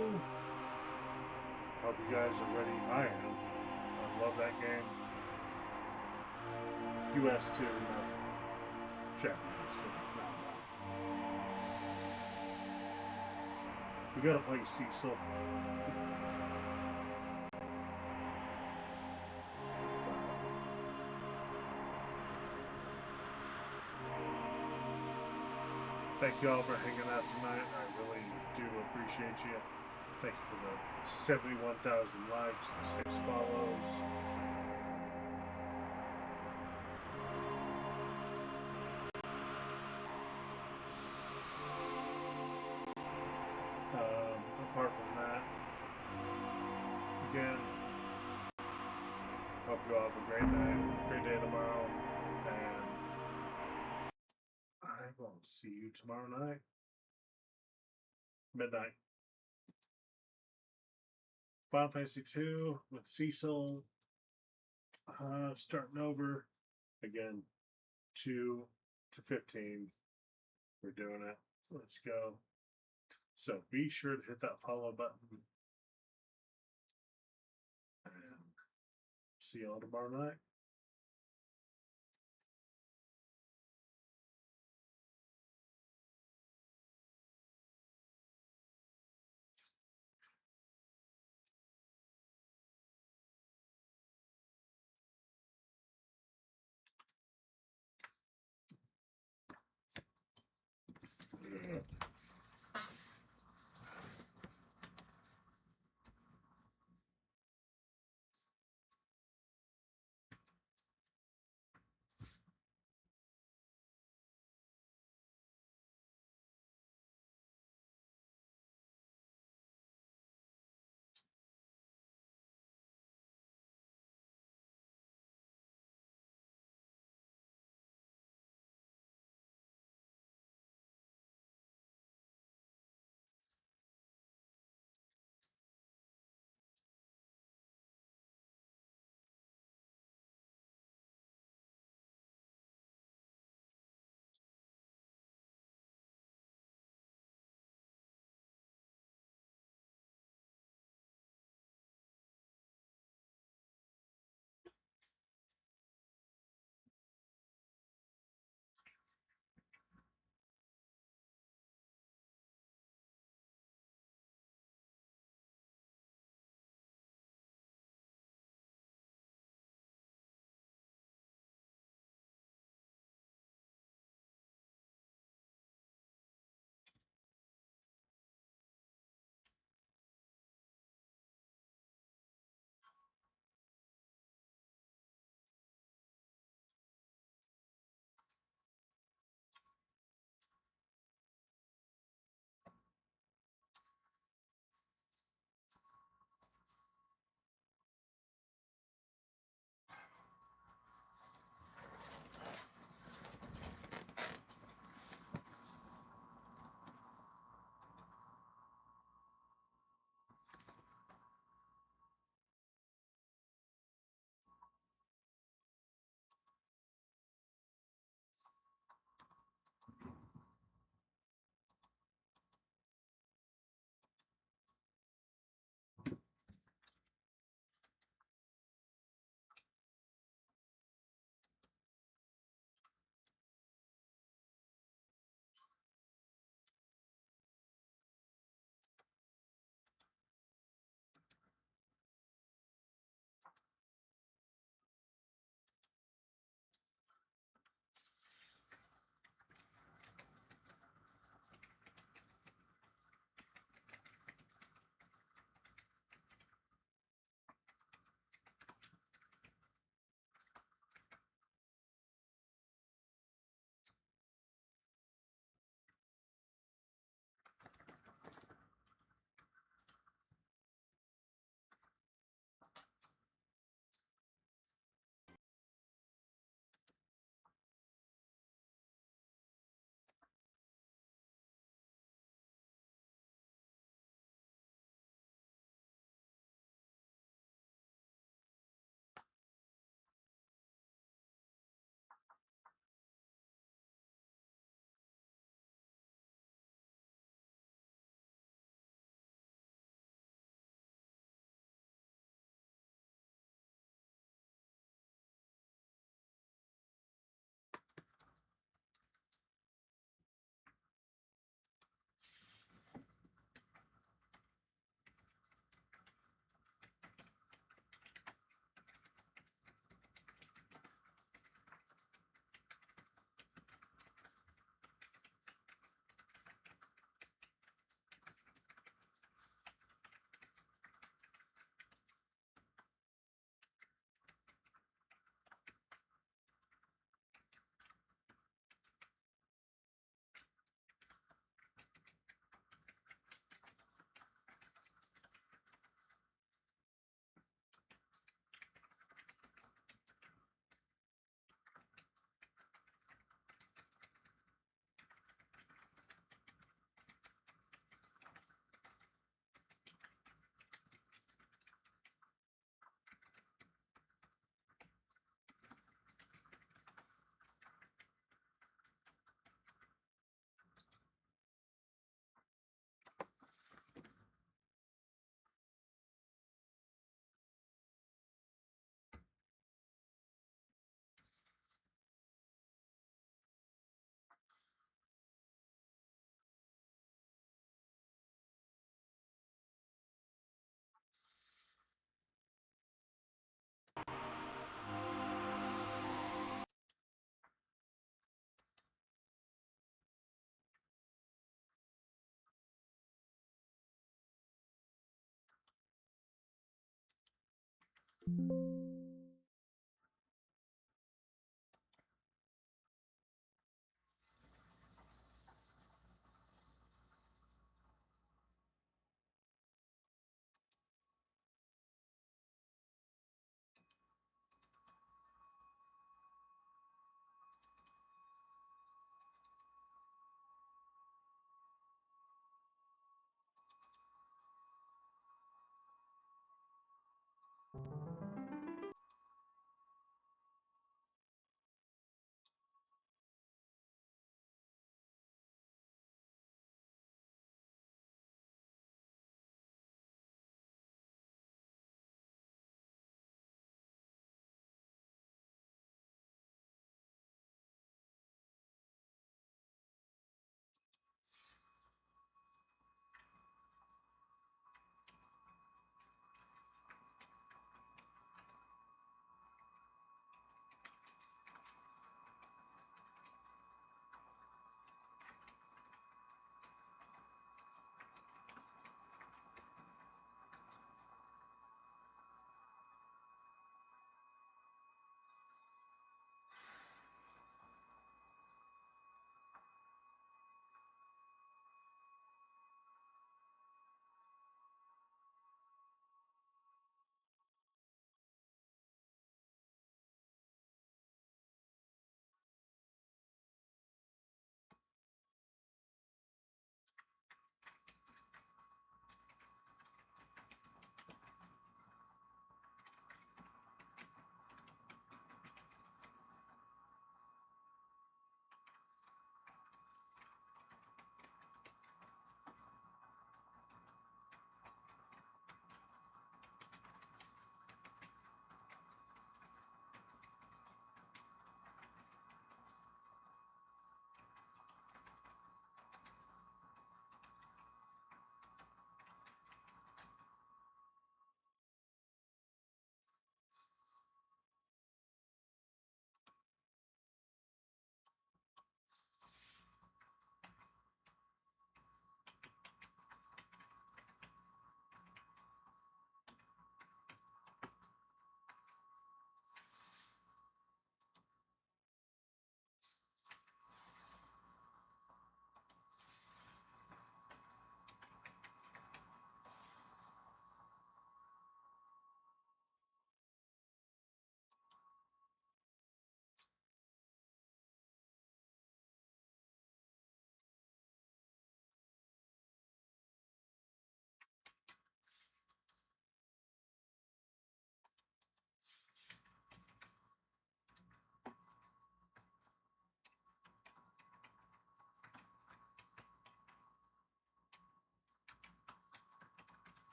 Hope you guys are ready. I am. I love that game. US 2, not Japanese 2. We gotta play Cecil. Thank you all for hanging out tonight. I really do appreciate you. Thank you for the 71,000 likes, the 6 follows. Apart from that, again, hope you all have a great night, great day tomorrow, and I will see you tomorrow night, midnight. Final Fantasy II with Cecil, starting over again, 2 to 15. We're doing it. Let's go. So be sure to hit that follow button. And see y'all tomorrow night.